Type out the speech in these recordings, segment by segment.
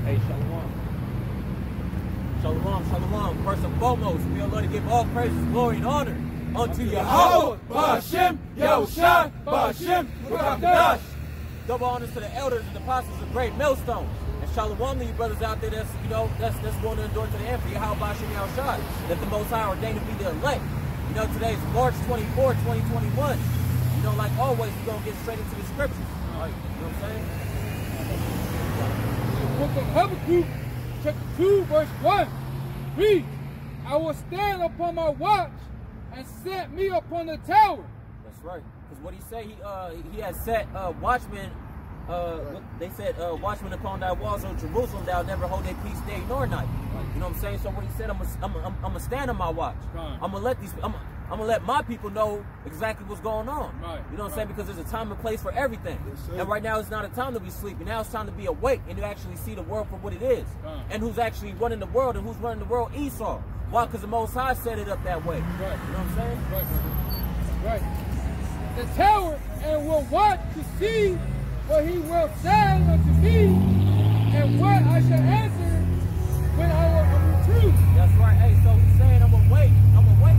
Hey, shalom. Shalom, shalom. First and foremost, we are going to give all praises, glory, and honor unto YAHAWAH, bahasham, YAHAWASHI, bahasham, double honors to the elders and the apostles of great millstones. And shalom to you brothers out there that's, that's going to endure to the end for YAHAWAH, bahasham, YAHAWASHI, that the Most High ordained to be the elect. Today's March 24, 2021. Like always, we're going to get straight into the scriptures. Right. You know what I'm saying? The book of Habakkuk, chapter 2, verse 1. Read, I will stand upon my watch and set me upon the tower. That's right. Because what he said, he has set watchmen, they said, watchmen upon thy walls of Jerusalem, thou never hold a peace day nor night. Right. You know what I'm saying? So what he said, I'm gonna stand on my watch. Right. I'm gonna let my people know exactly what's going on. Right. You know what I'm saying? Because there's a time and place for everything. Yes, and right now it's not a time to be sleeping. Now it's time to be awake and to actually see the world for what it is. Right. And who's actually running the world, and who's running the world? Esau. Why? Because the Most High set it up that way. Right. You know what I'm saying? Right. Right. The tower, and will watch to see what he will say unto me, and what I shall answer when I will reprove. That's right. Hey, so he's saying I'm gonna wait. I'm gonna wait.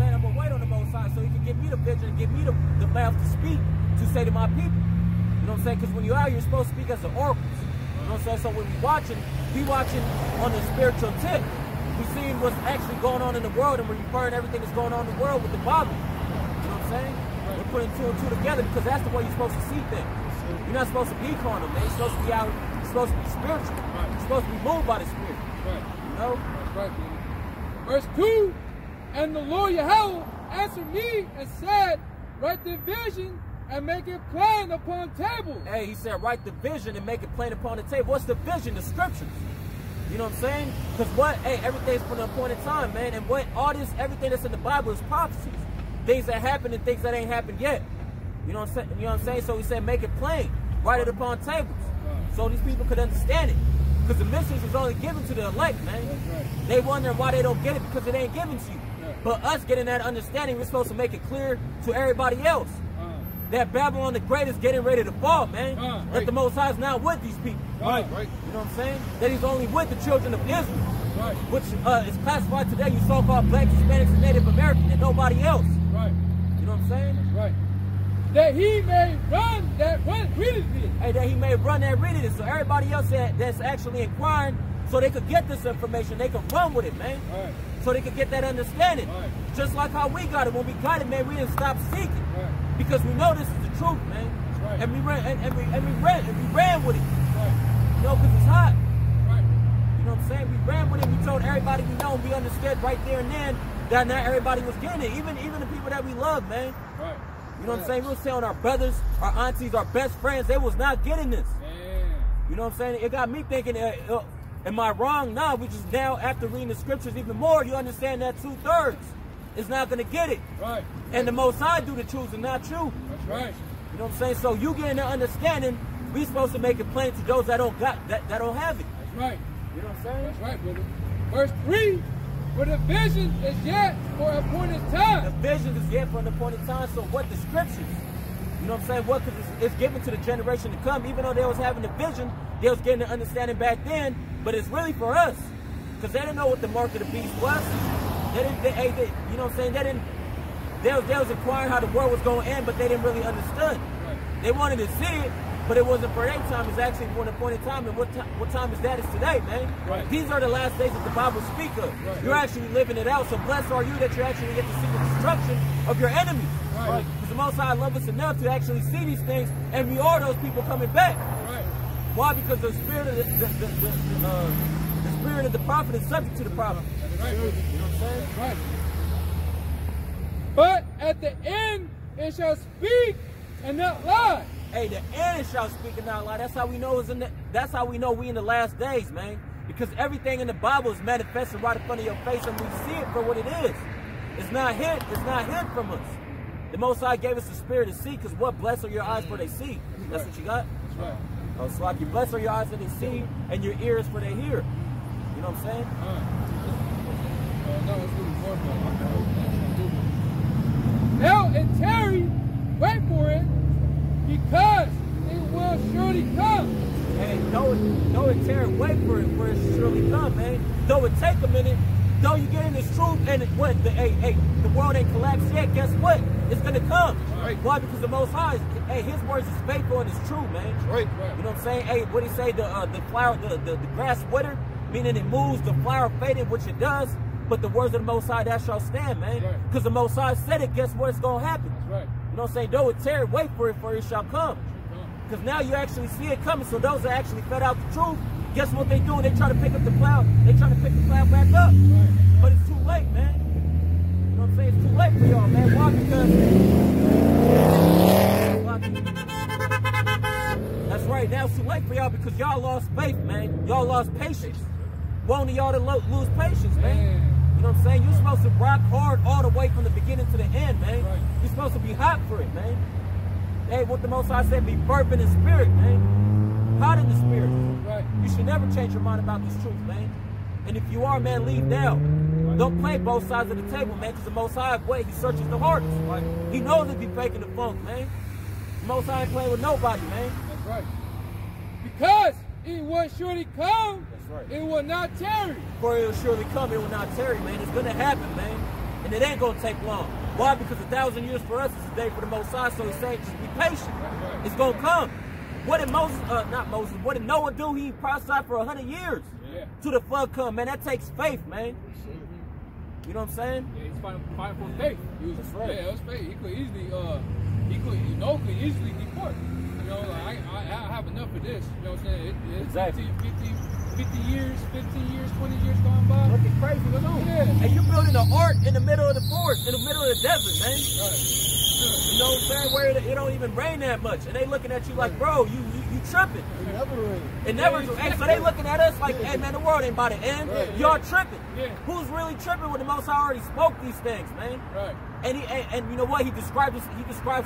I'm gonna wait on the Most High so he can give me the vision and give me the mouth to speak, to say to my people. You know what I'm saying? Because when you're out, you're supposed to speak as an oracle. You know what I'm saying? So when we watching on the spiritual tip. We seeing what's actually going on in the world, and we're referring everything that's going on in the world with the Bible. You know what I'm saying? We're putting two and two together because that's the way you're supposed to see things. You're not supposed to be carnal, man. You're supposed to be out. You're supposed to be spiritual. You're supposed to be moved by the Spirit. You know? That's right, man. Verse 2. And the Lord YAHAWAH answered me and said, write the vision and make it plain upon tables. Hey, he said, write the vision and make it plain upon the table. What's the vision? The scriptures. You know what I'm saying? Because everything's for an appointed time, man. And everything that's in the Bible is prophecies. Things that happen and things that ain't happened yet. You know what I'm saying? So he said, make it plain. Write it upon tables. So these people could understand it. Because the message is only given to the elect, man. They wonder why they don't get it because it ain't given to you. But us getting that understanding, we're supposed to make it clear to everybody else. That Babylon the Great is getting ready to fall, man. That the Most High is not with these people. You know what I'm saying? That he's only with the children of Israel. Which is classified today, you so-called blacks, Hispanics, and Native Americans, and nobody else. You know what I'm saying? That he may run that readeth it. Hey, that he may run that readeth it. So everybody else that's actually inquiring, so they could get this information, they could run with it, man. So they could get that understanding. Just like how we got it. When we got it, man, we didn't stop seeking. Because we know this is the truth, man. And we ran with it. You know, because it's hot. You know what I'm saying? We ran with it. We told everybody we know, and we understood right there and then that not everybody was getting it. Even the people that we love, man. You know what I'm saying? We was telling our brothers, our aunties, our best friends, they was not getting this. You know what I'm saying? It got me thinking, am I wrong? No, we just now, after reading the scriptures even more, you understand that 2/3 is not going to get it. And the Most High do the choosing, not you. That's right. You know what I'm saying? So you getting the understanding, we supposed to make it plain to those that don't have it. That's right. You know what I'm saying? That's right, brother. Verse 3, for the vision is yet for an appointed time. The vision is yet for an appointed time. So what the scriptures? You know what I'm saying? What it's given to the generation to come. Even though they was having the vision, they was getting the understanding back then. But it's really for us, because they didn't know what the mark of the beast was. You know what I'm saying? They was inquiring how the world was going to end, but they didn't really understand. They wanted to see it, but it wasn't for their time. It's actually for an appointed time. And what time is that? It's today, man. These are the last days that the Bible speak of. You're actually living it out. So blessed are you that you actually get to see the destruction of your enemies. Because the Most High loves us enough to actually see these things, and we are those people coming back. Why? Because the spirit of the spirit of the prophet is subject to the prophet. You know what I'm saying? But at the end it shall speak and not lie. Hey, the end it shall speak and not lie. That's how we know that's how we know we in the last days, man. Because everything in the Bible is manifested right in front of your face, and we see it for what it is. It's not hid from us. The Most High gave us the spirit to see, because what? Blessed are your eyes for they see. That's what you got? That's right. Oh, so like you blessed are your eyes for they see, and your ears for they hear. You know what I'm saying? Now and tarry, wait for it, because it will surely come. Hey, though it tear, wait for it surely come, man. Though it take a minute, though you get in this truth and what the world ain't collapsed yet, guess what? It's gonna come. Right. Why? Because the Most High, His words is faithful and it's true, man. Right. You know what I'm saying? Hey, what he say? The flower, the grass withered, meaning it moves, the flower faded, which it does. But the words of the Most High, that shall stand, man. Because the Most High said it, guess what? It's gonna happen. Right. You know what I'm saying? Though it tarry, wait for it shall come. Because now you actually see it coming. So those that actually fed out the truth, guess what they do? They try to pick up the cloud. They try to pick the cloud back up. Right. But it's too late, man. You know what I'm saying? It's too late for y'all, man. Why? Because that's right. Now it's too late for y'all because y'all lost faith, man. Y'all lost patience. Wanting y'all to lose patience, man. You know what I'm saying? You're supposed to rock hard all the way from the beginning to the end, man. Right. You're supposed to be hot for it, man. Hey, what the Most High said, be fervent in spirit, man. Hot in the spirit. Right. You should never change your mind about this truth, man. And if you are, man, leave now. Right. Don't play both sides of the table, man, because the Most High, way, He searches the hearts. Right. He knows if you're faking the funk, man. The Most High ain't playing with nobody, man. That's right. Because it will surely come. That's right. It will not tarry. For it will surely come, it will not tarry, man. It's going to happen, man. And it ain't going to take long. Why? Because 1,000 years for us is a day for the Most High, so He's saying just be patient. Right. It's going to come. What did what did Noah do? He prophesied for 100 years to the flood come, man. That takes faith, man. You know what I'm saying? Yeah, he's fighting for faith. That's right. Yeah, it was faith. He could easily, could easily depart. You know, like, I have enough of this. You know what I'm saying? It's exactly. 15 years, 20 years gone by. Looking crazy, what's on? Yeah. And you're building an ark in the middle of the forest, in the middle of the desert, man. Right. You know what I'm saying? Where it don't even rain that much. And they looking at you like, bro, you tripping. It never rains. It never rains. Hey, so they looking at us like, hey, man, the world ain't about to end. Right. Y'all tripping. Yeah. Who's really tripping when the Most High already spoke these things, man? Right. And you know what? He describes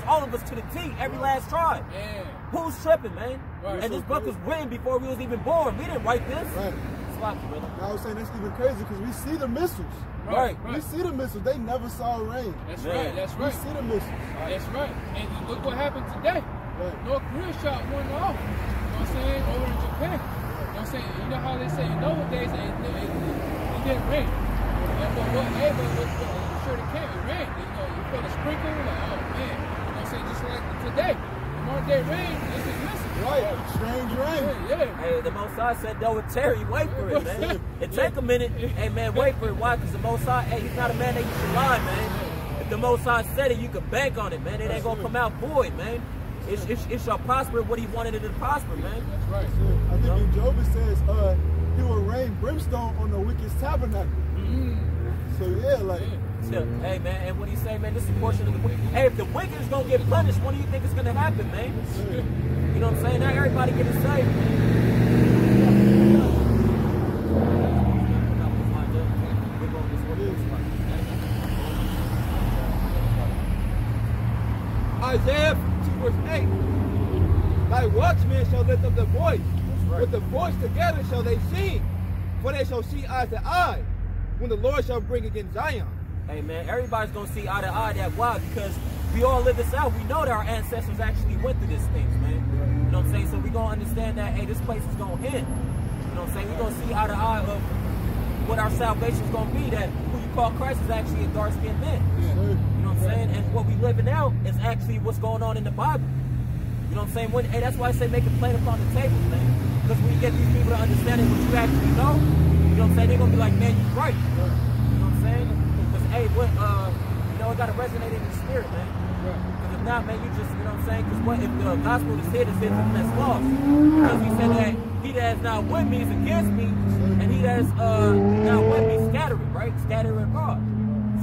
all of us to the T, every last tribe. Yeah. Who's tripping, man? Right. And this book was written before we was even born. We didn't write this. Right. It's lucky, brother. I was saying that's even crazy because we see the missiles. Right. We see the missiles. They never saw rain. That's right. That's right. We see the missiles. That's right. And look what happened today. Right. North Korea shot one off. You know what I'm saying? Over in Japan. You know what I'm saying? You know how they say, nowadays it didn't rain. But sure it can't. It rained. You know, you feel a sprinkle, like, oh man. You know what I'm saying? Just like today. Modern day rain, this is missing. Right. Strange rain. Yeah. Hey, the Most High said, though it tarry, wait for it, man. It take a minute. Hey, man, wait for it. Why? Because the Most High, hey, He's not a man that you should lie, man. If the Most High said it, you can bank on it, man. It ain't going to come out void, man. It shall prosper what He wanted it to prosper, man. That's right. I think in Job it says He will rain brimstone on the wicked's tabernacle. So yeah, like. So, hey, man, and what He say, man, this is a portion of the wicked. Hey, if the wicked is going to get punished, when do you think it's going to happen, man? You know what I'm saying? Not everybody getting saved, man. Isaiah 2 verse 8. Thy watchmen shall lift up the voice. Right. With the voice together shall they sing. For they shall see eye to eye when the Lord shall bring against Zion. Hey, man, everybody's going to see eye to eye that why, because we all live this out. We know that our ancestors actually went through these things, man. You know what I'm saying? So we're going to understand that, hey, this place is going to end. You know what I'm saying? We're going to see eye to eye of what our salvation is going to be, that who you call Christ is actually a dark-skinned man. You know what I'm saying? And what we living out is actually what's going on in the Bible. You know what I'm saying? Hey, that's why I say make it plain upon the table, man. Because when you get these people to understand it, what you actually know, you know what I'm saying? They're going to be like, man, you're right. You know what I'm saying? Because, hey, you know, it got to resonate in the spirit, man. Because if not, man, you just, you know what I'm saying? Because what if the gospel is hid, it's hid to them that's lost. Because He said that he that is not with me is against me, and he that is not with me scattering, right? Scattering abroad.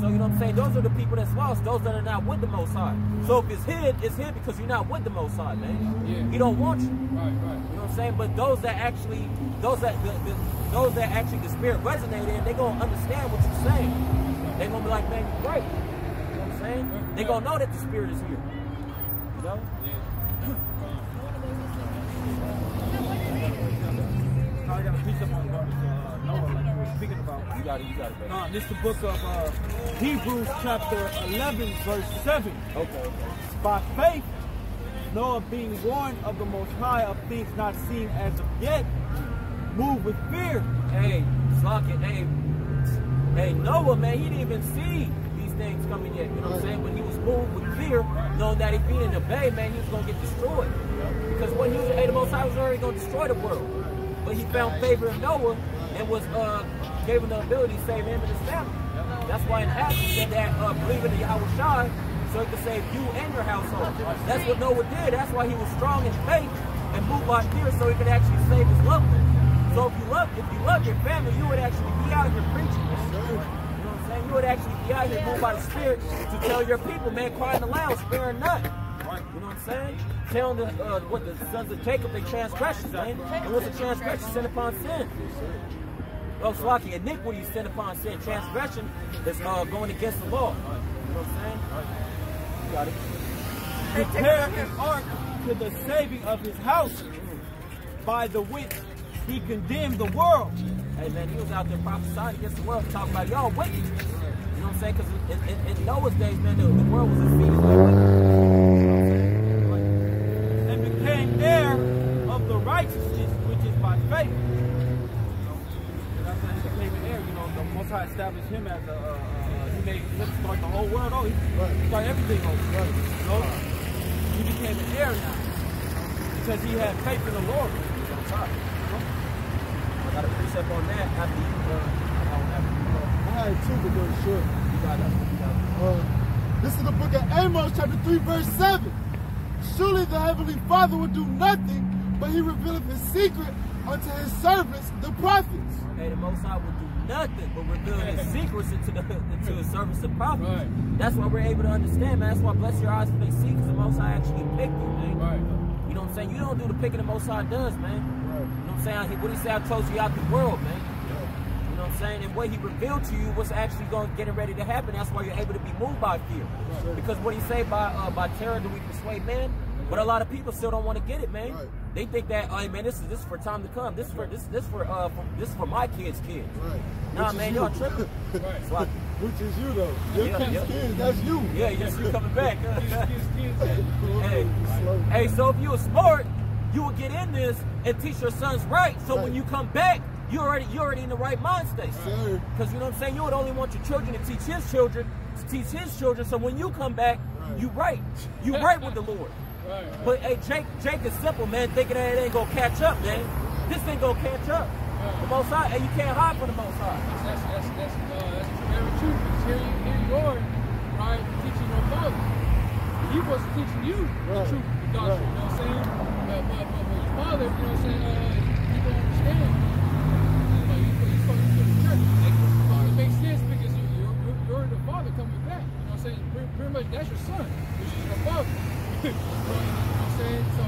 So, you know what I'm saying? Those are the people that's lost, those that are not with the Most High. So if it's hid because you're not with the Most High, man. Yeah. He don't want you. Right. You know what I'm saying? But those that actually the spirit resonated in, they're going to understand what you're saying. They're going to be like, man, you're right. You know what I'm saying? They're going to know that the spirit is here. You know? I got a piece of Noah, like you were speaking about. You got it. This is the book of Hebrews chapter 11, verse 7. Okay. By faith, Noah, being warned of the Most High of things not seen as of yet, moved with fear. Hey, Slocket, hey, Noah, man, he didn't even see these things coming yet. You know what I'm saying? When he was moved with fear, knowing that if he didn't obey, man, he was going to get destroyed. Because when he was, the Most High was already going to destroy the world. But he found favor in Noah and was gave him the ability to save him and his family. That's why in Acts he said that believe in the YAHAWASHI so he could save you and your household. That's what Noah did. That's why he was strong in faith and moved by fear so he could actually save his loved ones. So if you love your family, you would actually be out here preaching. You know what I'm saying? You would actually be out here moved by the Spirit to tell your people, man, crying aloud, sparing none. You know what I'm saying? Telling the what the sons of Jacob, they transgressions, man. And what's a transgression? Sin upon sin. Oh, Slocky, iniquity, sin upon sin. Transgression is going against the law. You know what I'm saying? You got it. Prepare an ark to the saving of his house, by the which he condemned the world. Hey, man, he was out there prophesying against the world, talking about y'all wicked. You know what I'm saying? Because in Noah's days, man, the world was infused by wicked. And became heir of the righteousness which is by faith. That's when he became an heir. You know, the Most High established him as he made him start the whole world. Oh, he started everything over. You know? He became an heir now because he had faith in the Lord. I got a precept on that after you I had two, but they're short. You got it. This is the book of Amos, chapter 3, verse 7. Surely the Heavenly Father will do nothing, but he revealeth his secret unto his servants, the prophets. Hey, the Most High will do nothing but reveal his secrets into his servants, the prophets. Right. That's why we're able to understand, man. That's why bless your eyes when they see, because the Most High actually picked you, man. Right. You know what I'm saying? You don't do the picking the Most High does, man. Right. You know what I'm saying? What he said, I told you out the world, man. You know what I'm saying? And what he revealed to you was actually getting ready to happen. That's why you're able to be moved by fear. Right. Because what he say, by terror do we persuade man? But a lot of people still don't want to get it, man. Right. They think that, oh man, this is for time to come. This is for my kids' kids. Right. Nah, man, y'all tripping. Right. So which is you though? Your kids, that's you. Yeah, you coming back. Hey, so if you were smart, you would get in this and teach your sons right. So when you come back, you're already in the right mind state. Because you know what I'm saying? You would only want your children to teach his children, so when you come back, you right with the Lord. Right. But hey, Jake is simple, man, thinking that it ain't gonna catch up, man. This ain't gonna catch up. The Most High, and you can't hide from the Most High. That's very true. Because here you are, right, teaching your father. He wasn't teaching you the truth, the doctrine, you know what I'm saying? But your father, you know what I'm saying, he don't understand. He's supposed to the church. It makes sense because you're the father coming back. You know what I'm saying? Pretty much that's your son, which is your father. You know what I'm saying? So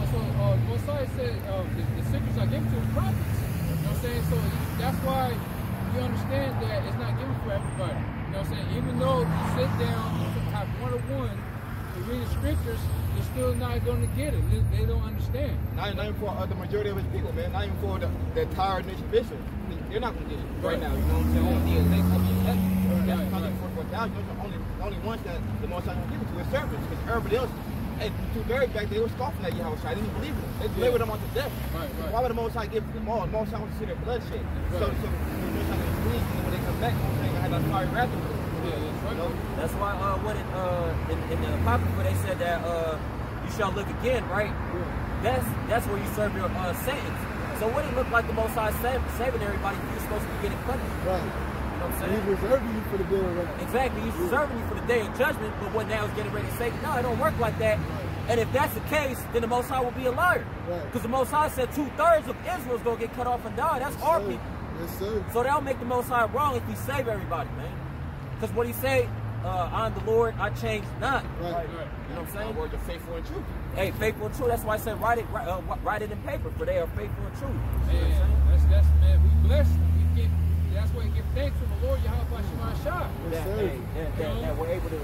Most High said the secrets are given to the prophets. You know what I'm saying? So that's why you understand that it's not given for everybody. You know what I'm saying? Even though you sit down and have one-on-one and read the scriptures, they're still not going to get it. They don't understand. Not even for the majority of his people, man. Not even for the entire nation bishop. They're not going to get it right now. You know what I'm saying? Only the elect, that's coming for now. The only ones that the Most High going to give it to is servants. Because everybody else, and to very back, they were scoffing at YAHAWASHI. They didn't believe it. They delivered them unto death. Why would the Most High give it to them all? The Most High wants to see their bloodshed. So the Most High can please when they come back, they have that fire wrath of them. That's why in the Apocrypha they said that you shall live again, right? That's where you serve your sentence. So what it looked like the Most High saving everybody, you're supposed to be getting punished. Right. You know what I'm saying? He's reserving you for the day of wrath. Exactly. He's reserving you for the day of judgment, but what now is getting ready to say, no, it don't work like that. And if that's the case, then the Most High will be a liar. Because the Most High said 2/3 of Israel is going to get cut off and die. That's our people. Yes, sir. So that'll make the Most High wrong if he save everybody, man. Because what he say, I'm the Lord, I change not. Right. You know what I'm saying? Words are faithful and true. Hey, faithful and true. That's why I said write it in paper, for they are faithful and true. Man, that's man, we blessed. That's why we give thanks to the Lord YAHAWASHI Thawadah YAHAWAH. That we're able to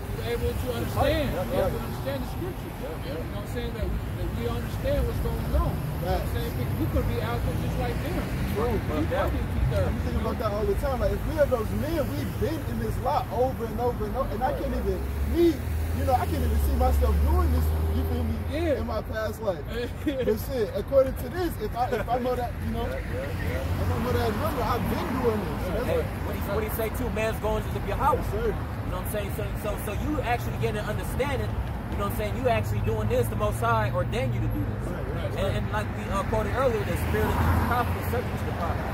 understand. We're able to understand the scriptures. You know what I'm saying? That we understand what's going on. You know what I'm saying? We could be out there just like them. True. I'm thinking about that all the time. Like, if we are those men, we've been in this lot over and over and over. And I can't even, me you know, I can't even see myself doing this, you feel me, in my past life. But shit, according to this, if I know that, you know, if I know that number, I've been doing this. Hey, what he say too, man's going to be a house. Yes, sir. You know what I'm saying? So you actually get an understanding, you know what I'm saying, you actually doing this, the Most High ordained you to do this. Right. And like we quoted earlier, the spirit of the prophet is subject to the prophet.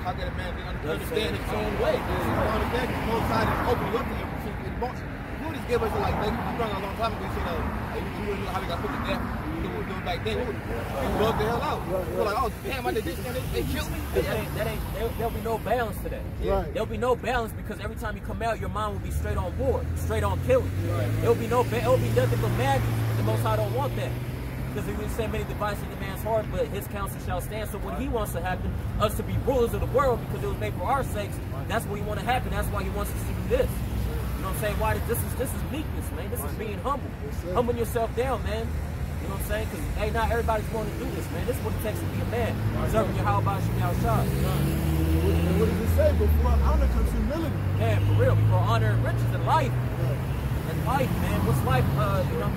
How can a man understand his own way? Understand the Most High is opening up to him. You just give us like you run a long time ago. You say, you wouldn't know how they got put to death. You do it back then. You bugged the hell out. You're like, oh damn, I did this, they killed me. There'll be no balance to that. Right. There'll be no balance because every time you come out, your mind will be straight on war, straight on killing. Right. There'll be nothing but madness. The Most High don't want that. Because he said many devices in the man's heart, but his counsel shall stand. So what he wants to happen, us to be rulers of the world, because it was made for our sakes, that's what he want to happen. That's why he wants us to do this. You know what I'm saying? Why this is meekness, man. This is being humble. Humbling yourself down, man. You know what I'm saying? Because hey, not everybody's going to do this, man. This is what it takes to be a man. Serving YAHAWASHI Thawadah. What does it say? Before honor comes humility. Man, for real. Before honor and riches and life. And life, man. What's life? You know.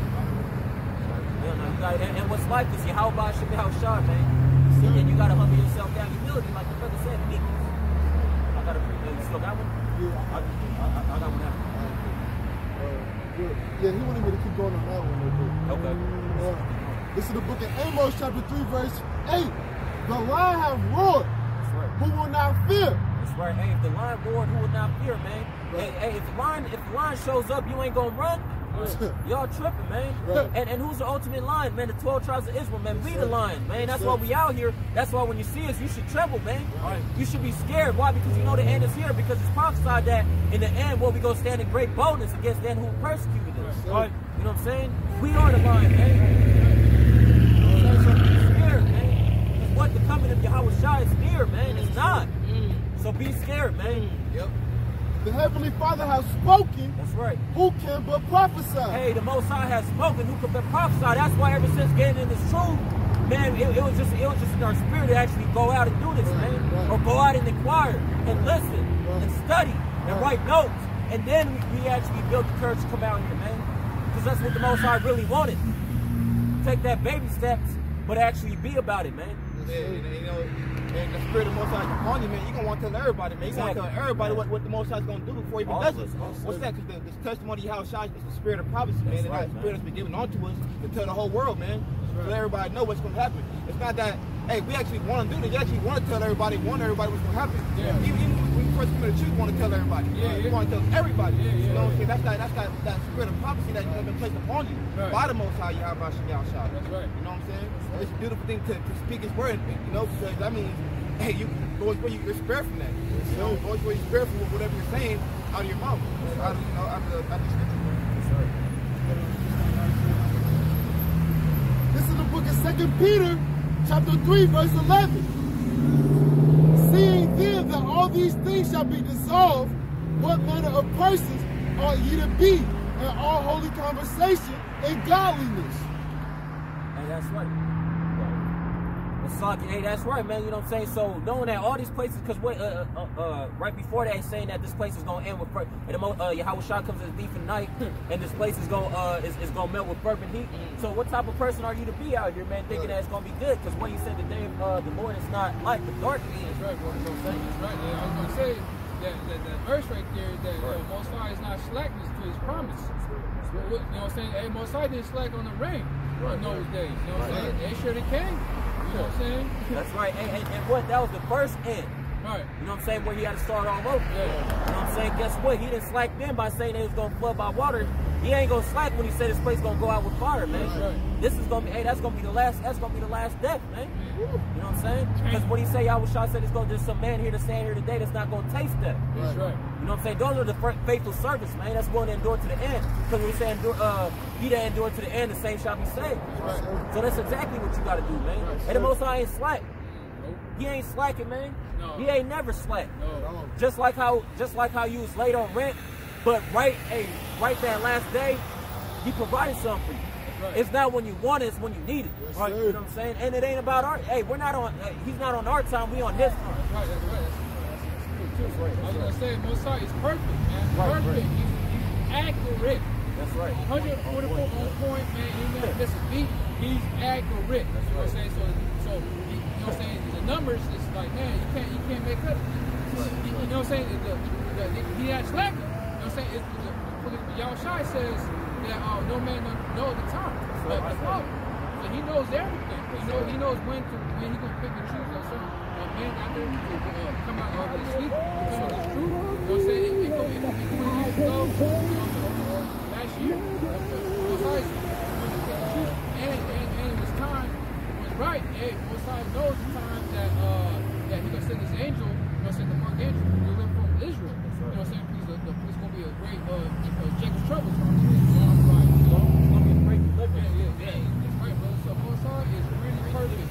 And what's life is YAHAWASHI Thawadah, man. And you gotta humble yourself down. Humility, like the brother said, meekness. I got a you still got one? Yeah. I got one after. Yeah, he wanted me to keep going on that one a little bit. Okay. This is the book of Amos, chapter 3, verse 8. The lion have roared. That's right. Who will not fear? That's right. Hey, if the lion roared, who will not fear, man? Right. Hey, if the lion shows up, you ain't gonna run. Y'all tripping, man. Right. And who's the ultimate lion, man? The 12 tribes of Israel, man. We the lion, man. That's why we out here. That's why when you see us, you should tremble, man. Right. You should be scared. Why? Because you know the end is here. Because it's prophesied that in the end, we go stand in great boldness against them who persecuted us. Right. You know what I'm saying? We are the lion, man. So be scared, man. Because what the coming of YAHAWASHI is near, man. It's not. So be scared, man. Yep. The Heavenly Father has spoken. That's right. Who can but prophesy? Hey, the Most High has spoken. Who can but prophesy? That's why ever since getting in this truth, man, it was just in our spirit to actually go out and do this, man. Or go out and inquire and listen and study and write notes. And then we actually built the courage to come out here, man. Because that's what the Most High really wanted. Take that baby steps, but actually be about it, man. Yeah, you know, and the spirit of the Most High is upon you, man. You're going to want to tell everybody, man. You're going to tell everybody what the Most High is going to do before he even does it. What's that? Because the testimony of YAHAWASHI is the spirit of prophecy, man. And that spirit has been given onto us to tell the whole world, man. So let everybody know what's going to happen. It's not that, hey, we actually want to do this. We actually want to tell everybody, what's going to happen. Yeah. Even when we first come to the truth, we want to tell everybody. We want to tell everybody. You know what I'm saying? That's that spirit of prophecy that has been placed upon you by the Most High YAHAWASHI Thawadah. That's right. You know what I'm saying? It's a beautiful thing to speak his word, you know, because that means, hey, you're spared from that. You know, always where you're spared from whatever you're saying out of your mouth, out of the scripture. This is the book of 2 Peter, chapter 3, verse 11. Seeing then that all these things shall be dissolved, what manner of persons ought ye to be in all holy conversation and godliness? And that's right. Hey, that's right, man. You know what I'm saying? So knowing that all these places, because right before that, saying that this place is gonna end with YAHAWASHI comes as a thief in the night, and this place is gonna melt with fervent heat. So what type of person are you to be out here, man, thinking that it's gonna be good? Because when you said the day of the Lord is not light, but darkness. That's right, bro. That's right. Yeah, I was gonna say that verse right there that Most High is not slackness to his promise. You know what I'm saying? Hey, Most High didn't slack on the rain in those days. You know what I'm saying? They sure they came. You know what I'm saying? That's right. And what? That was the first end. Right. You know what I'm saying? Where he had to start all over. Yeah. You know what I'm saying? Guess what? He didn't slack then by saying it was going to flood by water. He ain't going to slack when he said this place is going to go out with fire, man. Right. This is going to be, hey, that's going to be the last death, man. You know what I'm saying? Because what he say, YAHAWASHI said, there's some man here to stand here today that's not going to taste death. That's right. You know what I'm saying? Those are the faithful servants, man. That's going to endure to the end. Because when we say he that endure to the end, the same shall be saved. Right. So that's exactly what you got to do, man. Right. And the Most High ain't slack. He ain't slacking, man. No. He ain't never slack. No. Just like how you was late on rent, but right that last day, he provided something for you. Right. It's not when you want it, it's when you need it. Yes, Right? You know what I'm saying? And it ain't about our, we're not on, he's not on our time, we on his time. That's right. That's true too. I was gonna say, Most High is perfect, man. Perfect. accurate. That's right. 144 on point, man. He never miss a beat. He's accurate. That's You know what I'm right. saying? So you know what I'm saying? The numbers is like, man, you can't make up. You know what I'm saying? He not slacking. You know what I'm saying? Yahawashi says that no man knows the time, but the Father. So he knows everything. He knows when he gonna pick and choose a certain man out there to come out of his sleep, come out of his truth. You know what I'm saying? It could be 20 years ago, or last year. Besides, and it was time, it was right. Besides knows the time that he gonna send his angel, you know, send the mark angel to deliver from Israel. You know what I'm saying? It's gonna be a great Jacob's trouble. It's gonna be a great deliverance. Yeah. That's right, brother. So Mosai is really perfect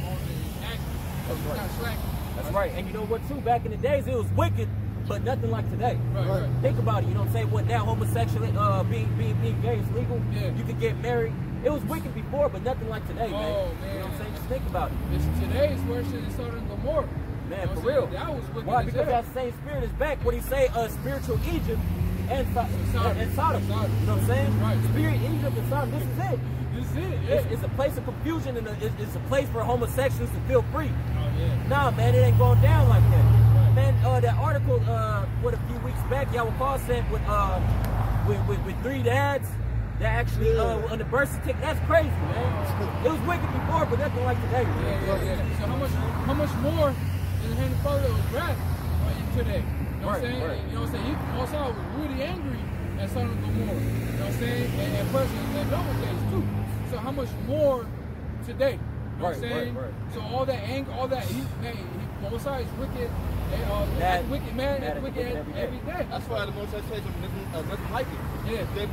on the act. Not slacking. That's right. And you know what too? Back in the days it was wicked, but nothing like today. Right. Think about it. You know what I'm saying? What now? Homosexuality, being gay is legal. Yeah. You could get married. It was wicked before, but nothing like today, man. Oh, man. You know what I'm saying? Just think about it. Today's worse than Sodom and Gomorrah. Man, You know for what I'm real. saying? That was wicked. Why? as Because hell. that same spirit is back. What he say? Spiritual Egypt and Sodom. Sodom. You know what I'm saying? Right. Spirit Egypt and Sodom. This is it. This is it. Yeah. It's a place of confusion and it's a place for homosexuals to feel free. Oh, yeah. Nah, man, it ain't going down like that. Man, that article, what a few weeks back, YAHAWASHI sent with 3 dads that actually on the birth certificate. That's crazy, man. It was wicked before, but nothing like today. Yeah. So how much more in the hand of the Father was wrath today? You know what I'm saying? Right. You know what I'm saying? He also was really angry at Sodom and Gomorrah. You know what I'm saying? And President and Noah days too. So how much more today? You know what I'm saying? Right. So all that anger, all that Mosai is wicked. Wicked man, wicked every day. That's why the Most High says nothing like it. Yeah. There's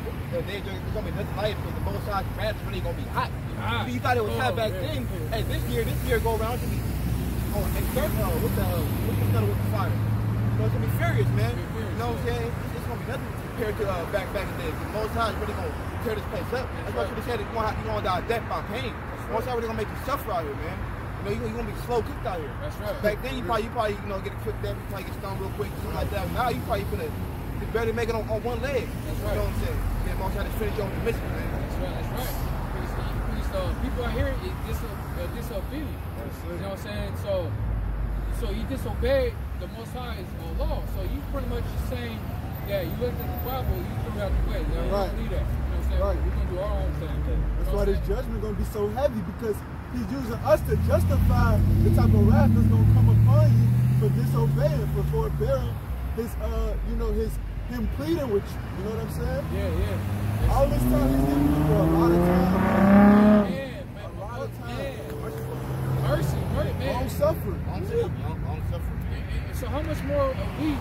gonna be nothing like it because the Most High's wrath is really gonna be hot. Hot. You thought it was hot back then. Hey, this year go around to be with the fire. You know, it's gonna be furious, man. You know what I'm saying? It's gonna be nothing compared to back in the day. The Most High is really gonna tear this place up. That's why they said you're gonna die death by pain. The Most High really gonna make you suffer out here, man. You know, you're gonna be slow cooked out here. That's right. Back then, you probably get a quick death, you probably get stoned real quick, something like that. Now you probably gonna barely make it on one leg. That's You right. know what I'm saying? Yeah, Most High just finish your mission, man. That's right. Because people out here are disobedient. You know what I'm saying? So you disobeyed the Most High's law. So you pretty much just saying, yeah, you looked at the Bible, you threw it out the way. You don't need that. You know what I'm saying? Right. We're gonna do our own thing. That's why this judgment gonna be so heavy, because he's using us to justify the type of wrath that's gonna come upon you for disobeying, for forbearing him pleading with you. You know what I'm saying? Yeah. All this time he's giving people a lot of time. Man. A lot of time. Mercy, man. Long suffering. Long suffering. So how much more we,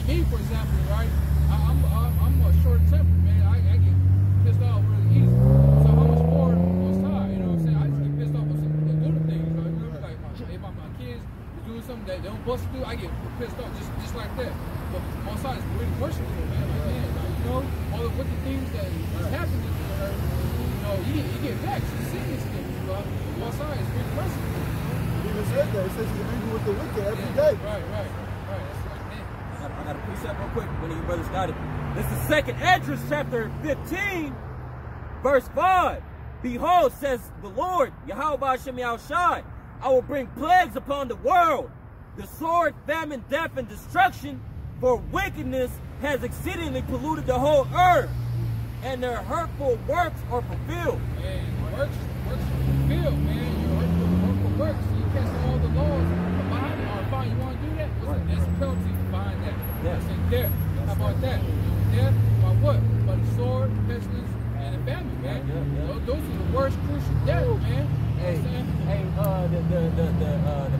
me for example, right? I'm a short temper, man. I get pissed off really easy. So how much more Most High? You know what I'm saying? I just get pissed off with some of the little things. Right? Remember, like if my kids are doing something that they don't supposed to do, I get pissed off just like that. But Most High is really merciful, man. You know, all the wicked things that is happening to her, you get vexed. You see these things, but Most High is really merciful. He even said that. He says he's angry with the wicked every day. Right. That's like, man. I got a precept real quick when you brothers got it. This is 2nd Esdras chapter 15, verse 5. Behold, says the Lord, YAHAWASHI, I will bring plagues upon the world, the sword, famine, death, and destruction, for wickedness has exceedingly polluted the whole earth, and their hurtful works are fulfilled. Man, works fulfilled, man. Your hurtful works. So you catch all the laws behind it. Fine, you want to do that? Listen, there's a penalty behind that. Yeah. Say death. How about that? Death by what? By the sword, pestilence, and the famine, man. Yeah. Those are the worst crucial deaths, man. Hey, the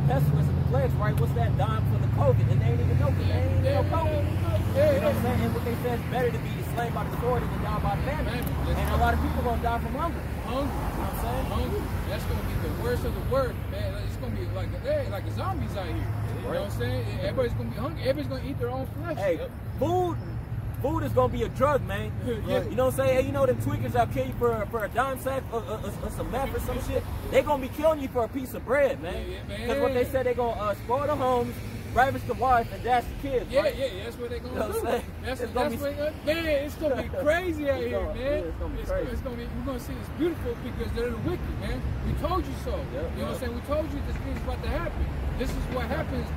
pestilence and the plagues, right? What's that? Dying from the COVID, and they ain't even know. They ain't even know COVID. You know what I'm saying? And what they say is better to be slain by the sword than die by the famine. And a lot of people gonna die from hunger. You know what I'm saying? Hungry. That's gonna be the worst of the worst, man. It's gonna be like zombies out here. You know what I'm saying? Everybody's gonna be hungry. Everybody's gonna eat their own flesh. Hey, food is gonna be a drug, man. You know what I'm saying? Hey, you know them tweakers that'll kill you for a dime sack or some meth or some shit? They gonna be killing you for a piece of bread, man. Because what they said, they gonna spoil the homes, ravish the wife and dash the kids. Yeah, right? yeah, that's what they're gonna You know what do. I'm saying? That's It's what gonna be- man, it's gonna be crazy out here, man. It's gonna be crazy. We're gonna see it's beautiful because they're the wicked, man. We told you so. You know what I'm saying? We told you this thing's about to happen. This is what happens.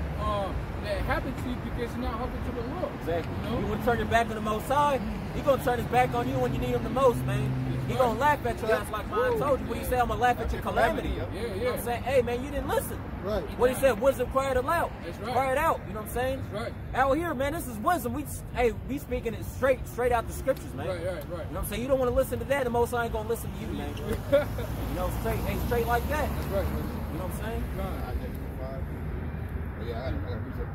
That happened to you because you're not hoping to the Lord. Exactly. You know? You want to turn your back on the Most High, He gonna turn His back on you when you need Him the most, man. He gonna laugh at your ass like mine told you. When He said, I'm gonna laugh at your calamity. Yeah, You know yeah. what I'm saying? Hey, man, you didn't listen. Right. What He said, wisdom cried aloud. That's right. Cry it out. You know what I'm saying? That's right. Out here, man, this is wisdom. We speaking it straight out the scriptures, man. Right. You know what I'm saying? You don't want to listen to that, the Most High ain't gonna listen to you, man. You know, straight like that. That's right. You know what I'm saying? Yeah, I gotta read it.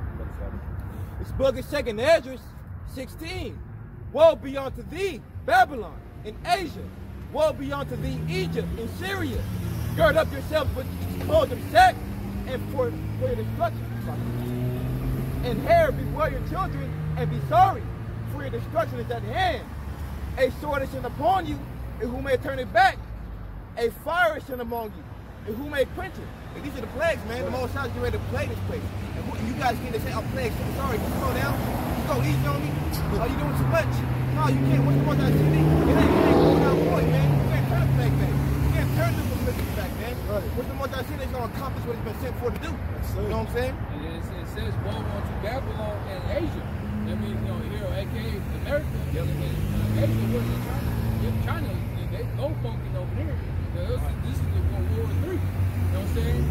This book is 2nd Esdras 16. Woe be unto thee, Babylon, in Asia. Woe be unto thee, Egypt, in Syria. Gird up yourself with clothes of sack, and for your destruction. And hair, bewail your children, and be sorry, for your destruction is at hand. A sword is sent upon you, and who may turn it back? A fire is sent among you, and who may quench it? And these are the plagues, man. The Most High is getting ready to plague this place. And you guys can't say, I'm plagued. I'm sorry, just slow down. Just go easy on me. Oh, you doing too much. No, you can't. What's the Most High saying? It ain't going out for you, man. You can't turn the plague back. You can't turn the religion back, man. Right. What's the Most High saying? It's going to accomplish what it's been sent for to do. You know what I'm saying? And it says, woe unto Babylon and Asia. That means, you know, here, aka America, and Asia wasn't China. China, they go funking over there. This is the World War III. You know what I'm saying?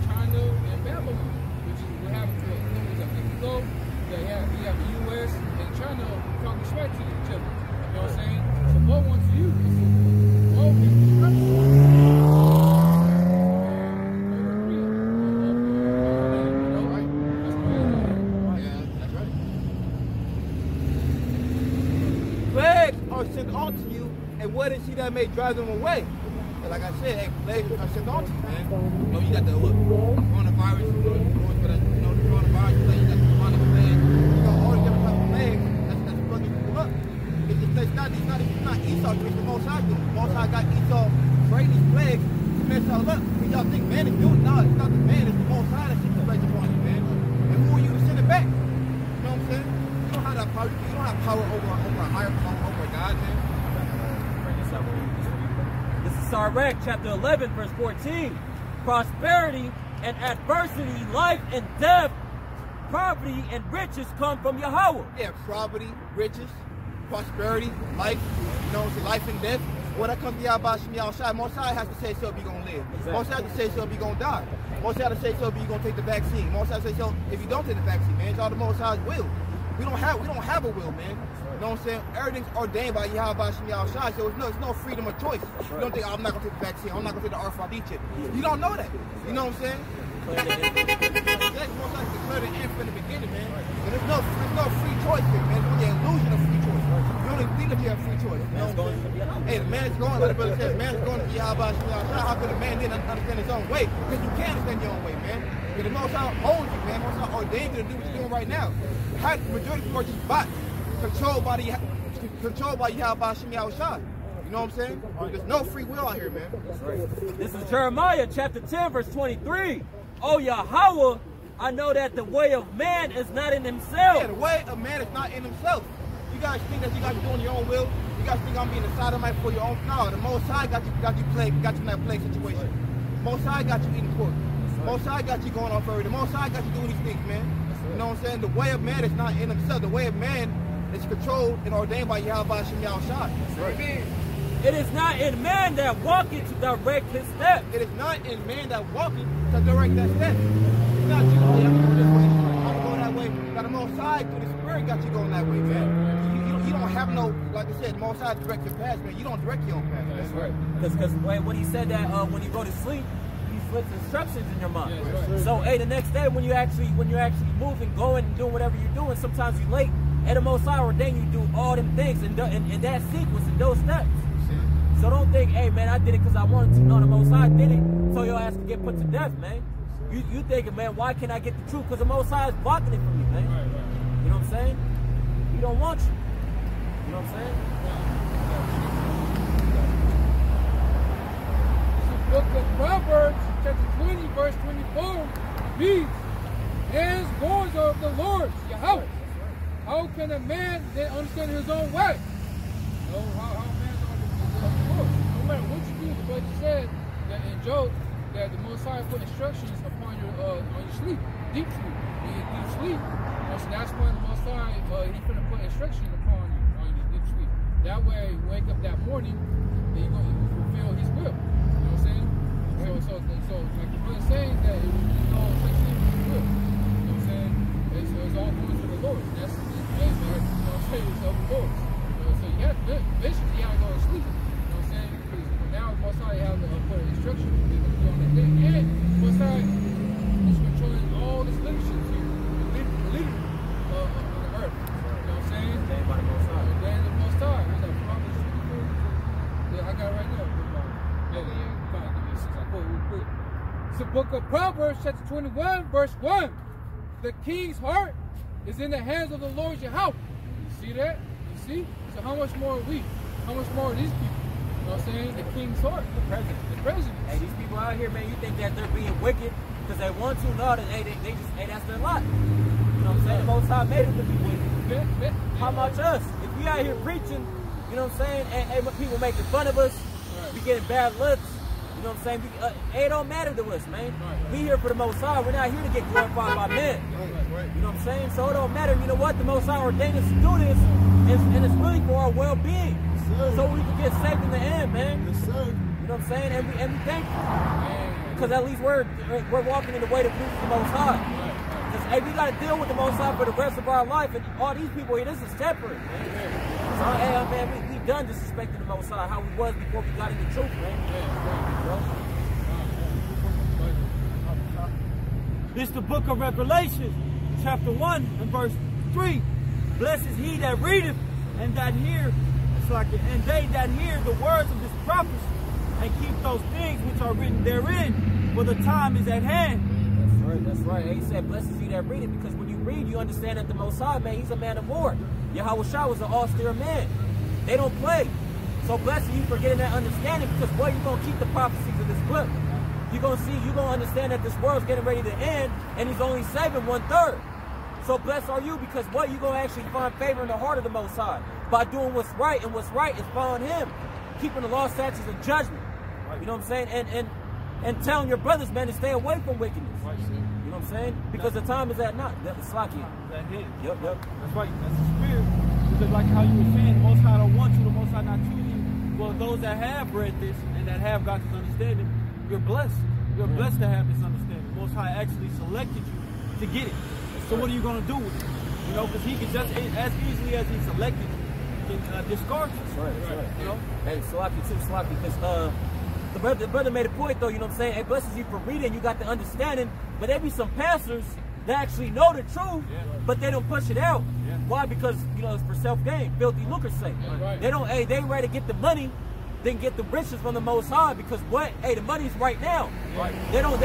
China and Babylon, which is what happened to a week ago. We have the U.S. and China talking smack to each other. You know what I'm saying? So woe unto you. Woe is destruction. Are sent unto you, and what is he that may drive them away? And like I said, hey, plagues are sent unto you, man. You know, you got the coronavirus, the coronavirus, you got the demonic plague, you got all the different types of plagues that's fucking people up. It's not Esau, it's the Most High doing. The Most High got Esau bring these plagues to mess y'all up. And y'all think man is doing it. No, it's not the man, it's the Most High that sends the plagues upon you, man. And who are you to send it back? You know what I'm saying? You don't have that power. You don't have power over a higher power over God, man. This is Sirach, chapter 11, verse 14. Prosperity and adversity, life and death, poverty and riches come from Yahawah. Yeah, poverty, riches, prosperity, life, you know, it's life and death. When that comes to YAHAWASHI Thawadah, Most High has to say so if you're going to live. Exactly. Most High has to say so if you're going to die. Most High has to say so if you're going to take the vaccine. Most High has to say so if you don't take the vaccine, man. It's all the Most High's will. We don't have a will, man. You know what I'm saying? Everything's ordained by YAHAWASHI Thawadah, so it's no freedom of choice. You don't think, oh, I'm not going to take the vaccine, I'm not going to take the RFID chip. You don't know that. You know what I'm saying? That's Most High declared the end from the beginning, man. But there's no free choice here, man. It's only an illusion of free choice. You don't even think that you have free choice. You know what I'm saying? Hey, the man's going, like the brother says, man's going to YAHAWASHI Thawadah. How could a man then understand his own way? Because you can't understand your own way, man. Because the Most High owns you, man. Most High ordained you to do what you're doing right now. The majority of people are just bots, controlled by YAHAWASHI Thawadah. You know what I'm saying? There's no free will out here, man. This is Jeremiah chapter 10, verse 23. Oh Yahawah, I know that the way of man is not in himself. Yeah, the way of man is not in himself. You guys think that you guys are doing your own will? You guys think I'm being a sodomite for your own? No, the Most High got you in that plague situation. Most High got you eating pork. Most High got you going off early. The Most High got you doing these things, man. You know what I'm saying? The way of man is not in himself. The way of man is controlled and ordained by YAHAWASHI Thawadah. Right. It is not in man that walketh to direct his steps. It is not in man that walketh to direct that step. It's not you, oh, yeah, I'm going this way. I'm going that way. Now the Most High, through the Spirit, got you going that way, man. You don't have no, like I said, the Most High direct your path, man. You don't direct your own path. That's right. Because when he said that when you go to sleep, he flips instructions in your mind. Yeah, right. So hey, the next day when you're actually moving, going, and doing whatever you're doing, sometimes you're late. And the Most High ordained you to do all them things in that sequence, in those steps. So don't think, hey man, I did it because I wanted to. No, the Most High did it so your ass can get put to death, man. You thinking, man, why can't I get the truth? Because the Most High is blocking it from you, man. You know what I'm saying? He don't want you. You know what I'm saying? This is the book of Proverbs, chapter 20, verse 24, reads, hands goings of the Lord, Yahweh. How can a man then understand his own way? No, how a man understands the Lord? No matter what you do, the Bible said that in Job that the Most High put instructions upon your on your sleep, deep sleep. When you deep sleep, so that's when the Most High He's gonna put instructions upon you on your deep sleep. That way, you wake up that morning, and you're gonna fulfill His will. You know what I'm saying? So like the brother saying that it was no such thing as His will. You know what I'm saying? So it's all going to the Lord. That's you know what I'm saying? It's of the Lord. So you have visions, you gotta go to sleep. You know what I'm saying? Because now the Most High has to put instructions for people to do on that day. And the Most High is controlling all this leadership here, leader on the earth. You know what I'm saying? By the Most High. The day of the Most High. What's that? Proverbs 24? Yeah, I got it right now. It's the book of Proverbs, chapter 21, verse 1. The king's heart is in the hands of the Lord Yahawah. You see that? You see? So how much more are we? How much more are these people? You know what I'm saying? The king's heart. The president. The president. Hey, these people out here, man, you think that they're being wicked because they want to? No, they just, hey, that's their lot. You know what I'm saying? The Most High made them to be wicked. How about us? If we out here preaching, you know what I'm saying? And people making fun of us, we getting bad looks. You know what I'm saying? It don't matter to us, man. We here for the Most High. We're not here to get glorified by men. You know what I'm saying? So it don't matter. You know what? The Most High ordained us to do this, and it's really for our well-being. So we can get saved in the end, man. Yes, sir. You know what I'm saying? And we thankful. Because at least we're walking in the way that pleases the Most High. Because, hey, we got to deal with the Most High for the rest of our life. And all these people here, this is temporary, man. So, hey, man, we done disrespecting the Most High how we was before we got into truth, man. This is the book of Revelation, chapter 1 and verse 3. Blessed is he that readeth and that hear, and they that hear the words of this prophecy, and keep those things which are written therein, for the time is at hand. That's right. He said, blessed is he that readeth, because when you read, you understand that the Most High, man, He's a man of war. YAHAWASHI was an austere man. They don't play. So blessed you for getting that understanding, because boy, you're going to keep the prophecies of this book. You're going to see, you're going to understand that this world's getting ready to end, and He's only saving 1/3. So blessed are you, because what, you're going to actually find favor in the heart of the Most High by doing what's right, and what's right is following Him, keeping the law, statutes, and judgment. You know what I'm saying? And telling your brothers, man, to stay away from wickedness. You know what I'm saying? Because the time is at night. That's Slaki. That's it. Yep. That's right. That's the spirit. Because like how you were saying, the Most High don't want you, the Most High not choosing you. Well, those that have read this and that have got this understanding, you're blessed. You're blessed to have this understanding. The Most High actually selected you to get it. So what are you going to do with it? You know, because He can just, as easily as He selected you, He can discard you. That's right. You know? Hey, Slaki too, Slaki, because the brother made a point though, you know what I'm saying? It blesses you for reading, you got the understanding, but there be some pastors that actually know the truth, but they don't push it out. Why? Because, you know, it's for self-gain, filthy lucre's sake. They don't, hey, they rather get the money than get the riches from the Most High, because what? Hey, the money's right now. They don't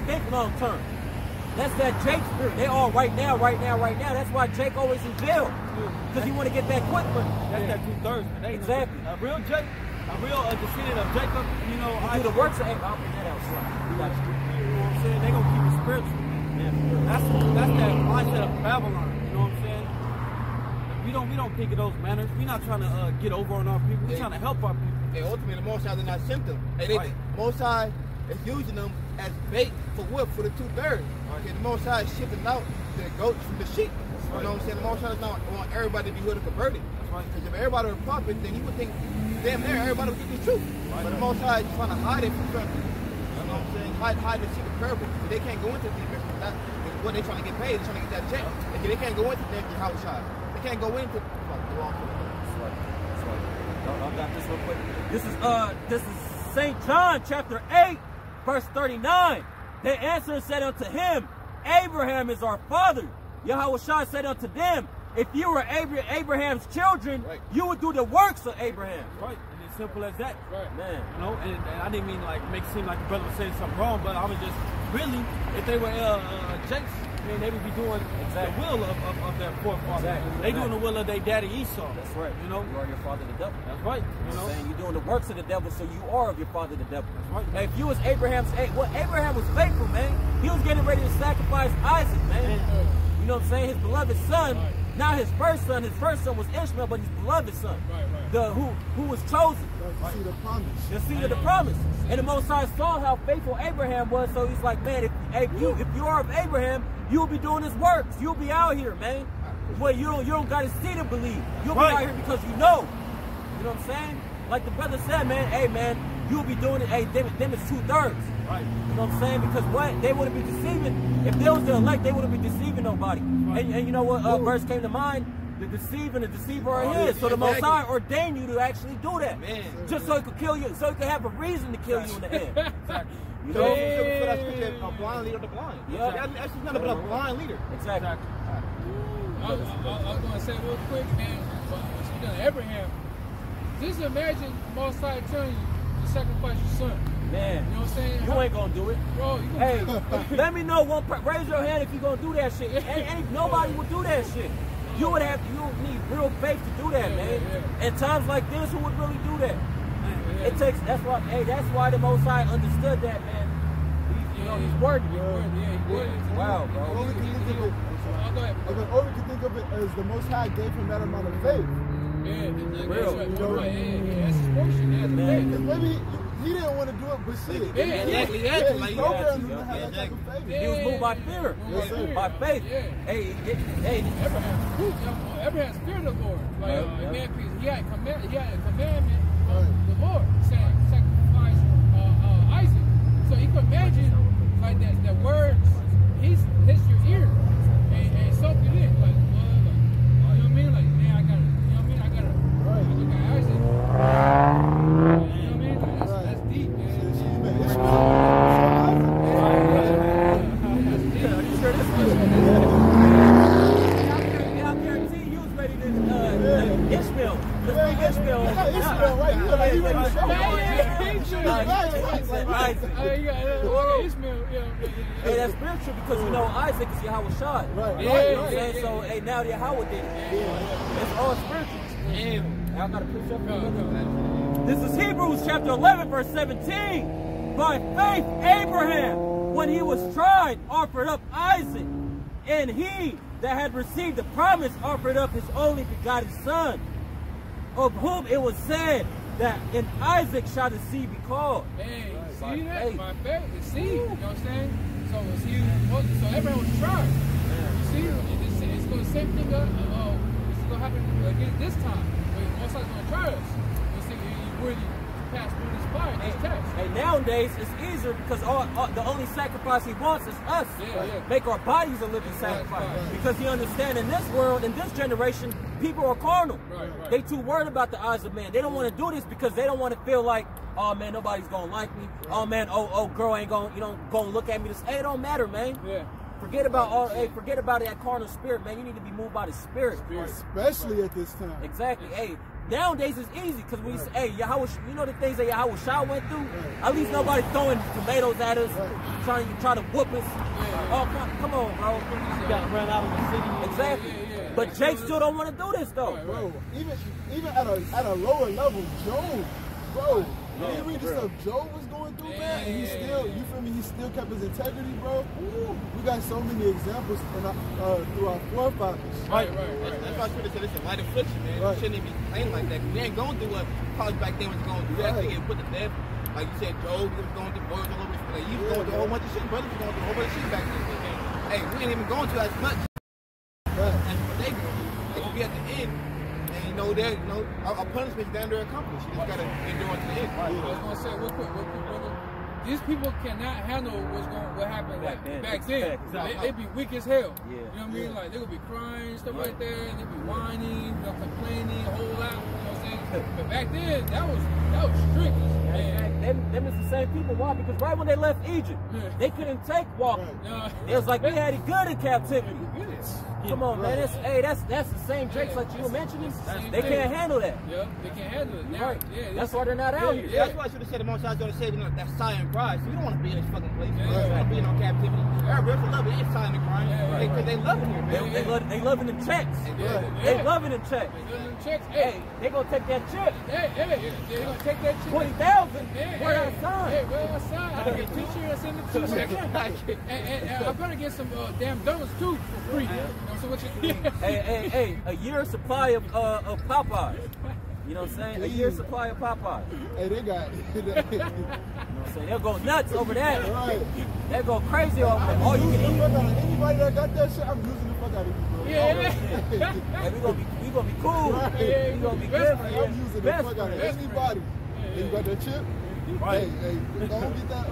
think long term. That's that Jake spirit. They all right now. That's why Jake always in jail, because he want to get that quick money. That's that 2/3. Exactly. A real Jake. A real descendant of Jacob, you know, I do the works of I'll bring that out. You know what I'm saying? They're going to keep it spiritual. That's that mindset of Babylon. You know what I'm saying? We don't think of those manners. We're not trying to get over on our people. We're trying to help our people. They ultimately, the Most High did not send them. The Most High is using them as bait for what? For the 2/3. Okay, the Most High is shipping out the goats from the sheep. You know what I'm saying? The Most High does not want everybody to be healed and converted. Because if everybody were a prophet, then you would think, damn near everybody would get the truth. But the Most High is trying to hide it from people. You know what I'm saying? Hide the secret parable. But they can't go into the secret. What they're trying to get paid, they're trying to get that check. And they can't go into the YAHAWASHI. They can't go into the wrong thing. I got this real quick. This is St. John chapter 8, verse 39. They answered and said unto him, Abraham is our father. YAHAWASHI said unto them, if you were Abraham's children, you would do the works of Abraham. Right. And it Simple as that. Right. Man. You know, and I didn't mean like make it seem like the brother was saying something wrong, but I was just really, if they were Jakes, man, they would be doing the will of their forefather. They doing the will of their daddy Esau. That's right. You know, you are your father the devil. That's right. You know, saying you're doing the works of the devil, so you are of your father the devil. That's right. Hey, if you was Abraham's, Abraham was faithful, man. He was getting ready to sacrifice Isaac, man. You know what I'm saying? His beloved son. Right. Not his first son. His first son was Ishmael, but his beloved son. Right. Who was chosen. The seed of promise. The seed of the promise. And the Most High saw how faithful Abraham was, so he's like, man, if you are of Abraham, you'll be doing his works. You'll be out here, man. Well, you don't got to see to believe. You'll be out here because you know. You know what I'm saying? Like the brother said, man, hey, man, you'll be doing it. Hey, them is 2/3. Right. You know what I'm saying? Because what? They wouldn't be deceiving. If they was the elect, they wouldn't be deceiving nobody. Right. And you know what verse came to mind? The deceiver and the deceiver are his. So the Most High ordained you to actually do that. Man. Just so he could kill you, so he could have a reason to kill you in the end. Exactly. You So know? that's a blind leader of the blind. Yeah. That's just nothing but a blind leader. Exactly. I was going to say real quick, man, speaking of Abraham, just imagine Most High telling you to sacrifice your son. Man, you know what I'm saying? You ain't gonna do it. Bro, hey, let me know. Raise your hand if you gonna do that shit. Ain't nobody would do that shit. You would need real faith to do that, man. And times like this, who would really do that? It takes. That's why the Most High understood that, man. He's worthy. Wow, bro. Or we can think of it as the Most High gave him that amount of faith. Real. That's his portion. Maybe he didn't want to do it, but shit. He programmed him to have that type of faith. He was moved by fear. By faith. Hey, Abraham feared the Lord. He had a commandment of the Lord saying sacrifice Isaac. So you can imagine like that words hits your ear and soak it in. Like, you know what I mean? Like, man, I gotta look at Isaac. You know what I mean? Like, that's deep, man. I guarantee you was ready to Ishmael. Let's bring Ishmael. Ishmael, right? You like, he ready to show Hey, that's spiritual because you know Isaac is Yahawashi. Right. So, hey, now Yahawah did it. It's all spiritual. Y'all got to push up. This is Hebrews chapter 11, verse 17. By faith, Abraham, when he was tried, offered up Isaac. And he that had received the promise offered up his only begotten son, of whom it was said that in Isaac shall the seed be called. Hey, see that? By faith, the seed. You know what I'm saying? So Abraham was tried. You see, it's going to same thing. This is going to happen again this time. Most likely going to try us. You see, you really pass through this fire, this test. Hey, nowadays it's easier because the only sacrifice he wants is us. Make our bodies a living sacrifice. Because he understands in this world, in this generation, people are carnal. They too worried about the eyes of man. They don't want to do this because they don't want to feel like, oh man, nobody's gonna like me. Oh man, oh girl ain't gonna look at me. Hey, it don't matter, man. Forget about forget about that carnal spirit, man. You need to be moved by the spirit. Especially at this time. Exactly. Hey, nowadays it's easy because we say, hey, Yahweh, you know the things that Yahawashi went through? At least nobody throwing tomatoes at us, trying to whoop us. Oh, come on, bro. You got to run out of the city. Exactly. But Jake still don't want to do this though. Bro, even at a lower level, Job, bro. You read the stuff Job was going through, man, and he still, you feel me, he still kept his integrity, bro. We got so many examples through our forefathers. Right. That's why I should have said, listen, light affliction, man. We shouldn't even be playing like that. We ain't going through what college back then was going through. After getting put to death. Like you said, Job, he was going through boys all over. Like, he was going through a whole bunch of shit. Brothers was going through a whole bunch of shit back then. But, man, hey, we ain't even going through as much. That's what they go through. Like, we at the end. Our punishment's down there accomplished. You just gotta endure to the end. I was gonna say real quick, brother. These people cannot handle what happened back then. They be weak as hell. You know what I mean? Like they would be crying, stuff like that. They be whining, complaining, a whole lot. You know what I'm saying? But back then, that was strict. Them is the same people. Why? Because right when they left Egypt, they couldn't take walking. It was like we had it good in captivity. Come on, man. That's the same Jakes like you were mentioning. They can't handle that. Yeah, they can't handle it. Right. That's why they're not out here. That's why I should have said the Most High is going to say that silent cry. So you don't want to be in this fucking place. You don't want to be in no captivity. Everybody else love it. It's silent crying. Because they love it here, man. They loving the checks. They loving the checks. Hey, they gonna take that chip. They gonna take that chip. 20,000. Where outside? Hey, where outside? I got a t-shirt. I send it to you. And I'm gonna get some damn donuts too for free. So what you? Hey, a year's supply of Popeyes. You know what I'm saying? A year's supply of Popeyes. Hey, they got. You know what I'm saying? They'll go nuts over that. Right. They'll go crazy over that. All you can eat. Anybody that got that shit, I'm using the fuck out of you, bro. Hey, we gonna be cool. Right. We gonna be good. I'm using the fuck out of anybody. You got that chip? Right. Hey, don't get that,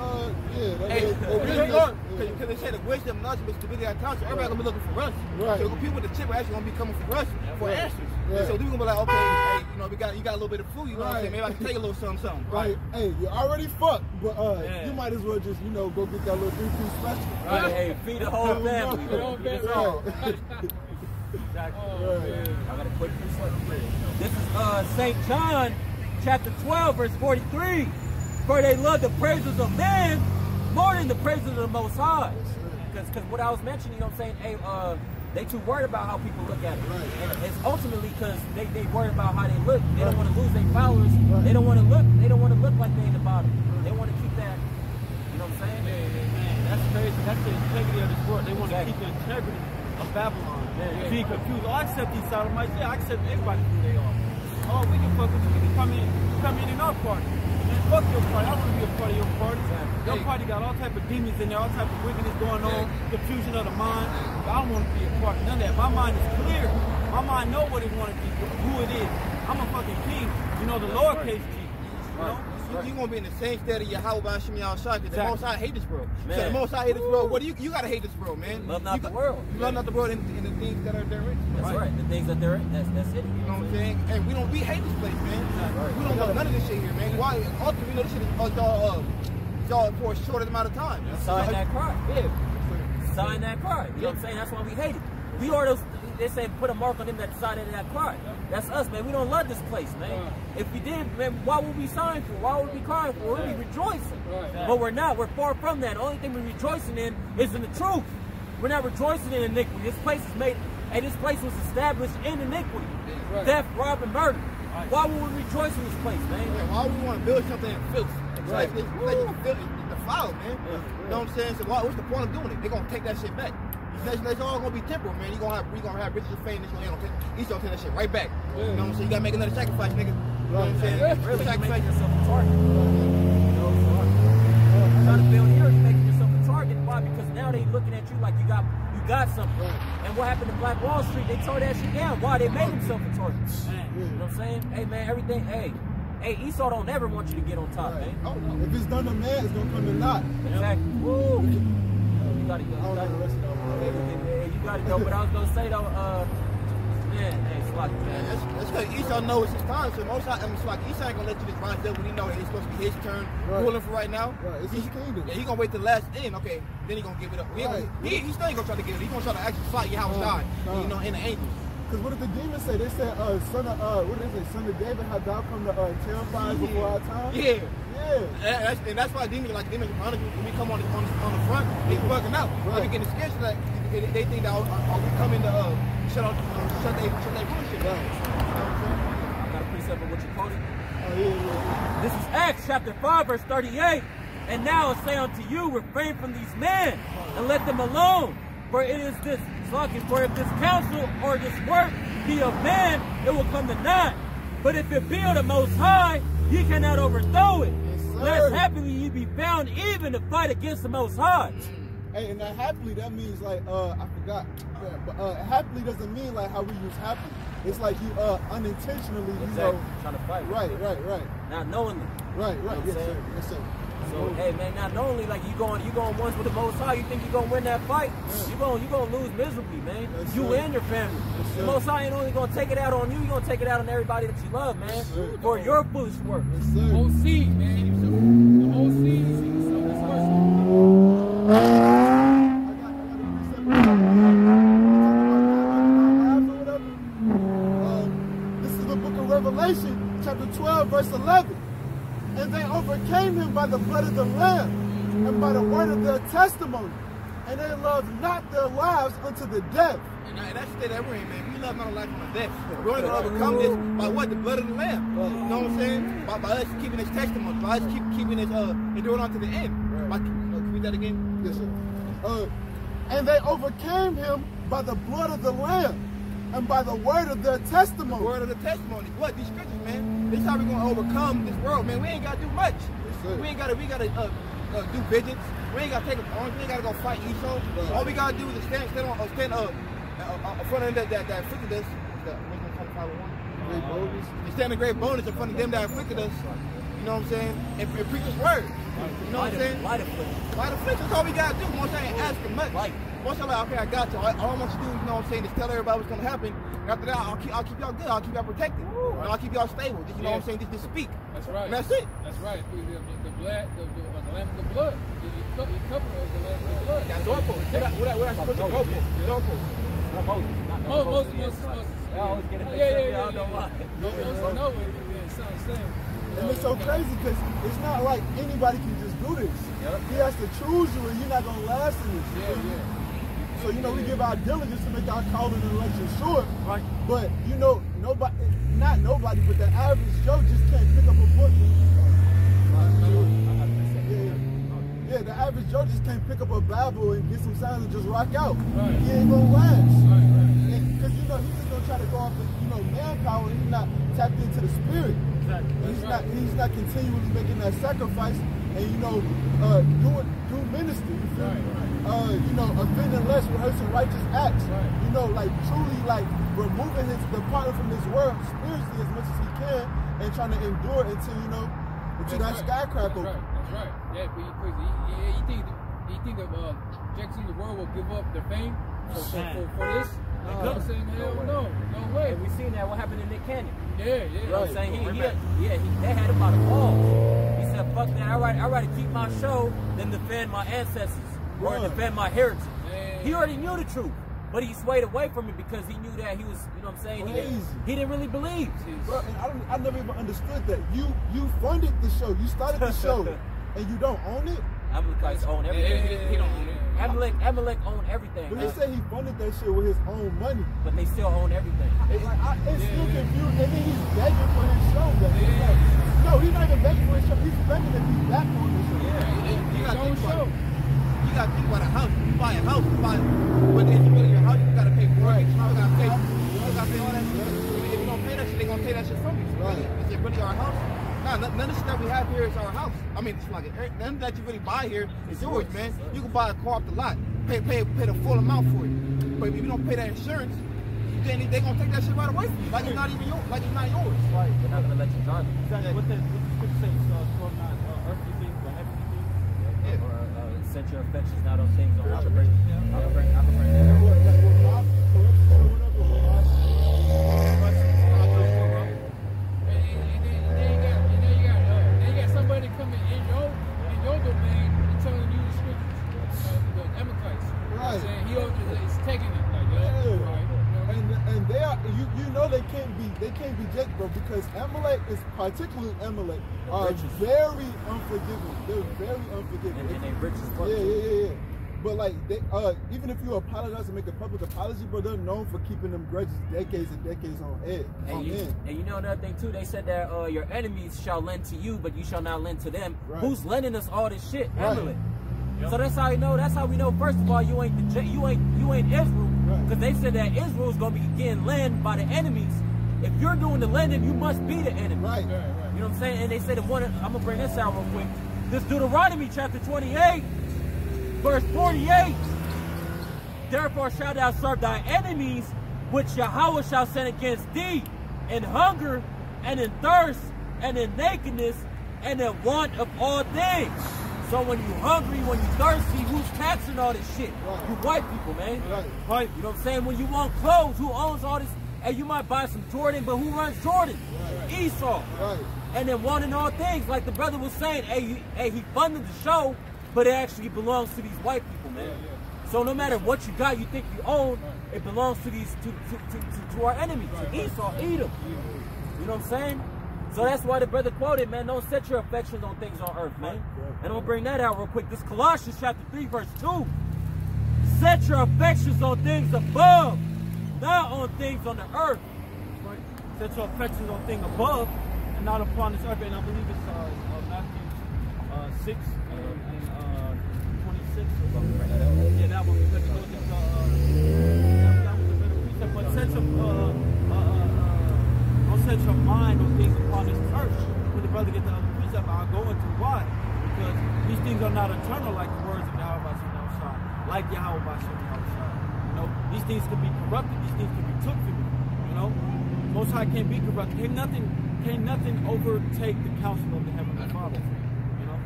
Because they say the wisdom and knowledge is the bigger account, so everybody gonna be looking for us. Right. So people with the chip are actually gonna be coming for us for answers. Right. So they're gonna be like, okay, hey, you know, you got a little bit of food, you know what I'm saying? Maybe I can take a little something. Right. Hey, you already fucked, but you might as well just, go get that little 3-piece special. Right. Hey, feed the whole family. Exactly. I gotta quit this. This is St. John chapter 12, verse 43. For they love the praises of man more than the praises of the Most High. Because what I was mentioning, you know what I'm saying? Hey, they too worried about how people look at it. And it's ultimately because they worried about how they look. They don't want to lose their followers. They don't want to look. They don't want to look like they in the bottom. They want to keep that. You know what I'm saying? Man, that's crazy. That's the integrity of this world. They want to keep the integrity of Babylon. Being confused. I accept these sodomites. Yeah, I accept everybody who they are. Oh, we can fuck with you. We can come in our party. Man, fuck your party. I want to be a part of your party. Your party got all type of demons in there, all type of wickedness going on, confusion of the mind. I don't want to be a part of none of that. My mind is clear. My mind know what it want to be, who it is. I'm a fucking king. You know, the lowercase g. You know? You're going to be in the same state of Yahawah bahasham because the Most High hate this world. Man. So the Most High hate this world. What do you got to hate this world, man? Love not the world. You love not the world in the things that are therein. That's right. The things that they're in. That's it. You know what I'm saying? And we hate this place, man. We don't know none of this shit here, man. Why? Ultimately, we know this shit is all for a short amount of time. Sign that card. Yeah. Sign that card. You know what I'm saying? That's why we hate it. We are those. They say put a mark on them that decided that card. That's us, man. We don't love this place, man. If we did, man, why would we sign for? Why would we cry for? We'd be rejoicing. But we're not. We're far from that. The only thing we're rejoicing in is in the truth. We're not rejoicing in iniquity. This place is made, and this place was established in iniquity. Death, rob, and murder. Why would we rejoice in this place, man? Why would we want to build something in filth? Right. It's defiled, man. You know what I'm saying? So what's the point of doing it? They're going to take that shit back. It's all gonna be temporal, man. You're gonna have riches and fame. He's gonna take that shit right back. You know what I'm saying? You gotta make another sacrifice, nigga. You know what I'm saying? Really, sacrifice yourself a target. Trying to build here is making yourself a target. Why? Because now they looking at you like you got something. And what happened to Black Wall Street? They tore that shit down. Why? They made themselves a target. You know what I'm saying? Hey, man, everything. Hey, Esau don't ever want you to get on top, man. Oh, no. If it's done to man, it's gonna come to naught. Exactly. Woo. You gotta go. You gotta go. But I was gonna say though, man, hey, Slocky, man. That's because Esau knows his time. So most Esau ain't gonna let you just rise up when he know that it's supposed to be his turn ruling for right now. Right, it's his kingdom. Yeah, he gonna wait till the last end. Okay, then he gonna give it up. He still ain't gonna try to give it. He gonna try to actually fight YAHAWASHI, you know, in the angels. Because what did the demons say? They said, son of David, how thou come to terrify us before our time? Yeah. And that's why demons when we come on the front, they bugging out. They getting scared, so they think that we coming to shut their bullshit down. I got a precept of what you quoted. This is Acts chapter 5, verse 38. And now I say unto you, refrain from these men and let them alone. For it is this, for if this counsel or this work be of man, it will come to naught. But if it be of the Most High, ye cannot overthrow it. Lest happily ye be found even to fight against the Most High. Hey, and that happily, that means like, I forgot. But happily doesn't mean like how we use happily. It's like you unintentionally, you know. Trying to fight. Right. Not knowingly. Right. Yes, sir. So hey man, not only like you going once with the Most High, you think you're gonna win that fight? You gonna lose miserably, man. You and your family. The Most High ain't only gonna take it out on you, you're gonna take it out on everybody that you love, man. For your foolish work. Whole seed, man. The whole seed is This is the book of Revelation, chapter 12, verse 11. And they overcame him by the blood of the Lamb and by the word of their testimony. And they loved not their lives unto the death. And that's the state that we're in, man. We love not a life on the death. We're only going to overcome this by what? The blood of the Lamb. You know what I'm saying? By us keeping his testimony. By us keeping his, enduring on to the end. By, can you read that again? Yes, sir. And they overcame him by the blood of the Lamb and by the word of their testimony. The word of the testimony. What? These scriptures, man. This is how we're going to overcome this world, man. We ain't got to do much. We got to do vigils. We ain't got to take up arms. We ain't got to go fight Esau. All we got to do is stand in front of that afflicted us. Great boldness. And stand in great boldness in front of them that afflicted us. You know what I'm saying? And preach his word. You know what I'm saying? Light affliction. That's all we got to do. Once I ain't asking much. Once I'm like, okay, I got you. All I want you to do, you know what I'm saying, is tell everybody what's going to happen. After that, I'll keep y'all good. I'll keep y'all protected. I'll keep y'all stable. Just, you know what I'm saying? Just speak. That's right. And that's it. That's right. The blood, the lamb of the blood. You cover us the lamb of the blood. That's doorpost. What I put the doorpost. Moses. I always get it mixed up. I don't know why. And it's so crazy because it's not like anybody can just do this. He has to choose you and you're not going to last in this. So, you know, we give our diligence to make our calling and election sure. Right. But, you know, not nobody, but the average Joe just can't pick up a book. Yeah, the average Joe just can't pick up a Bible and get some signs and just rock out. Right. He ain't going to last. Because, you know, he's just going to try to go off the, you know, manpower and he's not tapped into the spirit. Exactly. He's not continually making that sacrifice and, you know, do ministry. You feel me? You know, offending less, rehearsing righteous acts. You know, like truly like removing departing from this world spiritually as much as he can and trying to endure until, you know, until that sky crackle. That's right. Yeah, but you think that Jackson, the world will give up their fame for this? I'm saying, hell no way. And we seen that what happened in Nick Cannon. Yeah. You know what I'm saying? They had him by the balls. He said, fuck that, I'd rather keep my show than defend my ancestors or defend my heritage. Man. He already knew the truth, but he swayed away from it because he knew that he was, you know what I'm saying? He didn't really believe. Bro, and I never even understood that. You funded the show, you started the show, and you don't own it? Amalekites own everything. He don't own it. Amalek own everything. But he said he funded that shit with his own money. But they still own everything. It's still confused. And then he's begging for his show. No, he's not even begging for his show. He's begging to be back on the show. You got to think about a house. You buy a house, but it's really your house. You got to pay for it. You got to pay all that shit. If you don't pay that shit, they're going to pay that shit from you. Is it really our house? Nah, none of the stuff we have here is our house. I mean, it's like none that you really buy here is yours, man. You can buy a car off the lot, pay the full amount for it. But if you don't pay that insurance, then they're gonna take that shit right away from you, like it's not even yours. Like it's not yours. Right. They're not gonna let you drive it. Exactly. What the scripture says, storm not earthly things, but heavenly things. Or set your affections not on things on earth. I can bring that up. Somebody coming in your domain and telling you the scriptures, the Amalekites. Right. Saying he's taking it like that. Yeah. Right. And they are you know they can't be Jake, bro, because Amalek is particularly Amalek are very unforgiving. They're very unforgiving. And they rich as fuck. Yeah. But like they even if you apologize and make a public apology, bro, they're known for keeping them grudges decades and decades on end. And you know another thing too, they said that your enemies shall lend to you, but you shall not lend to them. Right. Who's lending us all this shit? Right. Amalek. Yep. So that's how you know. That's how we know. First of all, you ain't Israel, because they said that Israel's gonna be getting lent by the enemies. If you're doing the lending, you must be the enemy. Right. You know what I'm saying? And they said, I'm gonna bring this out real quick. This Deuteronomy chapter 28. Verse 48, therefore shalt thou serve thy enemies, which Yahweh shall send against thee, in hunger, and in thirst, and in nakedness, and in want of all things. So when you hungry, when you thirsty, who's taxing all this shit? Right. You white people, man. Right. You know what I'm saying? When you want clothes, who owns all this? Hey, you might buy some Jordan, but who runs Jordan? Right. Esau. Right. And then wanting all things, like the brother was saying, he funded the show, but it actually belongs to these white people, man. So no matter what you got, you think you own, it belongs to these to our enemies, to Esau, Edom. You know what I'm saying? So that's why the brother quoted, man, don't set your affections on things on earth, man. And I'm gonna bring that out real quick. This Colossians chapter 3, verse 2. Set your affections on things above, not on things on the earth. Right. Set your affections on things above and not upon this earth. And I believe it's Matthew 6 and 26 or something like that. Yeah, that one, because it goes into, that was a better precept. But don't set your mind on things upon this earth. When the brother gets the other precept, I'll go into why. Because these things are not eternal like the words of YAHAWASHI Thawadah, like YAHAWASHI Thawadah. You know, these things can be corrupted, these things can be took from you. You know, Most High can't be corrupted. Can't nothing overtake the counsel of the Heavenly Father. You know,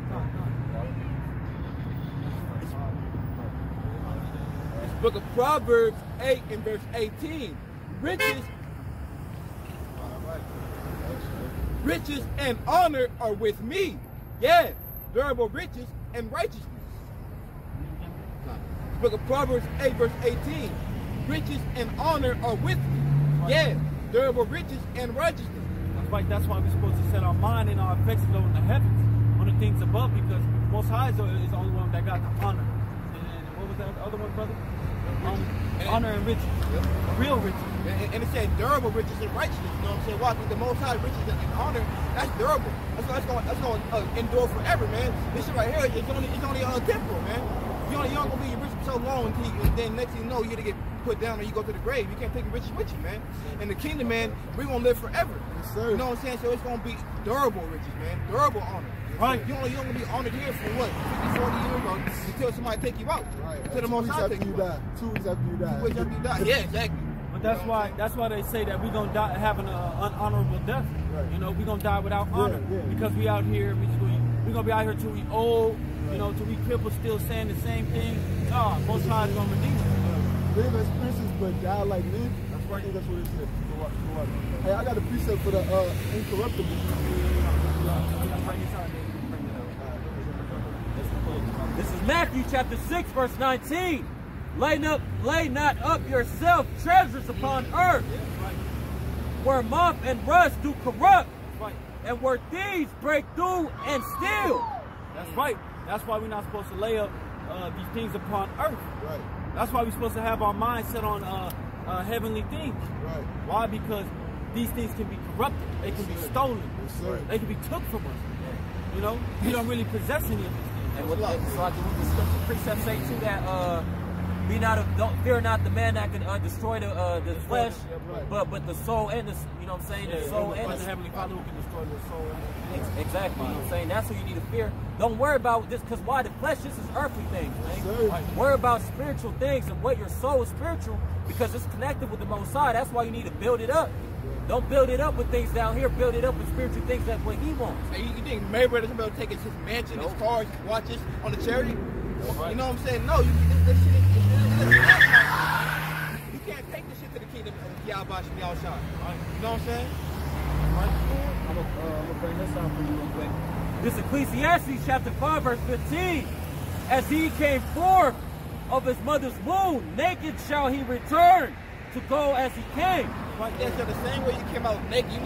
It's the book of Proverbs 8 and verse 18. Riches and honor are with me. Yeah, durable riches and righteousness. Book of Proverbs 8 verse 18. Riches and honor are with me. Yeah, durable riches and righteousness. That's right. That's why we're supposed to set our mind and our affections on the heavens, on the things above, because Most High is the only one that got the honor. And what was that other one, brother? Honor and riches. Yep. Real riches. And it said durable riches and righteousness. You know what I'm saying? Why? Because the Most High riches and honor, that's durable. That's going to endure forever, man. This shit right here, it's only temporal, man. You ain't gonna be rich for so long and then next thing you know, you're gonna get put down or you go to the grave. You can't take your riches with you, man. In the kingdom, man, we're gonna live forever. Yes, sir. You know what I'm saying? So it's gonna be durable riches, man. Durable honor. Right. You only gonna be honored here for what? 50, 40 years or until somebody take you out. Right. Until the Most High take you out. 2 weeks after you die. 2 weeks after you die. Yeah, exactly. But that's why they say that we're gonna die having an unhonorable death. Right. You know, we're gonna die without honor because we out here. We're gonna be out here till we old. You know, till we cripple, still saying the same thing. No, Most High is gonna redeem us. Live as princes, but die like men. That's right. I think that's what it said. Hey, I got a precept for the incorruptible. This is Matthew chapter 6, verse 19. Lay not up yourself treasures upon earth, where moth and rust do corrupt, and where thieves break through and steal. That's right. That's why we're not supposed to lay up these things upon earth. Right. That's why we're supposed to have our mind set on heavenly things. Right. Why? Because these things can be corrupted. They can be stolen. Yes, they can be took from us. You know, you don't really possess any of these things. And what the scripture precept say too, that don't fear not the man that can destroy the flesh, but the soul and the, you know what I'm saying, the soul and the Heavenly Father who can destroy the soul. Exactly. You know what I'm saying? That's what you need to fear. Don't worry about this, because why? The flesh, this is earthly things, man. Worry about spiritual things and what your soul is spiritual, because it's connected with the Most High. That's why you need to build it up. Don't build it up with things down here. Build it up with spiritual things. That's what He wants. Hey, you think Mayweather's about to take his mansion, his cars, his watches on the charity? You know what I'm saying? No, this shit is you can't take this shit to the kingdom of YAHAWASHI Thawadah. You know what I'm saying? I'm gonna bring this out for you real quick. This Ecclesiastes chapter 5 verse 15. As he came forth of his mother's womb, naked shall he return to go as he came. Right, yeah, so the same way you came out naked, you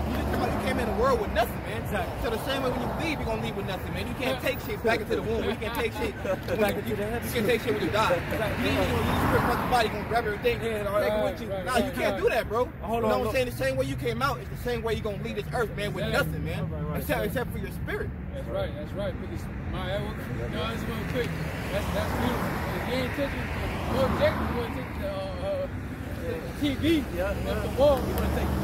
came in the world with nothing, man. Exactly. So the same way when you leave, you're gonna leave with nothing, man. You can't take shit back into the womb. You can't take shit back into the heaven. You can't take shit when you die. Exactly. You spirit from the body, you're gonna grab everything and take it with you. Nah, you can't do that, bro. You know what I'm saying? The same way you came out, it's the same way you're gonna leave this earth, man, with nothing, man. Except for your spirit. That's right. Because it's real quick. That's beautiful. If you ain't taking more objective, you want to take the TV, the wall. You want to take the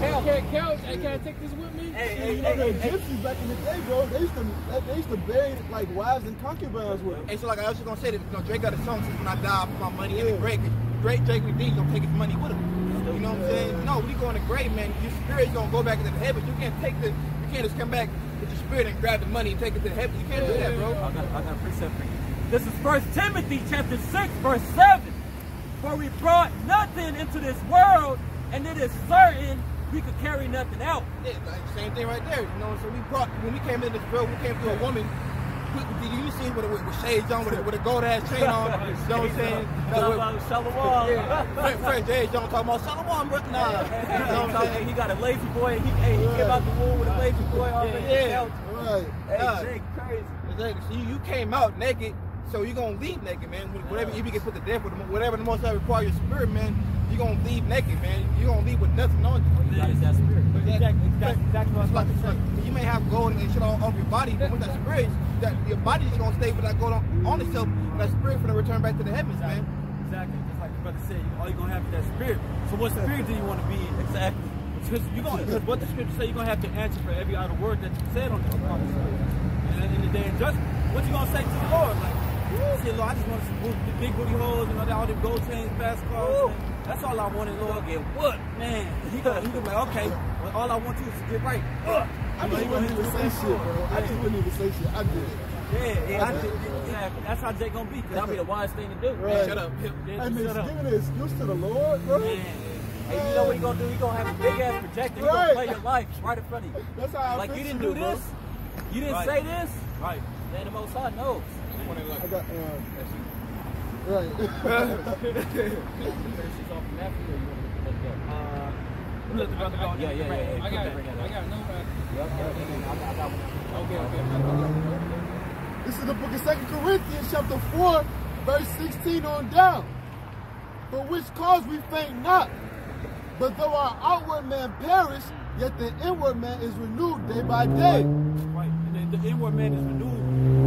couch. Hey, can I take this with me? Hey, gypsies back in the day, bro, they used to bury like wives and concubines with them. Hey, so like I was just gonna say that, you know, Drake got a song says when I die, I put my money in the grave. Drake redeemed, gonna take his money with him. You know what I'm saying? No, when you go in the grave, man, your spirit's gonna go back into the heavens. You can't just come back with your spirit and grab the money and take it to heaven. You can't do that, bro. I got a precept for you. This is 1 Timothy chapter 6, verse 7. For we brought nothing into this world, and it is certain we could carry nothing out. Yeah, like same thing right there. You know, so when we came in this world, we came through a woman. Did you see with shades on, with a gold ass chain on? You know what I'm saying? Shalom. Yeah. Fred J. John talking about Shalom, bro. Nah. You know what I'm saying? He got a lazy boy. He came out the womb with a lazy boy already. Yeah. Right. Hey, Jake, crazy. Exactly. So you came out naked, so you're going to leave naked, man. Whatever, if you get put to death, whatever the Most High require your spirit, man, you're going to leave naked, man. You're going to leave with nothing on you. That is that spirit. Exactly what I was about to say. You may have gold and shit all over your body, but with that spirit, your body is going to stay with that gold on itself, and that spirit for to return back to the heavens, man. Exactly. Just like the brother said, all you're going to have is that spirit. So what spirit do you want to be in? Exactly. Because what the scripture say, you're going to have to answer for every idle word that you said on this promise. And in the day of judgment, what you going to say to the Lord? Like, say, Lord, I just want some big booty holes and all them gold chains, fast cars. That's all I wanted, Lord. Get what? Man, he gonna be like, okay, well, all I want you is to get right. I just wouldn't even say shit, bro. I just wouldn't even say shit. I did it. Yeah, I did. Exactly. That's how Jake gonna be. That'll be the wise thing to do. Right. Shut up. And it's giving an excuse to the Lord, bro. Hey, you know what he gonna do? He gonna have a big ass projector. He gonna play your life right in front of you. That's how I Like, you didn't feel, do bro. this? You didn't say this? Right. Then the Most High knows. I got, right. Let the brother go. Yeah. I got no Okay. This is the book of 2 Corinthians, chapter 4, verse 16 on down. For which cause we faint not, but though our outward man perish, yet the inward man is renewed day by day. Right. The inward man is renewed.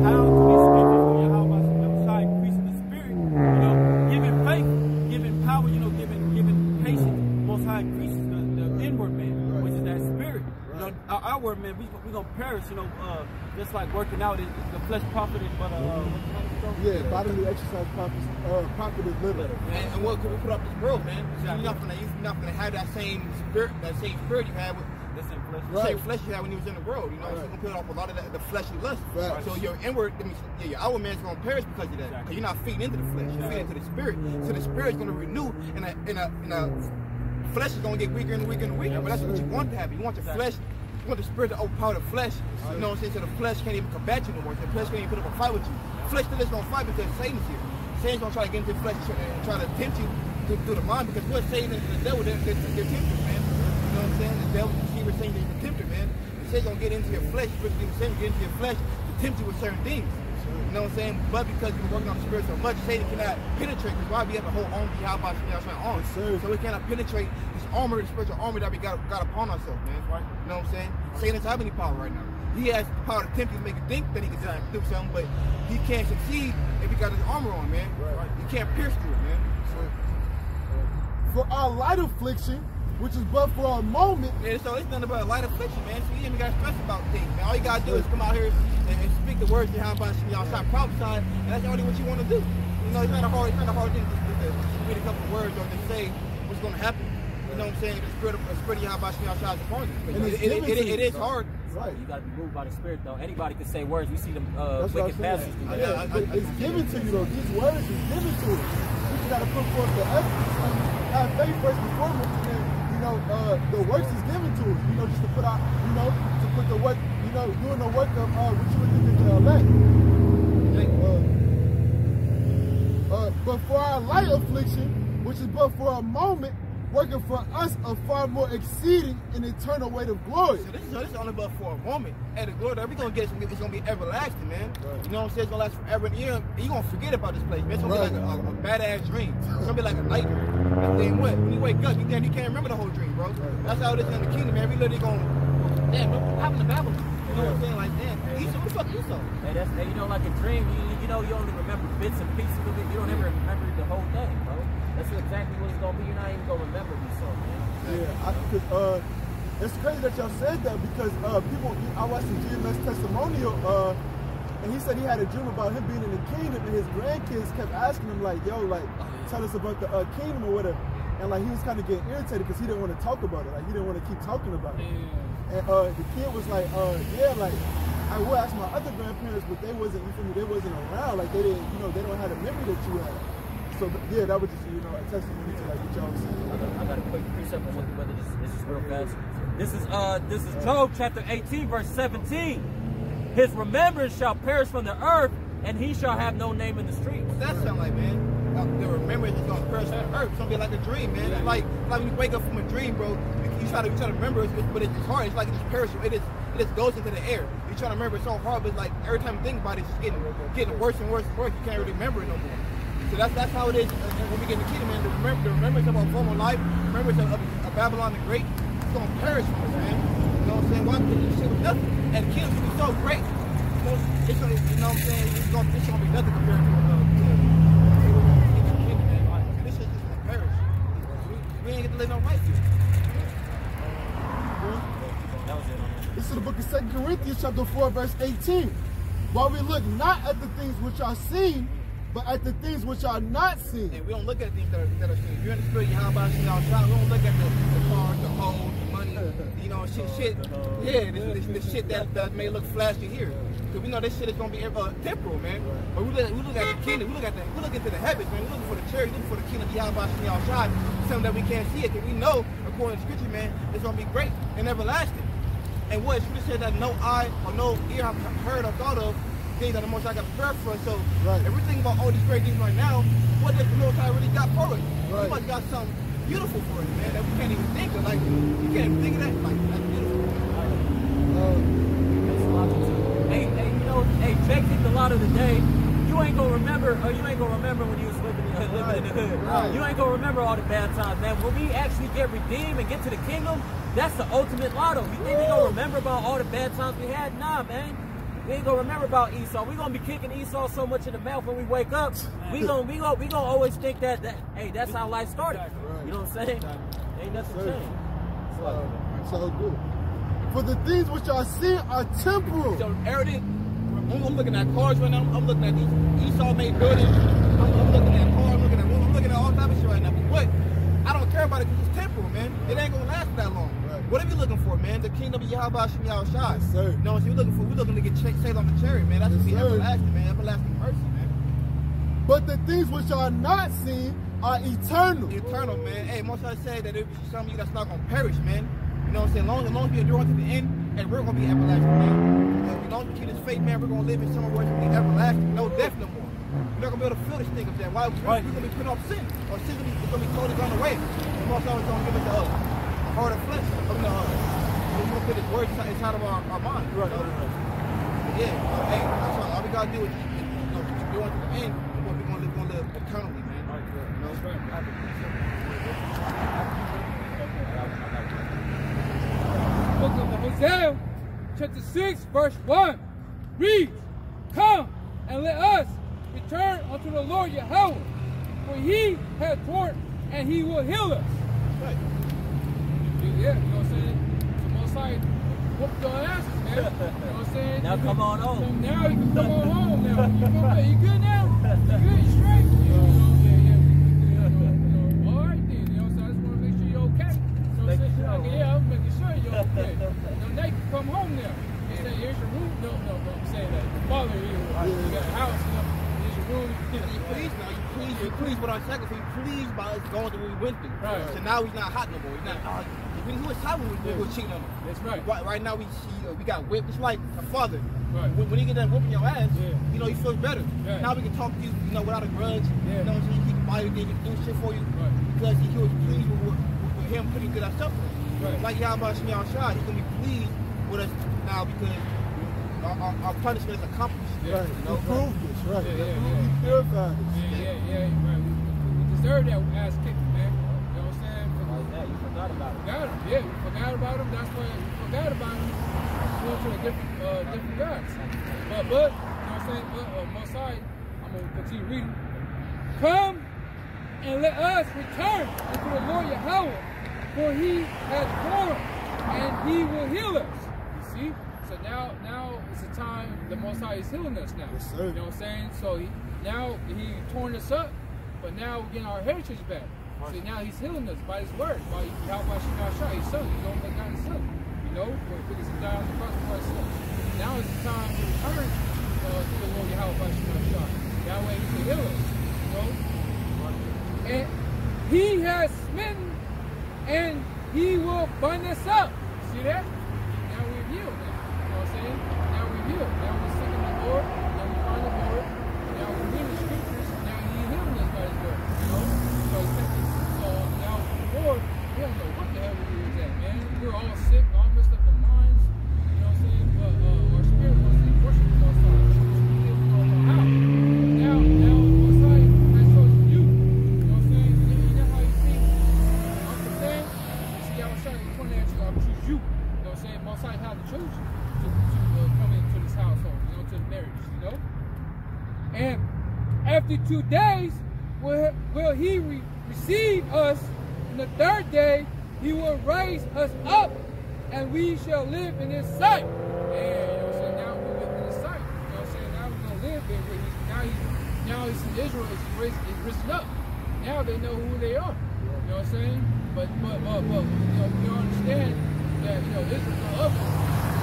How to be strengthened for Yahawah, side increasing the spirit, giving faith, giving power, giving patience. Most High increases the inward man, which is that spirit. Our outward man, we gonna perish. Just like working out, the flesh profited, but bodily exercise profited little. And what could we put up this world, man? So you're not gonna have that same spirit you had with the same flesh you had when you was in the world. So you're gonna put off a lot of the fleshly lust. Right. So your inward, your outward man's gonna perish because of that. Because you're not feeding into the flesh, you're feeding into the spirit. So the spirit's gonna renew, and a flesh is gonna get weaker and weaker and weaker. But that's what you want to happen. You want your flesh. You want the spirit to overpower the flesh. You know what I'm saying? So the flesh can't even combat you no more. The flesh can't even put up a fight with you. The flesh still is gonna fight because Satan's here. Satan's gonna try to get into the flesh and try to tempt you through the mind, because what Satan and the devil, they're tempters, man. You know what I'm saying? The devil, the deceiver, Satan is the tempter, man. And Satan's gonna get into your flesh, Satan get into your flesh to tempt you with certain things. You know what I'm saying? But because you've been working on the spirit so much, Satan cannot penetrate. Because why we have the whole armor, on. So we cannot penetrate this armor, the spiritual armor that we got upon ourselves, man. Right? You know what I'm saying? Satan doesn't have any power right now. He has the power to tempt you to make you think that he can do something, but he can't succeed if he got his armor on, man. Right. He can't pierce through it, man. For our light affliction, which is but for a moment. Yeah, so it's nothing but a light affliction, man. So you ain't even got to stress about things, man. All you got to do is come out here and speak the words you have about stop prophesying, and that's only what you want to do. It's not a hard thing to read a couple of words or to say what's going to happen. You know what I'm saying? The spirit of Yahawah is upon you. It is hard. Right. You got to be moved by the spirit, though. Anybody can say words. We see them wicked pastors. It's given to you, though. These words is given to us. You got to put forth the effort. Have faith first and foremost, and then, the works is given to us. Just to put out, to put the work, doing the work of what you would think is the elect. But for our light affliction, which is but for a moment, working for us a far more exceeding and eternal weight of glory. So this is only but for a moment. And the glory that we're going to get, it's going to be everlasting, man. Right. You know what I'm saying? It's going to last forever and ever. You're going to forget about this place, man. It's going to be like a badass dream. It's going to be like a nightmare. And then what? When you wake up, you can't remember the whole dream, bro. Right. That's how it is in the kingdom, man. We literally going, damn, what happened to Babylon? You know what I'm saying? Like, damn, Esau, what the fuck Esau? Hey, like a dream, you only remember bits and pieces of it. You don't ever remember the whole thing, bro. That's exactly what it's going to be. You're not even going to remember Esau, man. Yeah, it's crazy that y'all said that, because I watched the GMS testimonial, and he said he had a dream about him being in the kingdom, and his grandkids kept asking him, like, yo, like, tell us about the kingdom or whatever. And, like, he was kind of getting irritated because he didn't want to talk about it. Like, he didn't want to keep talking about it. And the kid was like, yeah, like, I would ask my other grandparents, but they wasn't, you feel me, they wasn't around. Like, they didn't, you know, they don't have the memory that you had. So, yeah, that was just, you know, a testimony to, like, what y'all was saying. I got a quick precept on what you, brother. This is real fast. This is Job chapter 18, verse 17. His remembrance shall perish from the earth, and he shall have no name in the streets. What's that sound like, man? The remembrance is gonna perish from the earth. It's gonna be like a dream, man. It's like when you wake up from a dream, bro. You try to remember it, but it's hard. It's like it just perishes. It just goes into the air. You try to remember it so hard, but it's like every time you think about it, it's just getting worse and worse and worse. You can't really remember it no more. So that's how it is when we get in the kingdom, man. The remembrance of our former life, remembrance of Babylon the Great, it's gonna perish from us, man. You know what I'm saying? Why? Because this shit was nothing. And the kingdom will be so great. It's gonna, you know what I'm saying? It's gonna be nothing compared to the kingdom, man. This shit just gonna perish. We ain't get to live no life here. That was it. This is the book of 2 Corinthians chapter 4, verse 18. While we look not at the things which are seen, but at the things which are not seen. And we don't look at things that are seen. If you're in the spirit, YAHAWASHI Thawadah, we don't look at the cars, the hoes, the money, you know, shit. Yeah, this shit that may look flashy here. Because we know this shit is gonna be temporal, man. But we look at the kingdom, we look into the heavens, man. We're looking for the church, looking for the kingdom of YAHAWASHI Thawadah, something that we can't see it, because we know, according to scripture, man, it's gonna be great and everlasting. And what scripture said that no eye or no ear have heard or thought of, things that the Most High got prepared for us. So if we think about all these great things right now, what does the Most High really got for us? He must got something beautiful for us, man, that we can't even think of. Like, you can't even think of that. Like, that's beautiful. Hey, you know, Jake hit the lot of the day. You ain't gonna remember, or you ain't gonna remember when you was living in the hood. Right. You ain't gonna remember all the bad times, man. When we actually get redeemed and get to the kingdom, that's the ultimate lotto. You think we gonna remember about all the bad times we had? Nah, man. We ain't gonna remember about Esau. We gonna be kicking Esau so much in the mouth when we wake up. We gonna always think that hey, that's how life started. You know what I'm saying? Ain't nothing changed. So good. For the things which are seen are temporal. So everything, I'm looking at cars right now. I'm looking at these Esau-made buildings. I'm looking at cars. I'm looking at all type of shit right now. But what? I don't care about it because it's temporal, man. It ain't gonna last that long. What are we looking for, man? The kingdom of YAHAWASHI Thawadah. Yes, sir. You know what I'm saying? We're looking to get sailed on the chariot, man. That's gonna be everlasting, man. Everlasting mercy, man. But the things which are not seen are eternal. Eternal, man. Hey, most I say that there be some of you that's not gonna perish, man. You know what I'm saying? As long as we endure to the end, and we're gonna be everlasting, man. As long as we keep this faith, man, we're gonna live in somewhere where it's gonna be everlasting. No death no more. We're not gonna be able to feel this thing up there. Why? We're gonna be put off sin, or sin is gonna be totally gone away. And most always gonna give us a heart of flesh of the we're gonna put his words inside of our mind. Right. Yeah. Hey, that's all we gotta do is keep doing to the end. We're gonna live eternally, man. You know? Book of Hosea, chapter 6, verse 1 reads, "Come and let us return unto the Lord Yahawah, for he hath torn and he will heal us." Right. Yeah, you know what I'm saying? The Most High whoop your asses, man. You know what I'm saying? Now come on home. So now you can come on home now. You good now? You good? You straight? Yeah. All right then. You know what I'm saying? I just want to make sure you're okay. So yeah, I'm making sure you're okay. Now you can come home now. You say, here's your room. No, I'm saying that. The father here, you got a house, here's your room. You pleased with our sacrifice. You pleased by us going through what we went through. Right. So now he's not hot no more. He's not. He was hot when we were cheating on him. That's right. Right now we got whipped. It's like a father. Right. When you get done whooping your ass, you know you feel better. Right. Now we can talk to you, you know, without a grudge. You know what I'm saying? He can buy you things, do shit for you, because he was pleased with him putting good ourselves in. Right. Like YAHAWASHI Thawadah, he's gonna be pleased with us now because our punishment is accomplished. Right. You know, proved this, right? We purified this. Yeah, right. We deserve that ass kicking, man. You know what I'm saying? You forgot about it. Yeah, we forgot about him. That's why we forgot about him. We went to a different gods. But you know what I'm saying? Most High, I'm gonna continue reading. Come and let us return unto the Lord Yahawah, for he has torn and he will heal us. You see? So now it's the time the Most High is healing us now. Yes, sir. You know what I'm saying? So he torn us up, but now we're getting our heritage back. See, now he's healing us by his word, by YAHAWASHI Thawadah, his son. He's only begotten son. You you know, because he died on the cross for our sins. Now is the time to return to the Lord YAHAWASHI Thawadah. That way he can heal us, you know. And he has smitten and he will bind us up. See that? Now we're healed now. You know what I'm saying? Now we're healed. Now we're seeking the Lord. Now we find the Lord. Now we're reading the scriptures. Now he's healing us by his word. You know? So now the Lord, we don't know what the hell we is at, man. We're all sick, all messed up in minds. You know what I'm saying? But our spirit wants to worship the Most High. We don't know how. Now the Most High has chosen you. You know what I'm saying? You know how you think? I'm saying? See, I was trying to point at you, I'll choose you. You know what I'm saying? Most High had to choose you to come into this household, you know, to the marriage, you know? And after 2 days, will he receive us? And the third day, he will raise us up, and we shall live in his sight. And, you know what I'm saying? Now we live in his sight. You know what I'm saying? Now we're going to live there. Now he's in Israel, is risen up. Now they know who they are. You know what I'm saying? But you know, we understand that, you know, Israel's not of us.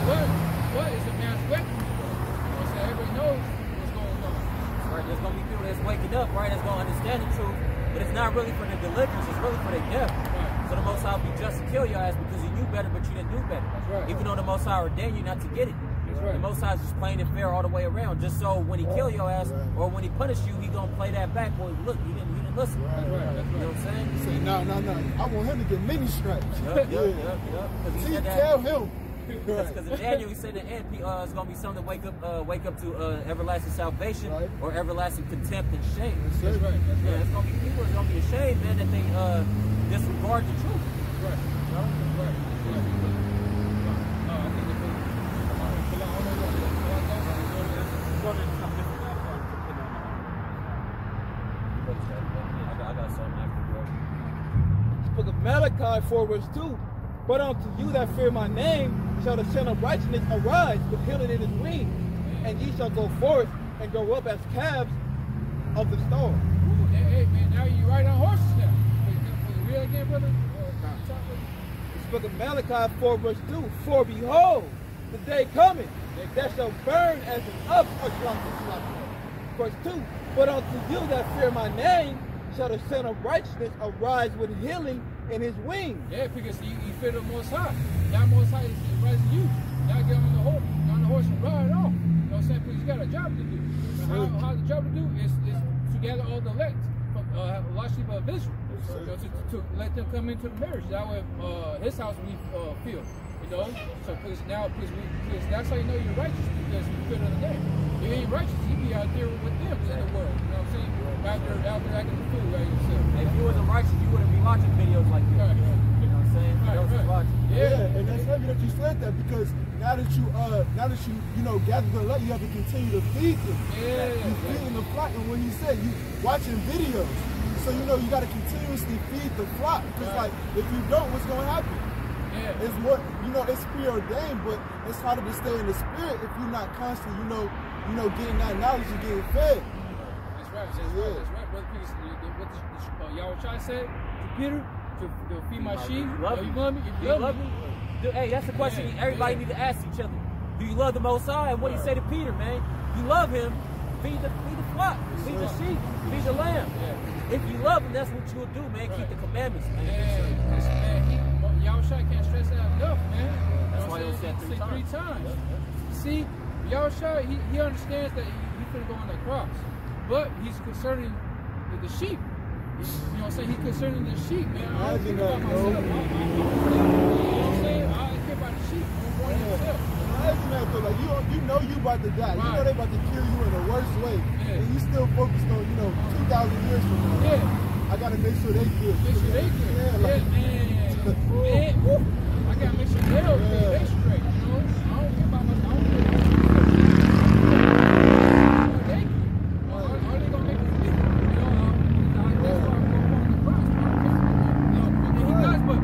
What is a mass weapon? You know what I'm saying? Everybody knows what's going on. Right, there's going to be people that's waking up, right, that's going to understand the truth, but it's not really for their deliverance, it's really for their death. Right. So the Most High will be just to kill your ass because you knew better, but you didn't do better. That's right. Even though the Most High ordained you not to get it. That's right. The Most High is just plain and fair all the way around, just so when he kill your ass, or when he punish you, he going to play that back. Well, look, you didn't listen. That's right. That's You know right. what I'm saying? He said, no. I want him to get many stripes. Yup. Because he See, said that. tell him. Because in Daniel, he said that it's going to be something to wake up to everlasting salvation, right, or everlasting contempt and shame. That's right. That's Yeah, right. it's going to be people that's going to be ashamed, man, that they disregard the truth. Right. Right. I think I got something after, Book of Malachi 4 verse 2. But unto you that fear my name shall the Son of Righteousness arise with healing in his wings, and ye shall go forth and grow up as calves of the stone. Hey, man, now you ride on horses now. Wait, real again, brother? This book of Malachi 4 verse 2. For behold, the day cometh that shall burn as an oven or Verse 2. But unto you that fear my name shall the Son of Righteousness arise with healing in his wings. Yeah, because you fear the Most High. Now Most High is rising you. Now get on the horse and ride off. You know what I'm saying? Because you got a job to do. How the job to do is to gather all the elect from lost sheep of Israel. To let them come into the marriage. That way his house will be filled. You know? So because that's how you know you're righteous, because you fear the name. If you ain't righteous, you be out there with them in the world. You know what I'm saying? Out there acting the fool right yourself. If you wasn't righteous, you wouldn't be watching videos like this. Right. You know what I'm saying? Right, Those watching. Yeah, and that's heavy that you said that, because now that you know gather the elect, you have to continue to feed them. Yeah. You feeding the flock, and when he said you watching videos, so you know you got to continuously feed the flock. Because like if you don't, what's going to happen? Yeah. It's more, you know, it's preordained, but it's harder to stay in the spirit if you're not constantly, you know, getting that knowledge and getting fed. That's right. That's right. Brother Peter, what Yahawashi said to Peter, to feed my sheep. You love me? If Do you love me? Hey, that's the question everybody need to ask each other. Do you love the Most High? And what he say to Peter, man? You love him, feed the flock, feed the sheep, feed the lamb. If you love him, that's what you'll do, man. Keep the commandments, man. Yahawashi can't stress that enough, man. That's why he said three times. See, Yahawashi, he understands that he's going to go on the cross, but he's concerning the sheep. You know what I'm saying? He's concerning the sheep, man. I don't think about myself. You know what I'm saying? I don't care about the sheep. I'm going to himself. Imagine that though, like you know you about to die. You know they about to kill you in the worst way. And you still focused on, 2,000 years from now. Yeah. I gotta make sure they good. Make sure they good. Yeah, like, man. I gotta make sure they're okay. They straight, you know? I don't care about myself. I don't care about myself. They good. Are they gonna make us good? You know, that's why I'm going on the cross. I don't care. He does, but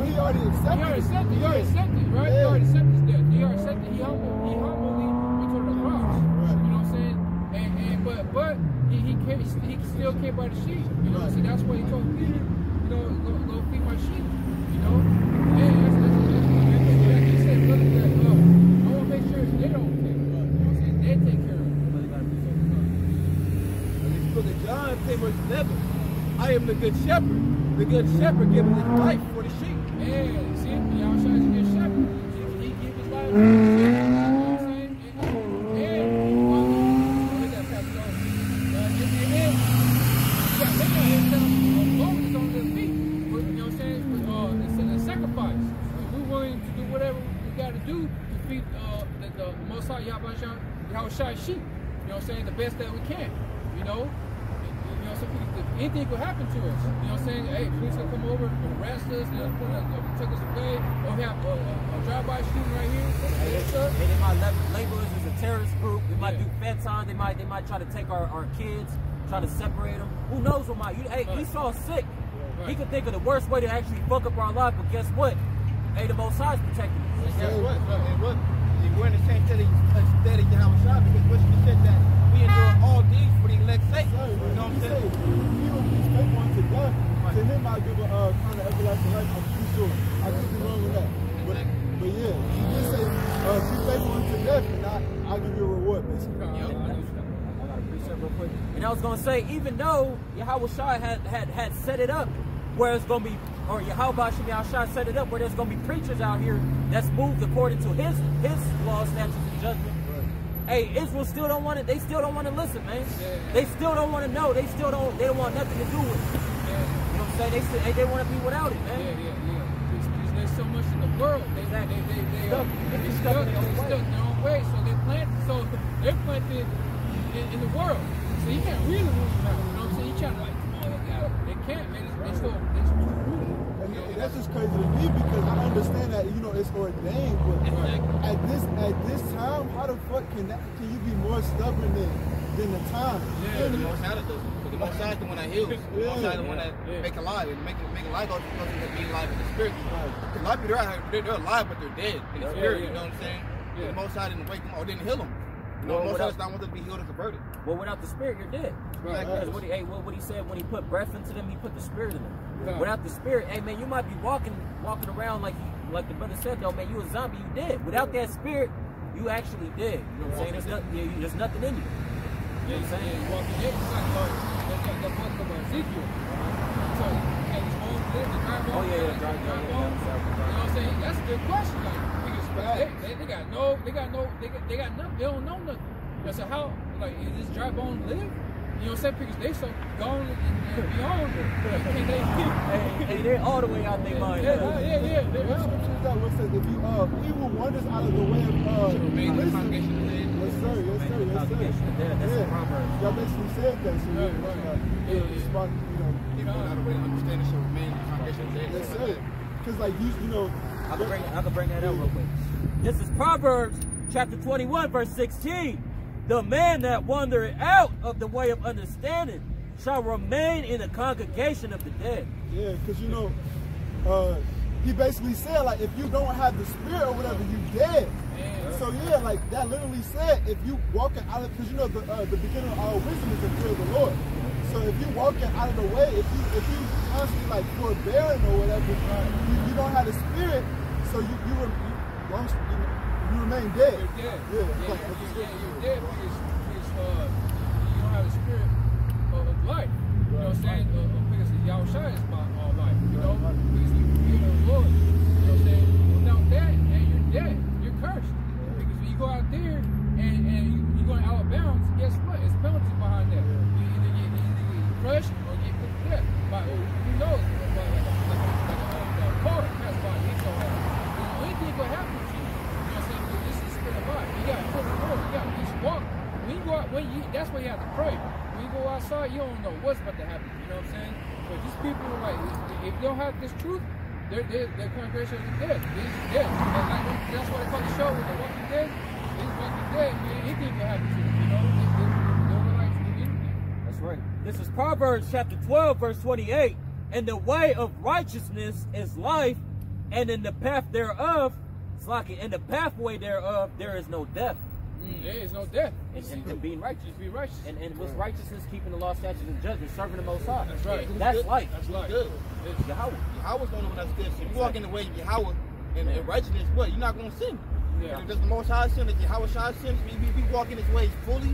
he already accepted it. He already accepted it, right? He already accepted his death. He already accepted it. He humbly went to the cross. You know what I'm saying? But he still came by the sheep. You know, so that's why he told Peter, go feed my sheep. You know, and that's 11. I am the good shepherd. The good shepherd giving his life for the sheep. Yeah, see, Yahawashi is a good shepherd. He gives his life for the sheep. You know what I'm saying? Do to feed the Most High Yahawashi sheep, you know what I'm saying, the best that we can, you know. So if anything could happen to us, you know what I'm saying, hey, police can come over and arrest us, take us away, or we have a drive-by shooting right here. They might label us as a terrorist group. We might do fed time. They might try to take our kids, try to separate them. Who knows what might? Hey, Esau's sick. He could think of the worst way to actually fuck up our life, but guess what? Hey, the Most High is protecting us. And guess what? We're in the same steady Yahawashi, because what you said that we endure all these for the elect's sake. You know what I'm saying? Even if he's faithful unto death, to him I give a kind of everlasting life. I'm pretty sure. I could be wrong with that. But yeah, he did say, be faithful unto death, and I'll give you a reward, basically. I got a precept real quick. And I was going to say, even though Yahawashi had set it up where it's going to be, or Yahawashi set it up where there's going to be preachers out here that's moved according to his law, statutes, and judgment. Right. Hey, Israel still don't want it. They still don't want to listen, man. Yeah. They still don't want to know. They don't want nothing to do with it. Yeah. You know what I'm saying? They want to be without it, man. Because there's so much in the world. They're stuck in their own way. So they're planted in the world. So you can't really move them out. You know what I'm saying? You trying to they can't, man. It's too rude. And that's just crazy to me, because I understand that, you know, it's ordained, but at this time, how the fuck can you be more stubborn than the time? Yeah, the Most High does. The Most High is the one that heals. The Most High is the one that make alive, and make alive goes because of being alive in the spirit. Because a lot of people out here, they're alive, but they're dead in the spirit. You know what I'm saying? Yeah. The Most High didn't wake them or didn't heal them. No, Most High not want them to be healed and converted. Well, without the spirit, you're dead. Right. Because what he said when he put breath into them, he put the spirit in them. Right. Without the spirit, hey man, you might be walking around like the brother said, though, man, you a zombie, you dead. Without that spirit, you actually dead. You know what I'm saying? There's nothing in you. You know what I'm saying? That book of Ezekiel. So, and his own living, dry bones. Oh yeah, dry bones. You know what I'm saying? That's a good question. They got nothing. They don't know nothing. So how, like, is this dry bone live? You know what I'm saying? Because they so gone and beyond it. Hey, they're all the way out their mind. Yeah. What scripture is that? What says, if you evil wanders out of the way of congregation of dead. Yes, sir. That's the Proverbs. Y'all basically said that, so respond, people out of the way to understand it should remain in the congregation of dead. Yes, sir. Because like you know, I can bring that up real quick. This is Proverbs chapter 21, verse 16. The man that wandereth out of the way of understanding shall remain in the congregation of the dead. Yeah, because you know, he basically said, like, if you don't have the spirit or whatever, you dead. Yeah. So yeah, like that literally said, if you walking out of, because you know the beginning of all wisdom is the fear of the Lord. So if you walking out of the way, if you constantly like forbearing or whatever, you don't have the spirit, so you remain dead. You're dead. Yeah, you're dead because you don't have the spirit of life. You know what I'm saying? Because Yahawashi is about all life. You know, because you fear the Lord. You know what I'm saying? Without that, and you're dead. You're cursed. Because when you go out there and you go out of bounds, guess what? It's penalty behind that. You either get crushed or get put to death. But who knows? The car passed by. Anything could happen to you. You got to put the Lord. You got to just walk. When you go out, that's why you have to pray. When you go outside, you don't know what's about to happen. You know what I'm saying? But these people, like, if you don't have this truth, their congregation is dead. They're dead. That's why they call the show with the Walking Dead. These Walking Dead, man, anything can happen to them. You know, they're like to do anything. That's right. This is Proverbs chapter 12, verse 28. And the way of righteousness is life, and in the path thereof, in the pathway thereof, there is no death. There is no death. And being righteous. Just be righteous. And with righteousness, keeping the law, statutes, and judgment, serving the Most High. That's right. That's life. That's life. Good. It's Yahawah. Yahawah's the only one that's good. So if you walk in the way of Yahawah and righteousness, what? You're not going to sin. Yeah. Does the Most High sin? Does Yahawashi sin? We walk in his ways fully.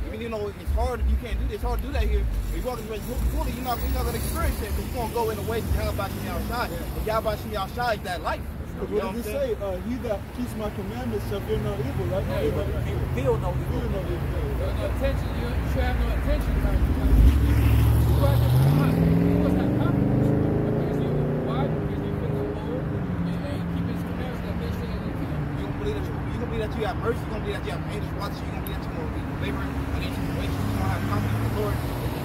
Even you know it's hard, you can't do this. It's hard to do that here. If you walk this way fully, you're not gonna experience it because you're gonna go in the way to Yahawashi outside. And Yahawashi outside is that life. Because what does it say? He that keeps my commandments shall fear no evil, right? Feel no evil. No attention. You should have no attention. Why? Because he put the Lord and keep his commandments that makes sure that they keep. You gonna believe that you have mercy. You gonna believe that you have angels watching. You gonna believe that you gonna be delivered against situations. You gonna have confidence in the Lord.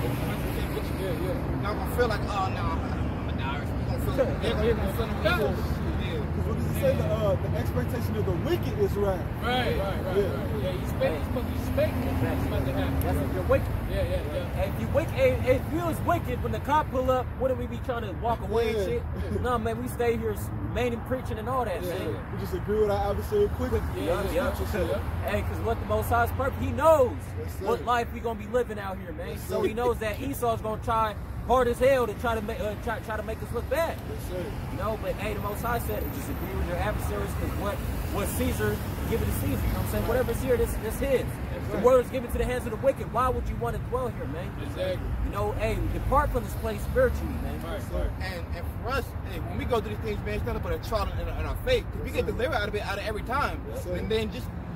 It's 100% with you. You're not gonna feel like, oh no, I'm a die. You're gonna feel like what does it say? The expectation of the wicked is wrath. Right. Yeah, he's supposed to expect what's about to happen. That's if you're wicked. Yeah. If you was wicked when the cop pull up, wouldn't we be trying to walk away and shit? No, man, we stay here remaining preaching and all that shit. We just agree with our adversary quickly. Hey, because what the Most High's purpose, he knows what life we gonna be living out here, man. So he knows that Esau's gonna try hard as hell to try to make us look bad. You know, but hey, the Most High said, just agree with your adversaries, because what Caesar, give it to Caesar. You know what I'm saying? Whatever's here, this his. The world is given to the hands of the wicked. Why would you want to dwell here, man? Exactly. You know, hey, depart from this place spiritually, man. And for us, hey, when we go through these things, man, it's nothing but a trial in our faith. We get delivered out of every time. And then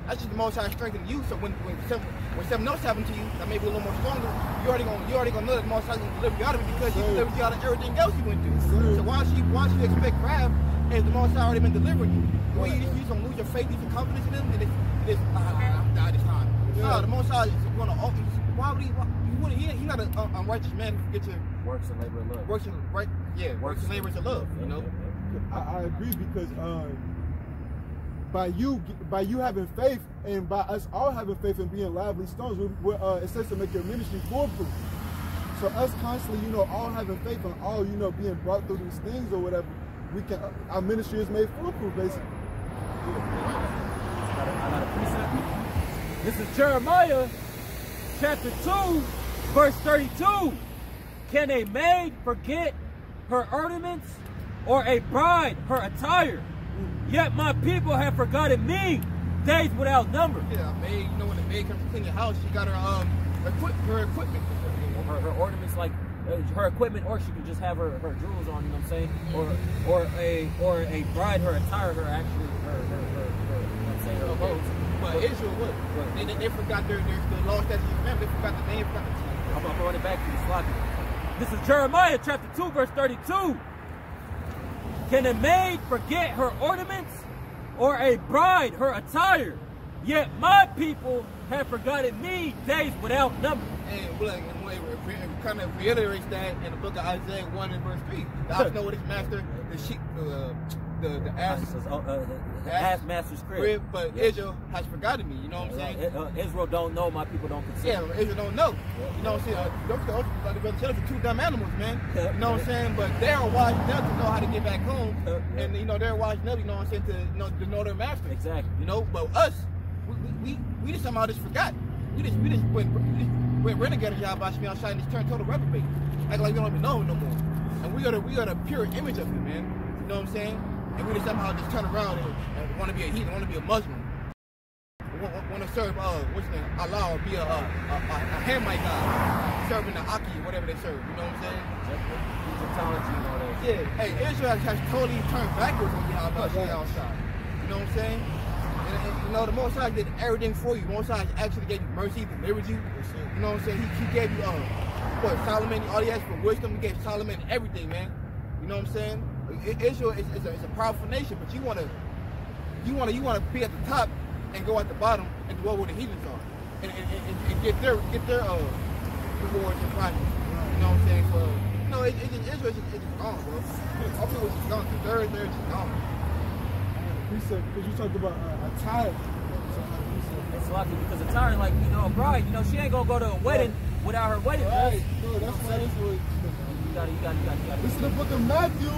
that's just the Most High strengthening you. So when something else happens to you that may be a little more stronger, you already gonna know that the Most High is gonna deliver you out of it because he delivered you out of everything else you went through. So why should you expect wrath if the Most High already been delivering you? The way you just gonna lose your faith, lose your confidence in him, and it's I'll die this time. No, the Most High is gonna always. Why would he's not an unrighteous man who forgets your works and labor of love. Works and labor of love. You know. I agree because by you having faith and by us all having faith and being lively stones, it says to make your ministry foolproof. So us constantly, you know, all having faith and all, you know, being brought through these things or whatever, our ministry is made foolproof, basically. I got a precept. This is Jeremiah chapter 2, verse 32. Can a maid forget her ornaments, or a bride her attire? Yet my people have forgotten me, days without number. Yeah, maid, you know, when the maid comes to clean your house, she got her equipment. Her ornaments, like her equipment, or she could just have her jewels on, you know what I'm saying? Or a bride, her attire, her clothes. But Israel, what? They forgot the law, statutes, and commandments. They forgot the name, forgot the I'm going to run it back to you, sloppy. This is Jeremiah chapter 2, verse 32. Can a maid forget her ornaments, or a bride her attire? Yet my people have forgotten me, days without number. And it kind of reiterates that in the book of Isaiah 1 and verse 3. The ox know what his master, the sheep, the ass master's crib. But Israel has forgotten me, you know what I'm saying? Israel don't know, my people don't consider. Yeah, Israel don't know. You know what I'm saying? Like the brother said, they're two dumb animals, man. You know what I'm saying? But they're wise enough to know how to get back home. And, you know, they're wise enough, you know what I'm saying, to know their master. Exactly. You know, but us, we just somehow just forgot. We just went renegade of Yahawashi outside and just turned total reprobate. Act like we don't even know him no more. And we are the pure image of him, man. You know what I'm saying? And we just somehow just turn around and want to be a heathen, want to be a Muslim. Want to serve, what's his name, Allah, or be a Hamite god, serving the Aki, whatever they serve, you know what I'm saying? Egyptology and all that. Yeah, hey, Israel has totally turned backwards on Yahawashi outside. You know what I'm saying? And you know, the Most High did everything for you. The Most High actually gave you mercy, delivered you. You know what I'm saying? He gave you, Solomon, all he asked for wisdom, he gave Solomon everything, man. You know what I'm saying? Israel is a powerful nation, but you want to be at the top and go at the bottom and dwell where the heathens are, and get their rewards and prizes. You know what I'm saying? So, you know, Israel is just gone, bro. All people are just gone. They're just gone. Precept, because you talked about attire. It's lucky because attire, like, you know, a bride, you know, she ain't gonna go to a wedding without her wedding dress. Right, no, that's what you got it. This is the book of Matthew,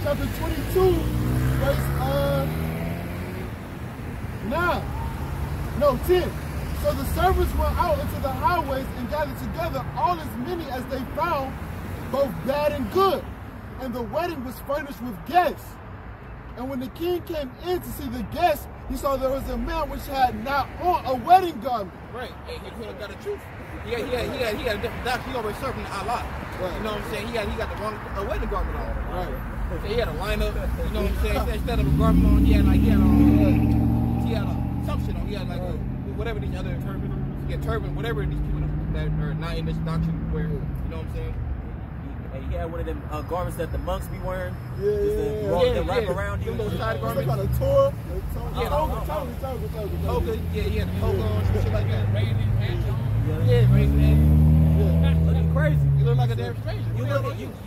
chapter 22, verse 10. So the servants went out into the highways and gathered together all as many as they found, both bad and good. And the wedding was furnished with guests. And when the king came in to see the guests, he saw there was a man which had not on a wedding garment. Right. And he could have got the truth. He had a different doctrine. He always serving Allah. Right. You know what I'm saying? He got the wrong wedding garment on. Right. So he had a lineup. You know what I'm saying? Instead of a garment on, he had some shit on. He had like whatever these other turban, whatever these people that are not in this doctrine wear. You know what I'm saying? He had one of them garments that the monks be wearing. Yeah. Wrap around you. Little side garments. Kind of tour. Toga. Yeah, he had the toga on, some shit like that. Raising hands on. Yeah, raising hands. Looking crazy. You look like a damn stranger. You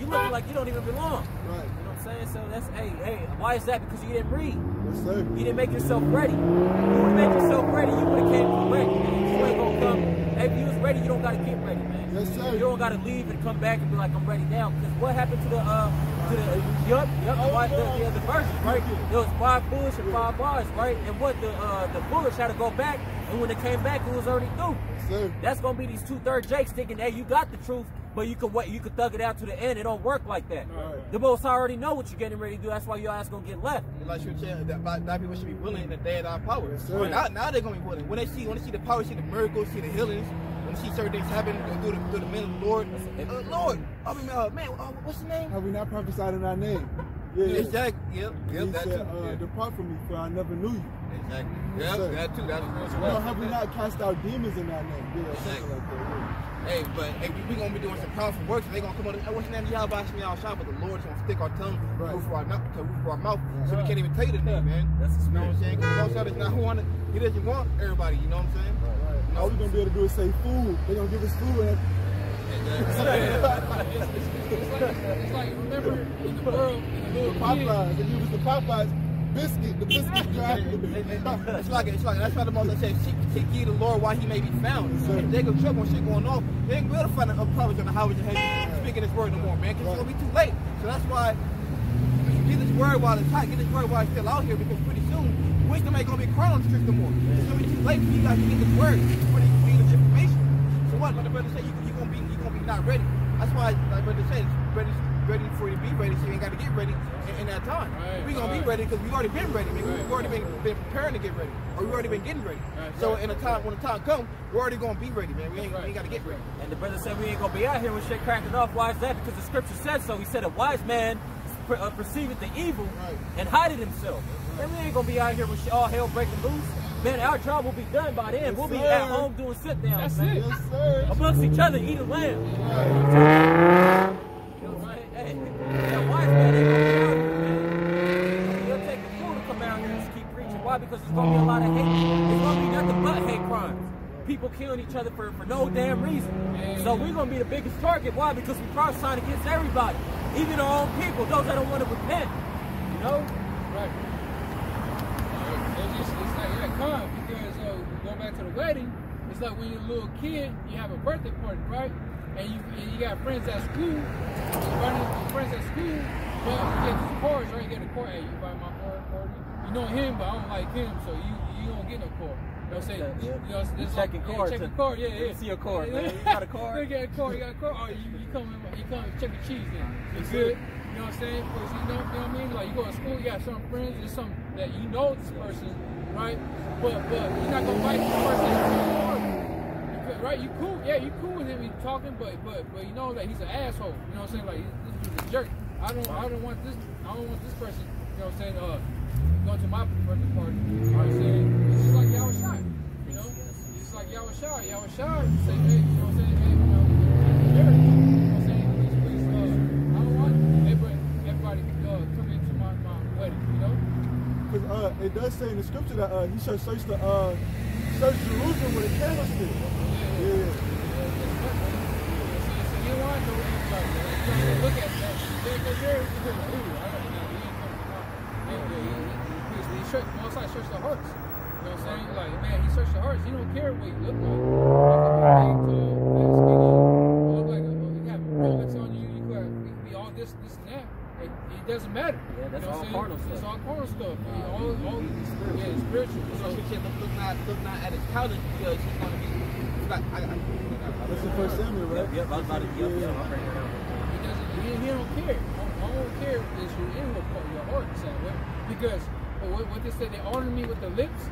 look like you don't even belong. Right. You know what I'm saying? So that's, hey, why is that? Because you didn't read. Yes, sir. You didn't make yourself ready. If you would have made yourself ready, you would have came correct. You ain't gonna come. Hey, if you was ready, you don't gotta get ready, man. Yes, sir. You don't gotta leave and come back and be like, I'm ready now. Because what happened to the verses, right? There was 5 foolish and 5 wise, right? And what the foolish had to go back, and when they came back, it was already through. Yes, sir. That's gonna be these 2/3 Jakes thinking, hey, you got the truth, but you could thug it out to the end. It don't work like that. Right. The Most High already know what you're getting ready to do. That's why your ass gonna get left. Like you said, that people should be willing in the day of our power. Yes, sir. Now they're gonna be willing. When they see the power, see the miracles, see the healings, when they see certain things happen through the men of the Lord. Lord, what's his name? Have we not prophesied in our name? Yeah. Exactly. Yep. He That said, too. depart from me, for I never knew you. Exactly. Yes, Yep. That too. Have we not cast out demons in our name? Yeah, something like that. Hey, but we gonna be doing some powerful work, so they gonna come on. What's the name? YAHAWASHI Thawadah, but the Lord's gonna stick our tongue roof for our mouth, so we can't even tell you the name, man. That's the You know what I'm saying? Because God is not wanted. He doesn't want everybody. You know what I'm saying? Right. All we're gonna be able to do is say food. They're gonna give us food. And It's like, remember in the world, in the little Popeyes. They give us the Popeyes biscuit, the biscuit drive. It's like that's why the Most High said, seek ye the Lord while he may be found. If they go trouble and shit going on, they ain't gonna find a prophets on the highways and hedges speaking this word no more, man, because it's gonna be too late. So that's why get this word while it's hot, get this word while it's still out here, because pretty soon wisdom ain't gonna be crying on the streets no more. It's gonna be too late for you guys to get this word for this information. So what? Like the brother said, you gonna be not ready. That's why, like brother said, ready for you to be ready, so you ain't got to get ready in that time. Right, we gonna be ready because we've already been ready. I mean, we've already been preparing to get ready, or we've already been getting ready. So when the time comes, we're already gonna be ready, man. We ain't got to get ready. And the brother said we ain't gonna be out here with shit cracking off. Why is that? Because the scripture said so. He said a wise man perceiveth the evil and hideth himself. And we ain't gonna be out here with all hell breaking loose. Man, our job will be done by then. We'll be at home doing sit-downs, man. Yes, sir. Amongst each other, eating lamb. You know what I'm saying? Hey, that wise man ain't gonna be out here, man. He'll take the fool to come out here and just keep preaching. Why? Because there's gonna be a lot of hate. There's gonna be nothing but hate crimes. People killing each other for no damn reason. So we're gonna be the biggest target. Why? Because we prophesying against everybody, even our own people, those that don't want to repent. You know? Right. It's like that calm, because going back to the wedding, it's like when you're a little kid, you have a birthday party, right? And you got friends at school, friends at school, but you get these cards, right? You get a card, hey, you buy my party. You know him, but I don't like him, so you don't get no card. You know what I'm saying? You know, it's checking cards. Check the card, yeah. You see your card, man. You got a card? You got a card, Oh, you come check the cheese then. You good? You know what I'm saying? Because you know what I mean? Like you go to school, you got some friends, there's some that you know this person, right? But you're not gonna like the person because, right? You cool, yeah, you cool with him, you talking, but you know that he's an asshole. You know what I'm saying? Like this dude's a jerk. I don't want this person, you know what I'm saying, going to my birthday party. You know what I'm saying? It's just like YAHAWASHI. You know? It's just like YAHAWASHI say, hey, you know what I'm saying? Hey, you know, jerk. You know what I'm saying? Please, I don't want everybody come into my wedding, you know? Because it does say in the scripture that he shall search Jerusalem with a candlestick. Yeah. So you want to know everybody. You look at that. Because you're most likely search the hearts. You know what I'm saying? Like, man, he searched the hearts. He don't care what you look like. You could be big, tall, skinny, look like you have rollets on you. You could be all this and that. It doesn't matter. Yeah, that's all carnal stuff. It's all carnal stuff. It's spiritual. So we can't look not at his countenance, because he's gonna be. That's the first Samuel, right? Yep, I was about to. Yep, I'm bringing it up. He don't care. don't care is your inward part, your heart, Samuel. Because what they say, they honor me with the lips.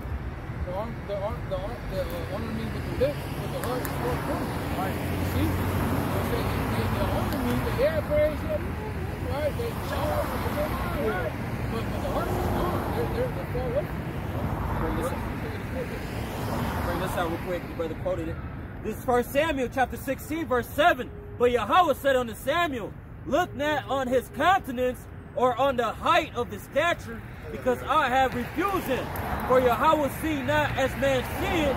They honor me with the lips, but the heart is far from me. Right? See? They honor me, the air praise, right? They shout, right? But the heart is gone. They're far away. Bring this out real quick. The brother quoted it. This is 1 Samuel chapter 16, verse 7. But Yahweh said unto Samuel, look not on his countenance or on the height of the stature, because I have refused him. For Yahweh see not as man seeth,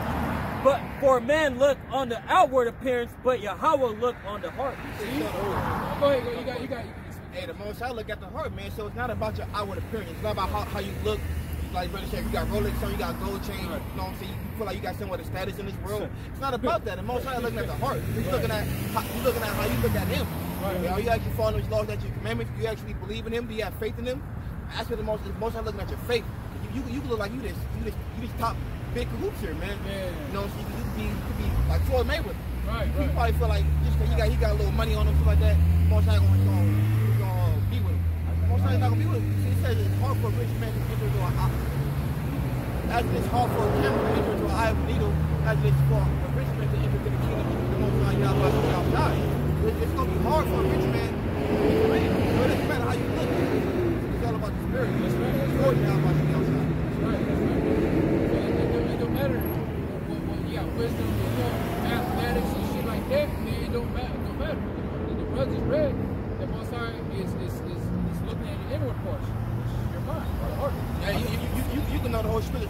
but for man look on the outward appearance, but Yahweh look on the heart. See? Go ahead, you got. Hey, the most I look at the heart, man. So it's not about your outward appearance. It's not about how you look. Like brother said, you got Rolex on, you got gold chain. You know what I'm saying? You feel like you got somewhat of status in this world. It's not about that. The most I looking at the heart. You're looking at how you look at him. Right. Are you actually following his laws, that your commandments? Do you actually believe in him? Do you have faith in him? That's what the most I looking at your faith. You look like you this top big hoops here, man. Yeah. You know, so you could be like Floyd Mayweather. Right. You probably feel like just because he got a little money on him, stuff like that. Most I gonna be with him. Most I not gonna be with him. He says it's hard for a rich man to enter into an eye. As it is hard for a camel to enter into an eye of a needle, as it is for a rich man to enter into the kingdom of the Most High YAHAWASHI Thawadah. It's gonna be hard for a rich man to enter in. So it doesn't matter how you look. It's all about the spirit. That's right. It's all YAHAWASHI Thawadah. It don't matter what you got wisdom, mathematics and shit like that, man, it don't matter. The brothers read, the Most High is looking at the inward parts, which is your mind, your heart. Yeah, you can know the Holy Spirit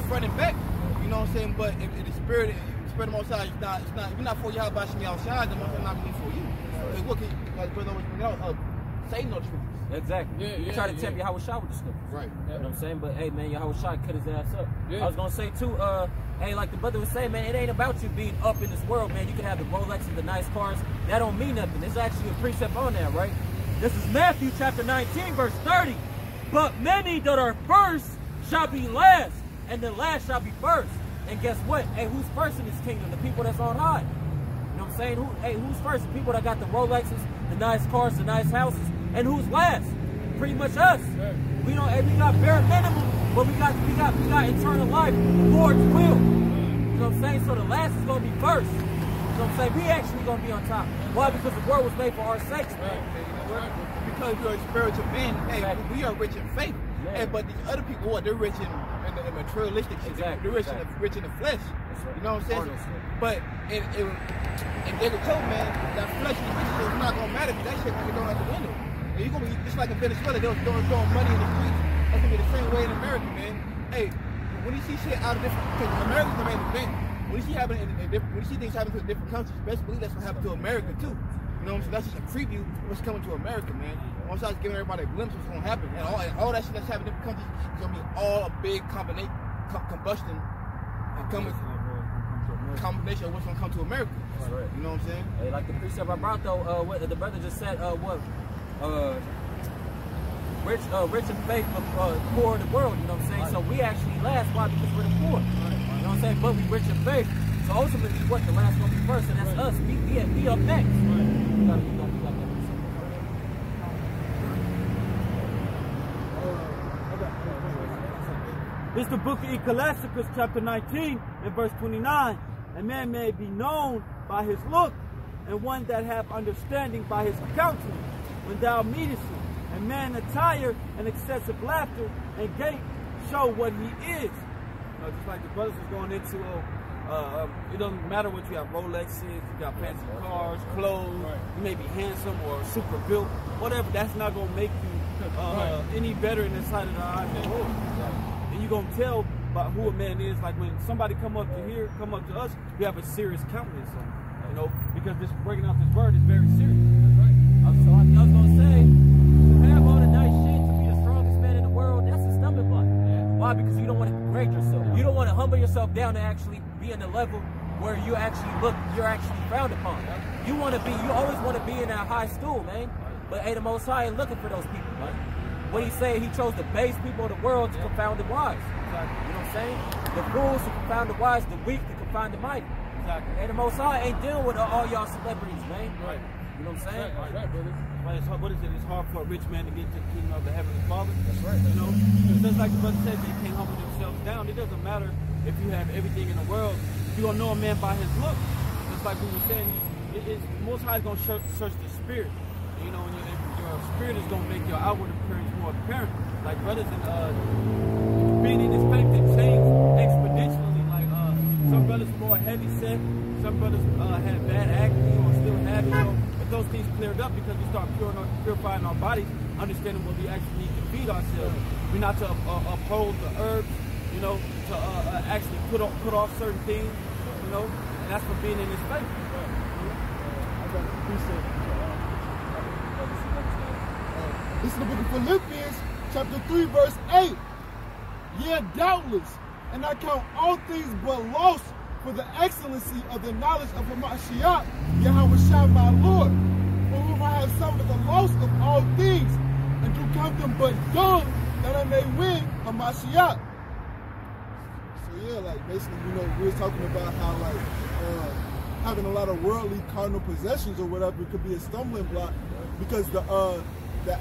front and back, you know what I'm saying? But if the Spirit of the Most High if you're not for YAHAWASHI outside, the Most High not really for you. Because what can, like brother always bring out, Satan knows truth. Exactly. He tried to tempt Yahweh with the scriptures. Right. You know what I'm saying? But hey, man, Yahweh cut his ass up. I was gonna say too, hey, like the brother was saying, man, it ain't about you being up in this world, man. You can have the Rolexes, the nice cars. That don't mean nothing. There's actually a precept on that, right? This is Matthew chapter 19, verse 30. But many that are first shall be last, and the last shall be first. And guess what? Hey, who's first in this kingdom? The people that's on high. You know what I'm saying? Who's first? The people that got the Rolexes, the nice cars, the nice houses. And who's last? Pretty much us. We got bare minimum, but we got eternal life, Lord's will. You know what I'm saying? So the last is gonna be first. You know what I'm saying? We actually gonna be on top. Why? Because the world was made for our sakes, man. Because we are spiritual men. Hey, we are rich in faith. Hey, but these other people, they're rich in the materialistic shit. Exactly. They're rich in the flesh. Right. You know what I'm saying? But if they were told, man, that flesh and riches is not gonna matter, because that shit gonna be going out the window. And you're gonna be just like in Venezuela, they're throwing money in the streets. That's gonna be the same way in America, man. Hey, when you see shit out of different, because America's the main event. When you see things happen to different countries, best believe that's what happened to America too. You know what I'm saying? That's just a preview of what's coming to America, man. Once I was giving everybody a glimpse of what's gonna happen, and all that shit that's happening in different countries is gonna be all a big combination of what's gonna come to America. That's right. You know what I'm saying? Hey, like the precept I brought though, what the brother just said, rich in faith, poor in the world. You know what I'm saying? So we actually last. Why? Because we're the poor. You know what I'm saying? But we rich in faith. So ultimately, what the last gonna be first, and that's us. We up next. We gotta be like that. It's the book of Ecclesiastes, chapter 19, and verse 29. A man may be known by his look, and one that hath understanding by his countenance. When thou meetest him, a man attire and excessive laughter and gait show what he is. Just like the brothers was going into, it doesn't matter what you have, Rolexes, you got fancy cars, clothes, you may be handsome or super built, whatever, that's not going to make you any better in the sight of the eyes of the Lord. And you're going to tell about who a man is, like when somebody come up to us, we have a serious countenance on them, you know, because this breaking out this word is very serious. That's right. I was going to say, to have all the nice shit, to be the strongest man in the world, that's a stumbling block. Why? Because you don't want to degrade yourself. You don't want to humble yourself down to actually be in the level where you're actually frowned upon. You always want to be in that high stool, man. But hey, the Most High ain't looking for those people, man. What he said, he chose the base people of the world to confound the wise. Exactly. You know what I'm saying? The fools to confound the wise, the weak to confound the mighty. Exactly. And the Most High ain't dealing with all y'all celebrities, man. Right. You You know what I'm saying? Right, brother. Right, it's hard, what is it? It's hard for a rich man to get to the kingdom of the Heavenly Father. That's right. You know, because just like the brother said, they can't humble themselves down. It doesn't matter if you have everything in the world. You're going to know a man by his look. Just like we were saying, Most High is going to search the spirit. You know, and your spirit is going to make your outward appearance more apparent. Like brothers being in this faith, they change exponentially. Like some brothers more heavy set, some brothers had bad acne or still have it. But those things cleared up because we start purifying our bodies, understanding what we actually need to feed ourselves. We're not to uphold the herbs, you know, to actually put off certain things, you know, and that's from being in this faith. This is the book of Philippians, chapter 3, verse 8. Yea, doubtless, and I count all things but loss for the excellency of the knowledge of Mashiach, YAHAWASHI my Lord, for whom I have suffered the loss of all things, and do count them but dung, that I may win a Mashiach. So yeah, like basically, you know, we were talking about how like having a lot of worldly carnal possessions or whatever could be a stumbling block, because the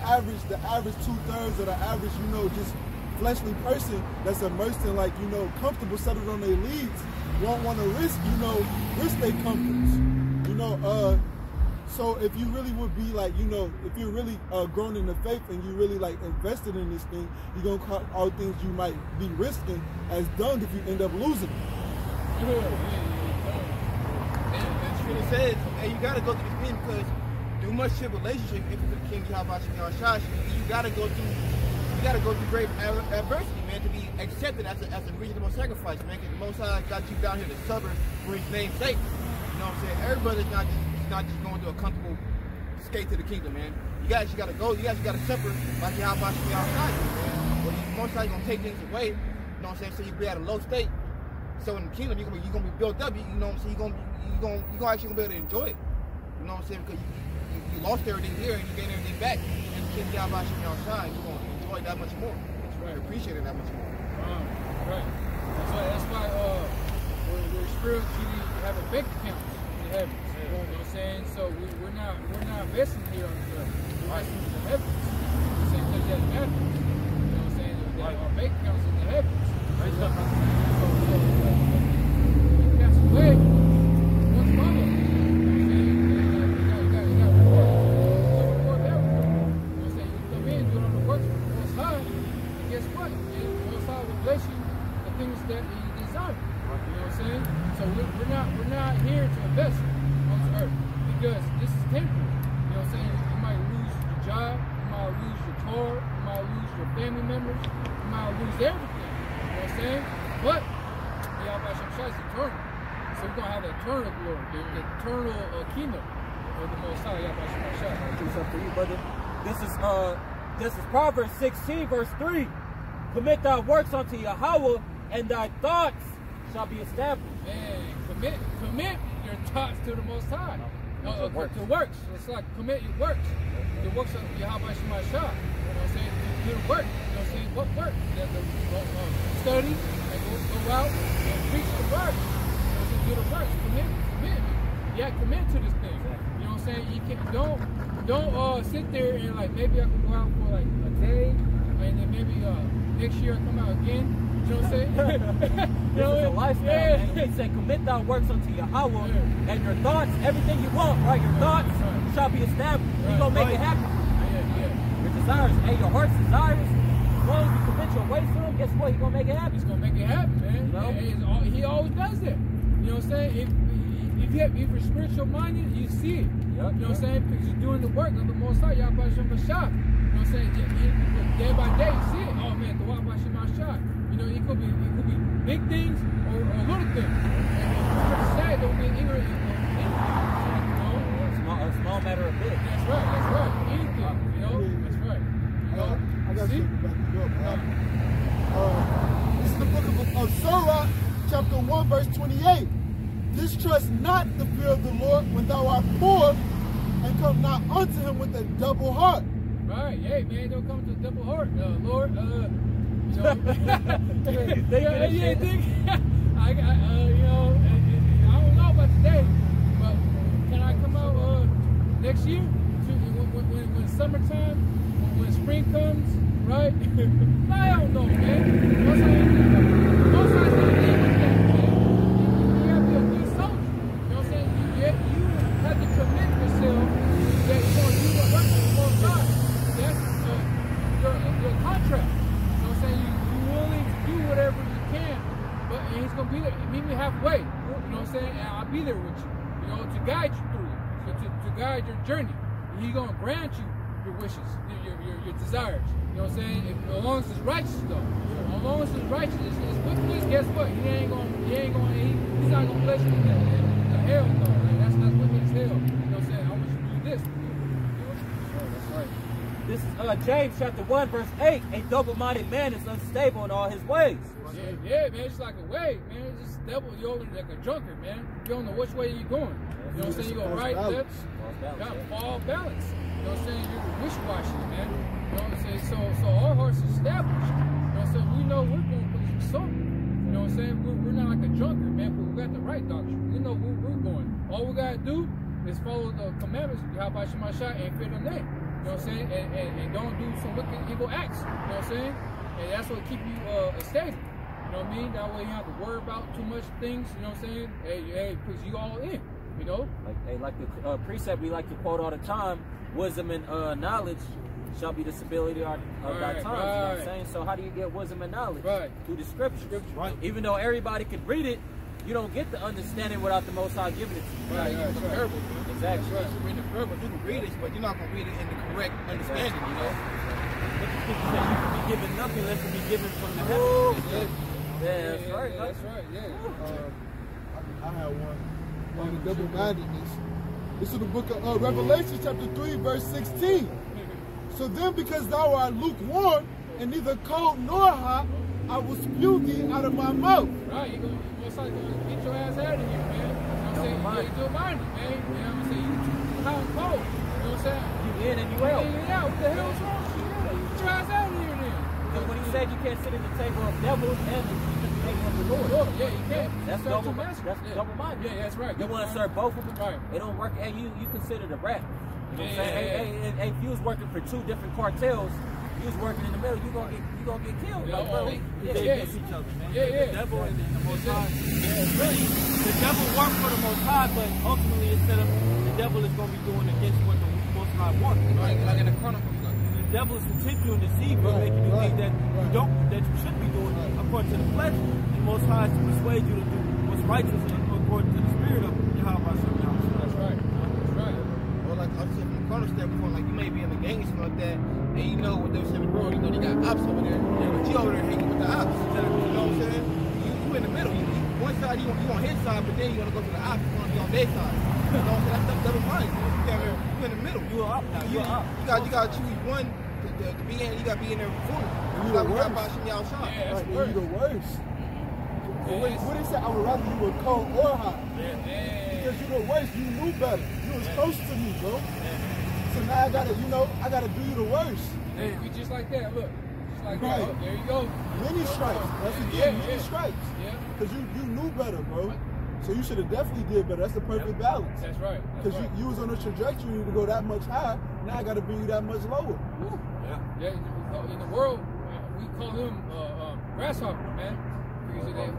average 2/3 of the average, you know, just fleshly person that's immersed in, like, you know, comfortable, settled on their leads, won't want to risk their comforts, you know. So if you really would be like, you know, if you're really grown in the faith and you really like invested in this thing, you're gonna count all things you might be risking as dung if you end up losing. It says, hey, you gotta go through this thing because through much tribulation, if it's the King YAHAWASHI, you gotta go through great adversity, man, to be accepted as a reasonable sacrifice, man. Because the Most High got you down here to suffer for His name's sake. You know what I'm saying? Everybody's not just going to a comfortable skate to the kingdom, man. You guys gotta go. You guys gotta suffer like YAHAWASHI, man. Well, the Most High gonna take things away. You know what I'm saying? So you be at a low state. So in the kingdom, you're gonna be built up. You know what I'm saying? You're actually gonna be able to enjoy it. You know what I'm saying? Because you lost everything here and you gained everything back. And the King YAHAWASHI, you're gonna enjoy that much more. That's right. Appreciate it that much more. Right. That's why we're spiritually have a bank account in heaven. You know what I'm saying? So we're not investing here on the earth. We're investing in the heavens. The same thing that matters. You know what I'm saying? That our bank account's in the heavens. Right. So you pass away, what's follow? Bless you the things that you desire. You know what I'm saying? So we're not here to invest on this earth because this is temporary. You know what I'm saying? You might lose your job, you might lose your car, you might lose your family members, you might lose everything. You know what I'm saying? But YAHAWASHI is eternal. So we're gonna have the eternal glory, the eternal kingdom of the Most High YAHAWASHI. Do something for you, brother. This is Proverbs 16, verse 3. Commit thy works unto Yahweh, and thy thoughts shall be established. Man, commit your thoughts to the Most High. To works. It's like commit your works. The works of YAHAWASHI. You know what I'm saying? Do the work. You know what I'm saying? What work? Study, and go out and preach the word. You know what I'm saying? Do the works. Commit. You have to commit to this thing. You know what I'm saying? You can't, don't sit there and like, maybe I can go out for like a day, and then maybe next year I come out again. You know what I'm saying? This is a lifestyle, man. He said, commit thy works unto Yahweh, and your thoughts, everything you want, right? Your thoughts shall be established. He's going to make it happen. Your desires, and your heart's desires, as long as you commit your ways to him, guess what? He's going to make it happen. He's going to make it happen, man. You know? He always does that. You know what I'm saying? If you're spiritual minded, you see it. You know what I'm saying? Because you're doing the work of the Most High, YAHAWASHI. You know what I'm saying? Day by day, you see it. Oh man, the YAHAWASHI. You know, it could be big things or little things. And it's sad that we're being ignorant of anything. You know? A small matter of big. That's right. Anything, you know? That's right. You know? I got something back to go. This is the book of Surah, chapter 1, verse 28. Distrust not the fear of the Lord when thou art poor, and come not unto him with a double heart. Right, hey man, don't come to a double heart. Lord, you know, I don't know about today, but can I come out next year, when summertime, when spring comes, right? I don't know, man. Most times don't deal with that, man. You have to be a good soldier. You know what I'm saying? You have to commit yourself that you're going to do what's right for God. That's your contract. You know what I'm saying? You're willing to do whatever you can, but and he's going to be there. Meet me halfway. You know what I'm saying? And I'll be there with you. You know, to guide you through it, to guide your journey. He's going to grant you your wishes, your desires. You know what I'm saying? As long as it's righteous, though. As long as it's righteous, it's good place. Guess what? He's not gonna bless you in the hell, though. Like, that's wicked as hell. You know what I'm saying? I want you to do this. That's right. This is James chapter 1, verse 8. A double-minded man is unstable in all his ways. Yeah, man. It's like a wave, man. It's just devil. You're like a drunkard, man. You don't know which way you're going. You know what I'm saying? You go right, left. Got fall balance. You know what I'm saying? You're wishy-washy, man. You know what I'm saying? So our heart's established. You know what I'm saying? We know we're going to put some soul. You know what I'm saying? We're not like a drunkard, man, but we got the right doctrine. We know where we're going. All we got to do is follow the commandments. YAHAWASHI and fear the name. You know what I'm saying? And don't do some wicked, evil acts. You know what I'm saying? And that's what keep you stable. You know what I mean? That way you don't have to worry about too much things. You know what I'm saying? Hey, because you all in. You know? Like the precept we like to quote all the time, wisdom and knowledge shall be the stability of thy tongues. You know what I'm saying? So how do you get wisdom and knowledge? Through the scriptures. Right. Even though everybody can read it, you don't get the understanding without the Most High giving it to you. The parable. Exactly. That's right. Read the parable, you can read it, but you're not going to read it in the correct understanding, you know? You can be given nothing unless you be given from the heavens. Yeah, that's right. That's right, yeah. I have one. On the double-mindedness. This is the book of Revelation, chapter 3, verse 16. So then, because thou art lukewarm, and neither cold nor hot, I will spew thee out of my mouth. Right, you're going to get your ass out of here, man. You know what I'm saying? You're double-minded, man. You know what I'm saying? You hot and cold. You know what I'm saying? You in and you out. In and out. What the hell's wrong with you? Get your ass out of here, then. Because when he said you can't sit at the table of devils and the table of the Lord. Yeah, you can't. That's double-minded. Yeah, that's right. You want to serve both of them? Right. It don't work. Hey, you consider the rat. You know what I'm saying? Hey, if you was working for two different cartels, you was working in the middle, you gonna get killed. Yeah, like, bro, They against each other, man. Yeah. The devil and the Most High. Really, the devil works for the Most High, but ultimately instead of the devil is going to be doing against what the Most High wants. Like in the Chronicles. The devil is intent to deceive you, making you think that you should be doing according to the flesh. And the Most High is to persuade you to do what's righteous according to the spirit of YAHAWASHI. That's right. That's right. Or like I said from the corner standpoint, like you may be in the gang or something like that, and you know what they're saying in the world, you know they got ops over there, but you over there hanging with the ops. You know what I'm saying? You in the middle. One side you on his side, but then you want to go to the ops, you want to be on their side. You know what I'm saying? That's double minded. You in the middle. You're up now. You're up. You got to choose one to be in. You got to be in there fully. You the worst. Yeah, that's You the worst. What they say? I would rather you were cold or hot. Because you the worst. You knew better. You was close to me, bro. So now I gotta do you the worst. Hey, we just like that. Look, just like that. Oh, there you go. Many stripes. That's again, many stripes. Yeah. Because you knew better, bro. So you should have definitely did better. That's the perfect balance. That's right. Because you was on a trajectory to go that much high. Now I got to bring you that much lower. Yeah. In the world, we call them grasshopper, man.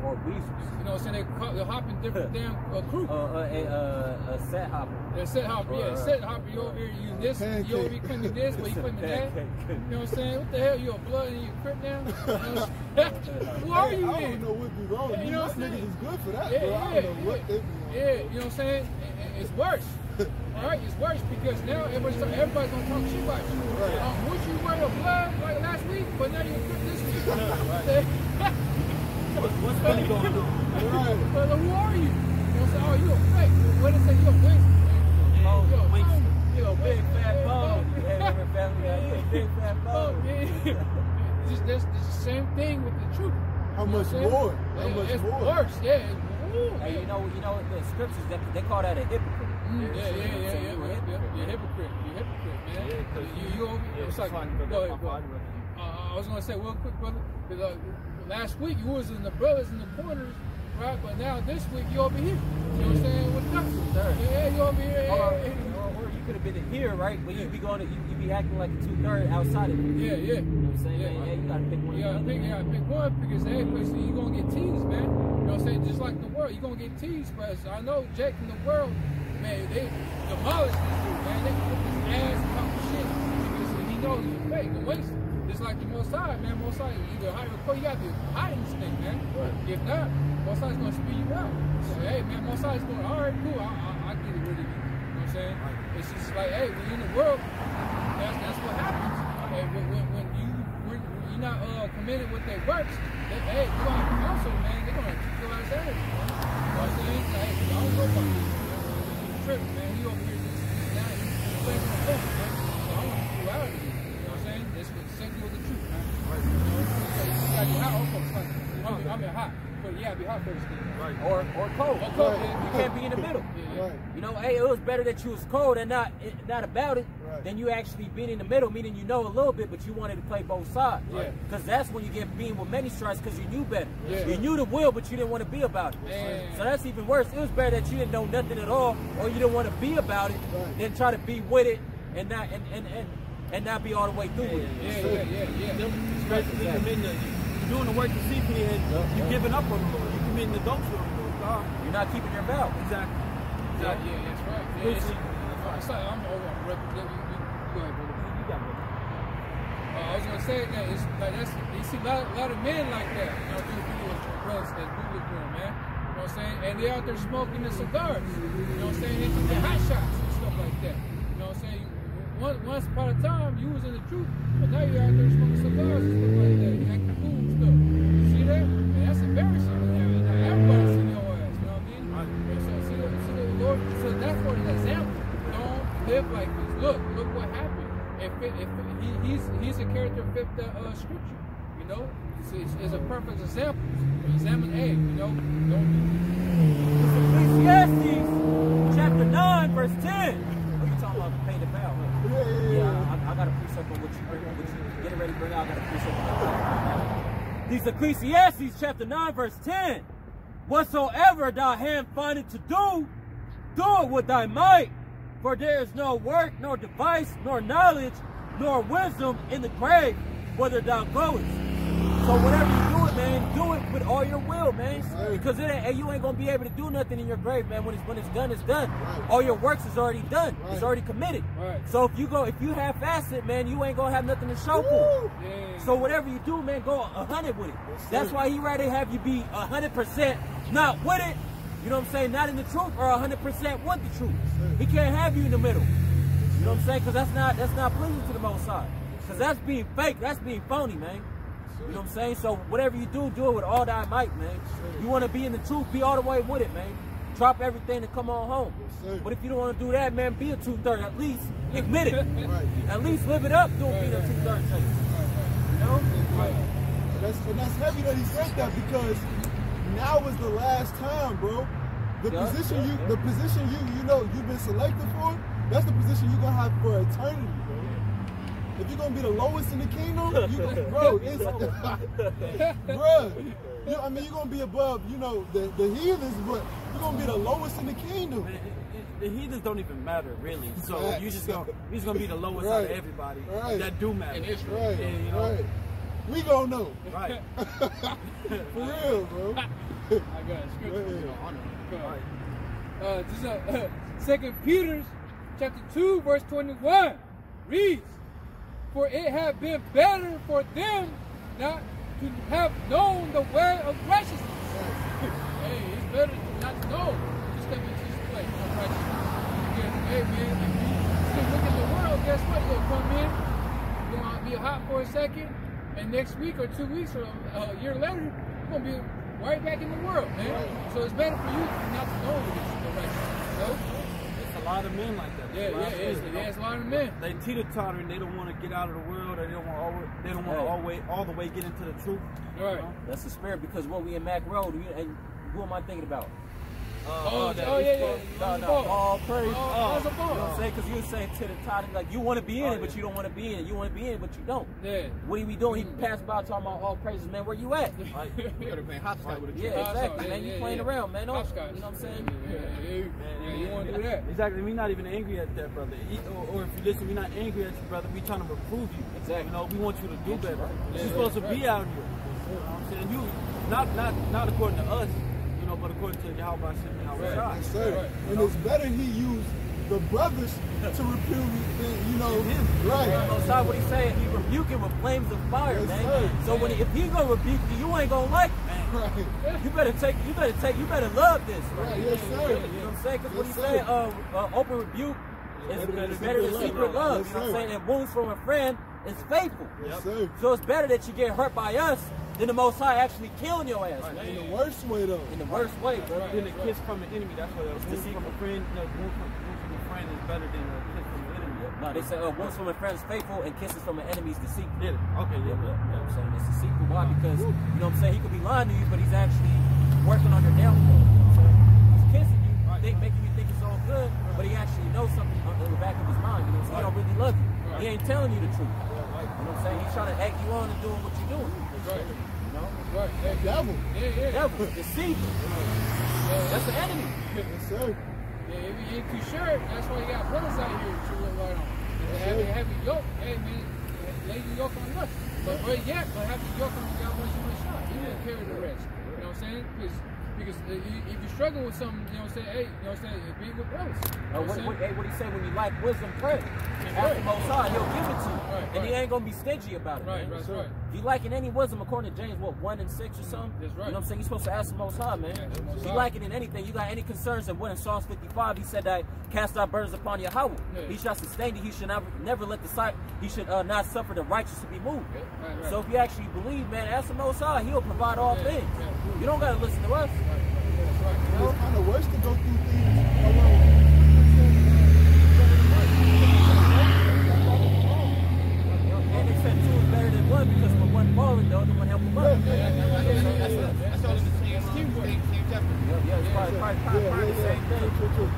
Or weasels. You know what I'm saying? They're hopping different damn crew. A set hopper. A set hopper, yeah. Set hopper, you over here using this, you over here claiming this, but you claiming that. You know what I'm saying? What the hell? You a blood in your crib now? Who are you, I don't know what be wrong. You know what I'm saying? Niggas is good for that, Yeah, bro. I don't know what they be wrong. Yeah, you know what I'm saying? It's worse. All right, it's worse because now everybody's gonna talk shit about you. Once you wear your blood like last week, but now you're crib this week. What's really going on? But who are you? You know what I'm saying? Oh, you a fake. What is it? You a waste. You a big fat bone. You a big fat bone. That's the same thing with the truth. How much more? How much it's more? worse, yeah. Hey, you know the scriptures they call that a hypocrite. Yeah. You're a hypocrite. You're a hypocrite, man. It's like, I was gonna say real quick, brother. Last week you was in the brothers in the corners, right? But now this week you over here. You know what I'm saying? What's up? Yeah, you over here. Or you you could have been in here, right? But you be going to, you be acting like a 2/3 outside of it. Yeah, yeah. You know what I'm saying? Yeah. Man, you gotta pick one. You gotta pick one because hey, basically you're gonna get teased, man. You know what I'm saying? Just like the world, you're gonna get teased. But I know Jake in the world, man, they demolish this dude, man. They put his ass and talk shit because he knows he's fake and waste. Just like the Most High, man. Most High, either high or you gotta be hiding this thing, man. If not, Most High's gonna spit you out. So hey, man, Most High's going, all right, cool, I get it rid of you. You know what I'm saying? It's just like, hey, when you're in the world, that's what happens. Hey, when you're not committed with their works, hey, you gonna have to counsel, man. They're gonna kick your ass out. You know what I'm saying? Like, hey, I don't know about you. You tripping, man. You over here just down, playing the phone, man. So I want to get you out of here. You know what I'm saying? That's what sent you with the truth, man. Right. You know, so you gotta be hot or cold. I mean hot. But yeah, be hot first. Right. Or cold. Or cold. You can't be in the middle. Right. You know, hey, it was better that you was cold and not about it Right. than you actually being in the middle, meaning you know a little bit, but you wanted to play both sides. Yeah. Because that's when you get beaten with many strikes because you knew better. Yeah. You knew the will, but you didn't want to be about it. Man. So that's even worse. It was better that you didn't know nothing at all, or you didn't want to be about it, Right. than try to be with it and not be all the way through with it. Yeah. Especially you're doing the work deceitfully and you're giving up on the Lord. You're committing adultery on the Lord. You're not keeping your vow. Exactly. Yeah, that's right. Yeah, it's like, I'm over. Go ahead, brother. You got it. I was gonna say that it's like that's you see a lot of men like that. You know, do videos with brothers that do with them, man. You know what I'm saying? And they out there smoking the cigars. You know what I'm saying? They do their hot shots and stuff like that. You know what I'm saying? Once upon a time, you was in the truth, but now you're out there smoking cigars and stuff like that. You acting cool and stuff. You see that? And that's embarrassing. Everybody see your ass. You know what I mean? And so see the Lord. So that's for an example. Don't live like this. Look what happened. If he's a character fit the scripture, you know, it's a perfect example. Examine A, you know, don't do Ecclesiastes chapter 9, verse 10. What are you talking about? Pay the vow. Yeah, I got a precept on what you bring, what you get ready to bring out. I got a precept on these Ecclesiastes chapter 9, verse 10. Whatsoever thy hand findeth to do, do it with thy might. For there is no work, nor device, nor knowledge, nor wisdom in the grave, whither thou goest. So whatever you do it, man, do it with all your will, man. Because you ain't gonna be able to do nothing in your grave, man. When it's done, it's done. All your works is already done. It's already committed. So if you half-ass it, man, you ain't gonna have nothing to show for it. So whatever you do, man, go 100 with it. That's why he rather have you be 100% not with it. You know what I'm saying? Not in the truth, or 100% with the truth. He can't have you in the middle. You know what I'm saying? Because that's not pleasing to the Most High. Because that's being fake. That's being phony, man. You know what I'm saying? So whatever you do, do it with all thy might, man. You want to be in the truth, be all the way with it, man. Drop everything and come on home. But if you don't want to do that, man, be a 2/3. At least admit it. At least live it up, don't be a 2/3. You know? And that's heavy that he said that, because now is the last time, bro. The position you've been selected for, that's the position you're gonna have for eternity, bro. If you're gonna be the lowest in the kingdom, bro, I mean, you're gonna be above, you know, the heathens, but you're gonna be the lowest in the kingdom. The heathens don't even matter, really. So you're just gonna be the lowest out of everybody that do matter. in Israel. You know? We gonna know. Right. For real, bro. I got scripture. This is 2 Peter chapter 2, verse 21 reads, for it had been better for them not to have known the way of righteousness. Hey, it's better not to know. Just step into this way of righteousness. Because, hey man, if you look at the world, guess what? You'll come in, you're gonna be hot for a second, and next week or 2 weeks or a year later, you're gonna be right back in the world, man. So it's better for you not to know the righteousness. You know? A lot of men like that. There's a lot of men. They teeter-totter and they don't want to get out of the world, or they don't want to all the way get into the truth. Right. You know? That's the spirit, because what we in Mack Road, and who am I thinking about? All praise. That's a ball. You know what I'm saying? Because you were saying to the title, like, you want to be in it, but you don't want to be in it. You want to be in it, but you don't. Yeah. What are we doing? He passed by talking about all praises, man. Where you at? Like, You gotta play hopscotch with a yeah, exactly, man. You playing around, man. Don't, you know what I'm saying? Yeah, you want to do that. Exactly. We're not even angry at that, brother. Or if you listen, we're not angry at you, brother. We're trying to reprove you. Exactly. You know, we want you to do better. You're supposed to be out here. You know what I'm saying? You, not according to us, you know, but according to YAHAWASHI Thawadah YAHAWAH. Yes, sir. And it's better he used the brothers to rebuke me than, you know, right. Outside what he's saying, he rebuking with flames of fire, Yes, man. sir. So when if he gonna rebuke you, you ain't gonna like it, man. Right. You better love this, Right, yes, sir. You know what I'm saying? Because what he's saying, open rebuke is better than secret love. You know what I'm saying? And wounds from a friend is faithful. Yes, sir. So it's better that you get hurt by us than the Most High actually killing your ass, man. In the worst way, though. In the worst way, bro. Then a kiss from an enemy, that's what a wound from a friend, no, wound from a friend is better than a kiss from an enemy. No, they say wounds from a friend is faithful and kisses from an enemy is deceitful. Yeah. Okay, You know what I'm saying? It's deceitful. Why? Because, you know what I'm saying, he could be lying to you, but he's actually working on your downfall. You know what I'm saying? He's kissing you, making you think it's all good, but he actually knows something in the back of his mind. You know what I'm saying? He don't really love you. He ain't telling you the truth. You know what I'm saying? He's trying to egg you on and doing what you're doing. You know? Right. That devil. Devil, deceiver. That's the enemy. Yes, sir. Yeah, if you ain't too sure, that's why you got brothers out here to look right on. They have you yoke, hey man, lay your yoke on us. But have your yoke on the guy once you want a shot. You didn't carry the rest. You know what I'm saying? Because if you struggle with something, you know what I'm saying, hey, you know what I'm saying, be with brothers. What he say when you like wisdom, pray. Ask the Most High, he'll give it to you. And he ain't going to be stingy about it. Right, man. that's right. If you like in any wisdom, according to James, 1 and 6 or something? That's right. You know what I'm saying? You're supposed to ask the Most High, man. If you like it in anything, you got any concerns, and what in Psalms 55, he said that cast our burdens upon Yahawah. He shall sustain you. He should never let the sight, he should not suffer the righteous to be moved. Right. So if you actually believe, man, ask the Most High, he'll provide all things. You don't got to listen to us. It's kind of worse to go through things alone. And they said two is better than one because when one falling, the other one help him up. That's all the same teamwork. Same chapter. Yeah, it's probably the same thing. True.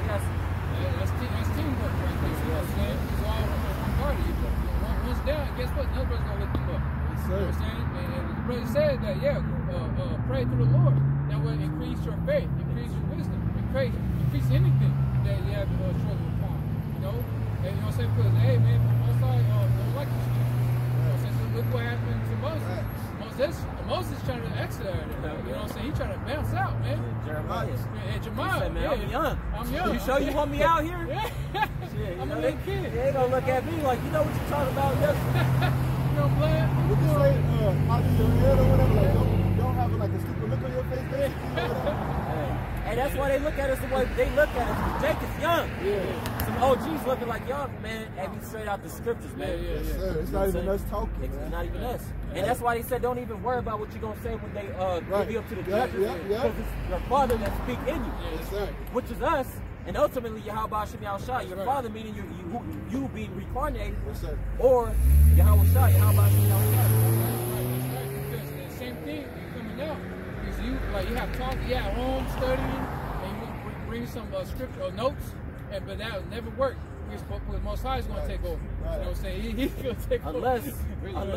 That's teamwork right there. You know what I'm saying? It's all one party. Once down, guess what? Another person's going to lift them up. Yes, You know what I'm saying? And the brother said that, pray to the Lord. That will increase your faith, increase your wisdom, increase anything that you have struggle upon. You know? And you know what I'm saying? Because, hey, man, most don't like this shit. You know what I'm saying? So look what happened to Moses. Moses trying to exit out of there. You know what I'm saying? He trying to bounce out, man. Jeremiah. And Jeremiah. Said, man, I'm young. I'm young. You sure you want me out here? Yeah. I'm a little kid. They gonna look at me like, you know what you're talking about? Yes. You know what I'm saying? What you say, out of your head or whatever, like, don't have like a stupid look on your face, basically. Hey, that's why they look at us the way they look at us. Jake is young. Yeah. Some OGs looking like young, man. And we straight out the scriptures, man. Yes, sir. It's not even us talking. It's not even us. And that's why they said don't even worry about what you're going to say when they reveal to the judges. Because it's your Father that speak in you. Yes, sir. Which is us. And ultimately, YAHAWASHI Thawadah, your Father, meaning you being reincarnated. Yes, sir. Or YAHAWASHI Thawadah. Same thing, you coming out. Because you have talk, you at home studying, and you want to bring some scripture or notes, but that will never work. Because Most High is going to take over. You know what I'm saying? He's going to take over.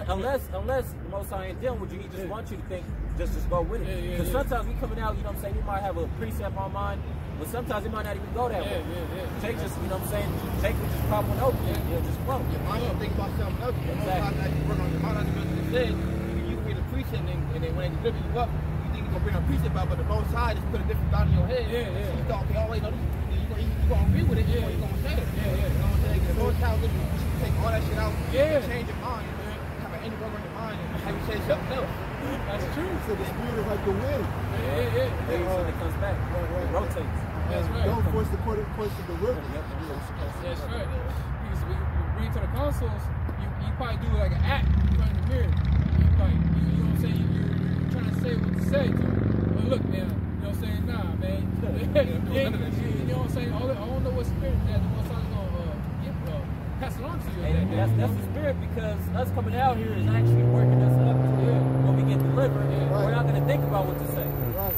Unless the Most High ain't dealing with you, he just wants you to think, just go with it. Because sometimes we coming out, you know what I'm saying, we might have a precept on mind, but sometimes it might not even go that way. Jake just, you know what I'm saying, Jake would just pop one open and he'll just flow. Your mind don't think about something else. Your mind actually work on your mind, as you said, you read a precept and then when they deliver you up, you think you're going to bring a precept out, but the Most High just put a different thought in your head. So you thought, okay, oh wait, no, you're going to agree with it, you're going to say it. You know what I'm saying? The Most High will take all that shit out, change your mind, have an inner work on your mind, and have you say something else. That's true. So the spirit is like the wind. It comes back, it rotates. That's right. Don't force the course of the river. That's right. Because we bring to the consoles, you probably do like an act in front of the mirror. You know what I'm saying? You're trying to say what to say to them. But look, man, you know what I'm saying? Nah, man. You know what I'm saying? I don't know what spirit that the Most High is going to pass it on to you. That's the spirit, because us coming out here is actually working us up to when we get delivered, we're not going to think about what to say.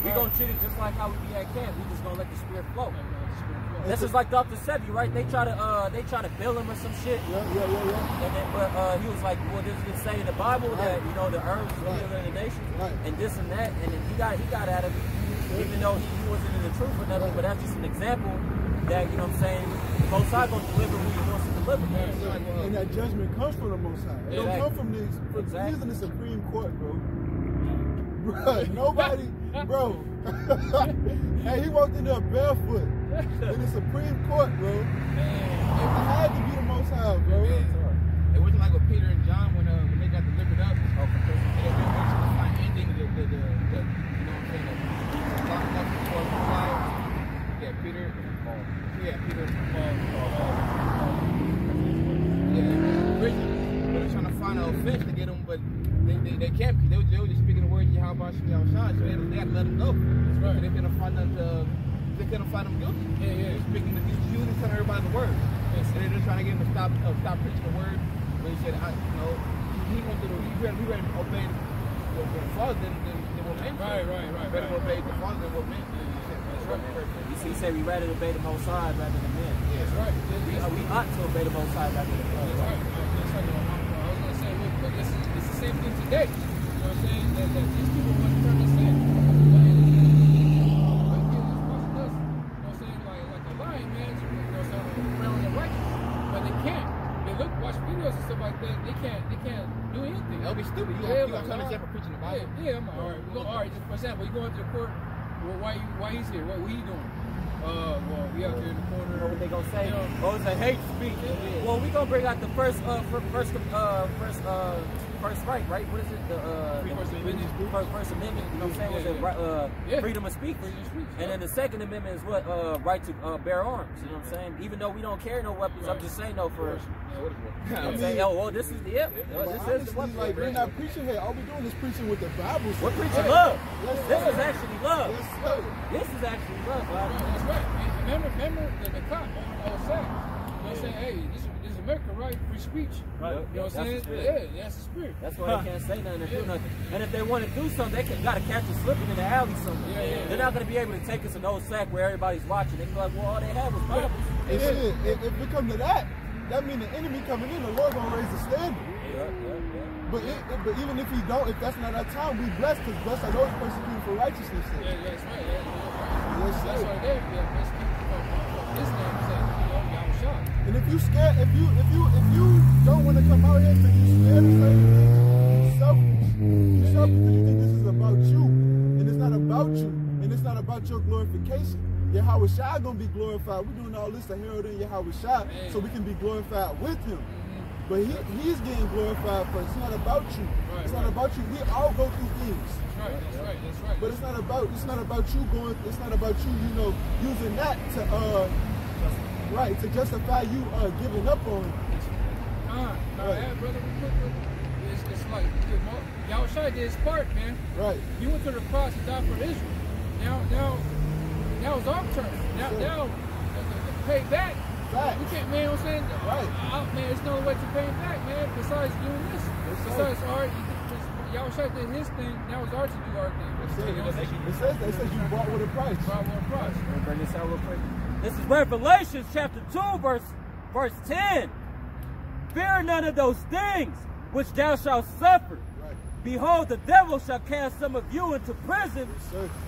We're going to treat it just like how we be at camp. We just going to let the spirit flow. This is like Dr. Sebi, right? They try to bill him or some shit. And then, but he was like, well, does it say in the Bible that, you know, the herbs will heal the nation? And this and that. And then he got out of it, even though he wasn't in the truth or nothing. But that's just an example that, you know what I'm saying, the Most High going to deliver who he wants to deliver. And that judgment comes from the Most High. It don't come from these, using the Supreme Court, bro. Bro, nobody, bro. Hey, he walked in there barefoot in the Supreme Court, bro. It had to be the Most High, bro. It wasn't like with Peter and John when they got delivered up. And they were trying to find ending you know what I'm saying, the locked up before the fire. Yeah, Peter and Paul. Yeah, Peter and Paul. Yeah, prison. They were trying to find an offense to get them, but they can't. They were just speaking the word YAHAWASHI Thawadah, so they had to let them go. That's right. They couldn't find them. They couldn't find them guilty. They're speaking to these Jews and telling everybody the word. And they're just trying to get him to stop preaching the word. But he said, he went through he ready to obey the Father than what men. Right. Ready to obey the Father than what men. He said we rather obey the Most High rather than men. That's right. We ought to obey the Most High rather than men. That's right. I was going to say, look, it's the same thing today. You know what I'm saying? That these people want to turn this in. Watch videos and stuff like that. They can't do anything. That'll be stupid. You got to understand for preaching the Bible. I'm all right. Just for example, you go into the court. Well, why he's here? What are you doing? Well, we out here in the corner. You know what they gonna say? Oh, it's a hate speech. Well, we gonna bring out the first right? What is it? The First Amendment. You know what I'm saying? Was it freedom of speech? And then the Second Amendment is what right to bear arms. You know what I'm saying? Even though we don't carry no weapons, I'm just saying though for. You know what I'm saying? Oh, well, this is the this is the one. Like, we're not preaching here. All we're doing is preaching with the Bible. We're preaching love. This is actually love. This is actually love. That's right. Remember the cop on the side. You know what I'm saying? Hey, this is America, right? Free speech. Right. You know what I'm saying? Yeah, that's the spirit. That's why they can't say nothing or do nothing. And if they want to do something, they got to catch us slipping in the alley somewhere. They're not going to be able to take us in those sack where everybody's watching. They can be like, well, all they had was Bibles. If we come to that, that means the enemy coming in, the Lord gonna raise the standard. But even if he don't, if that's not our time, we blessed, because blessed are those persecuted for righteousness' sake. That's right. That's right there. His name says, YAHAWASHI. And if you scared, if you don't want to come out here because you're scared of certain things, you're selfish. You're selfish because you think this is about you, and it's not about you, and it's not about your glorification. YAHAWASHI gonna be glorified. We're doing all this to herald in YAHAWASHI so we can be glorified with him. But he's getting glorified first. It's not about you. It's not about you. We all go through things. That's right. But it's not about you going. It's not about you, you know, using that to justify you giving up on him. Brother, it's like YAHAWASHI did his part, man. Right. He went to the cross and died for Israel. Now it's our turn. Now to pay back. We can't, man, you know what I'm saying? Man, there's no way to pay him back, man, besides doing this. Besides, YAHAWASHI did his thing, now it's ours to do our thing. It says you bought with a price. Bought with a price. Let me bring this out real quick. This is Revelation chapter 2, verse 10. Fear none of those things which thou shalt suffer. Behold, the devil shall cast some of you into prison,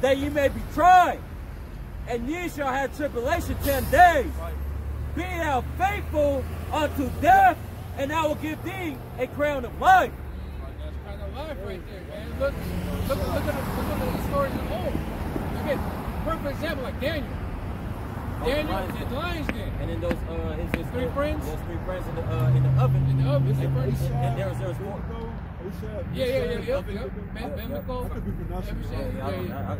that ye may be tried. And ye shall have tribulation 10 days. Be thou faithful unto death, and I will give thee a crown of life. That's kind of life right there, man. Look at the stories of old. Look at perfect example like Daniel. Daniel in the lion's den. And then those his three friends. Those 3 friends in the oven. In the oven. And there was 4. Yeah.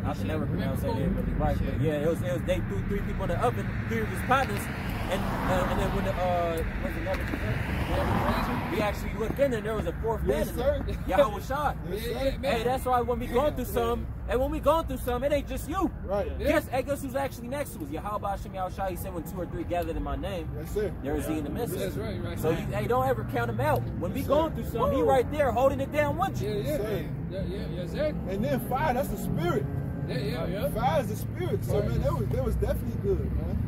I can never pronounce that name really right. But yeah, it was they threw 3 people in the oven, 3 of his partners, And then when what's the number? We actually looked in and there was a fourth man in there. YAHAWASHI. Hey, that's why when we going through some, and when we going through some, it ain't just you. Right. Guess who's actually next to us? YAHAWASHI. He said when 2 or 3 gathered in my name, there is he in the midst. That's right. So hey, don't ever count him out. When we going through some, he right there holding it down with you. Yes, sir. And then fire, that's the spirit. Fire is the spirit. So man, that was definitely good, man.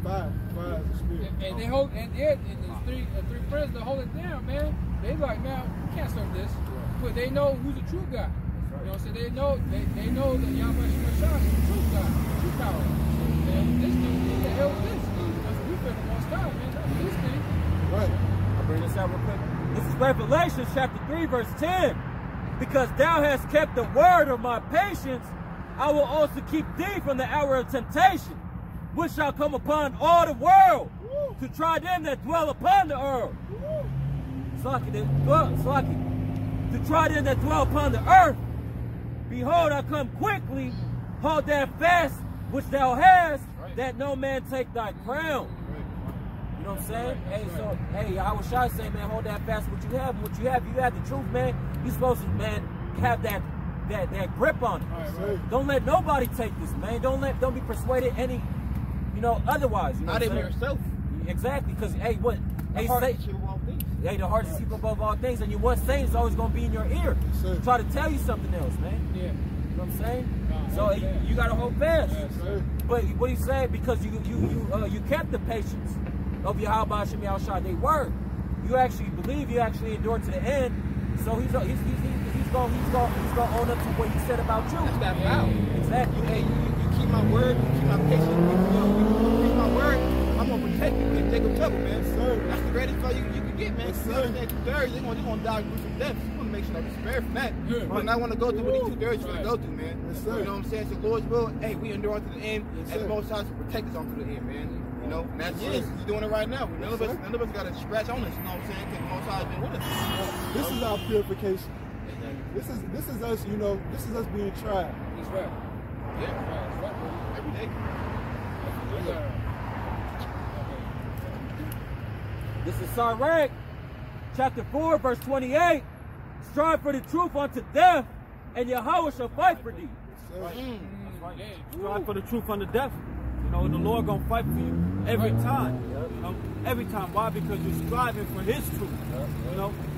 Fire is the spirit. And they hold, and the three friends that hold it down, man. They like, man, we can't serve this, but they know who's the true God. You know what I'm saying? They know that YAHAWASHI is the true God, the true power. And this thing, what the hell is this? Because we feel the most time, man. That's this thing. Right. I'll bring this out real quick. This is Revelation chapter 3, verse 10. Because thou hast kept the word of my patience, I will also keep thee from the hour of temptation, which shall come upon all the world, to try them that dwell upon the earth. To try them that dwell upon the earth. Behold, I come quickly. Hold that fast which thou hast, that no man take thy crown. You know what I'm saying? Hey, so, hey, I was shy to say, man, hold that fast what you have. And what you have the truth, man. You're supposed to, man, have that grip on it. Don't let nobody take this, man. Don't be persuaded any, otherwise. You know not even yourself. Exactly, because hey, what? The heart is above all things. Hey, the heart is keep above all things, and what's saying is always going to be in your ear. Try to tell you something else, man. Yeah. You know what I'm saying? So you got to hold fast. But what he said, because you kept the patience of YAHAWASHI, they word. You actually believe, you actually endure to the end. So he's gonna own up to what he said about you. That's that vow. Exactly. Hey, you keep my word, you keep my patience, you keep my word, I'm gonna protect you in Jacob's trouble, man. That's the greatest thing you can get, man. They're gonna die gruesome deaths. You wanna make sure that we're spared from that. But I wanna go through what these 2 thirds gonna go through, man. You know what I'm saying? So Lord's will, hey, we endure on to the end, and the Most High to protect us on to the end, man. You know, and that's it. He's doing it right now. None of us got a scratch on us, you know what I'm saying? Because the Most High has been with us. This is our purification. This is us, this is us being tried. That's right. Yeah. Right. Every day. This is Sirach, chapter 4, verse 28. Strive for the truth unto death, and Yahweh shall fight for thee. Strive for the truth unto death. And the Lord gonna fight for you every time. Every time. Why? Because you're striving for His truth.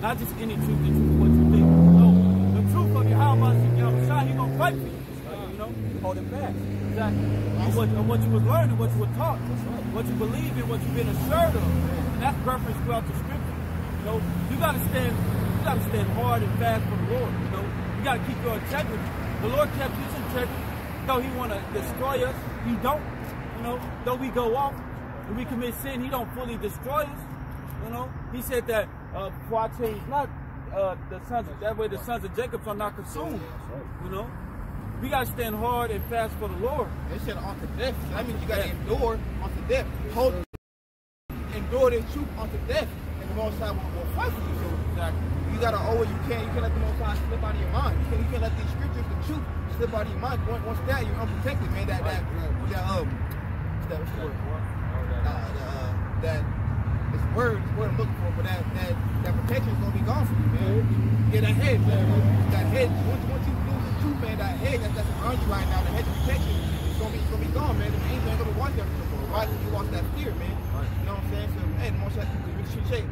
Not just any truth, the truth of what you think. The truth of YAHAWASHI, He gonna fight for you. Hold him back. Exactly. And what you was learning, what you were taught, what you believe in, what you've been assured of. And that's reference throughout the scripture. You gotta stand hard and fast for the Lord. You gotta keep your integrity. The Lord kept His integrity. Though He wanna destroy us, He don't. Though we go off and we commit sin, He don't fully destroy us. He said that before I change not that way the sons of Jacob are not consumed. We gotta stand hard and fast for the Lord. They said unto death. So that means you gotta endure unto death. Endure this truth unto death, and the Most High will fight for you. So you gotta always you can't let the Most High slip out of your mind. You can't let these scriptures, the truth, slip out of your mind. Once that you're unprotected, man. This word I'm looking for, but that protection is gonna be gone from you, man. Yeah, that hedge, that hedge. Once you lose the truth, man, that hedge that's around you right now, the hedge of protection is gonna be gone, man. The angels ain't gonna watch that no more. Right? You lost that fear, man. You know what I'm saying? So, hey, the Most High, we should say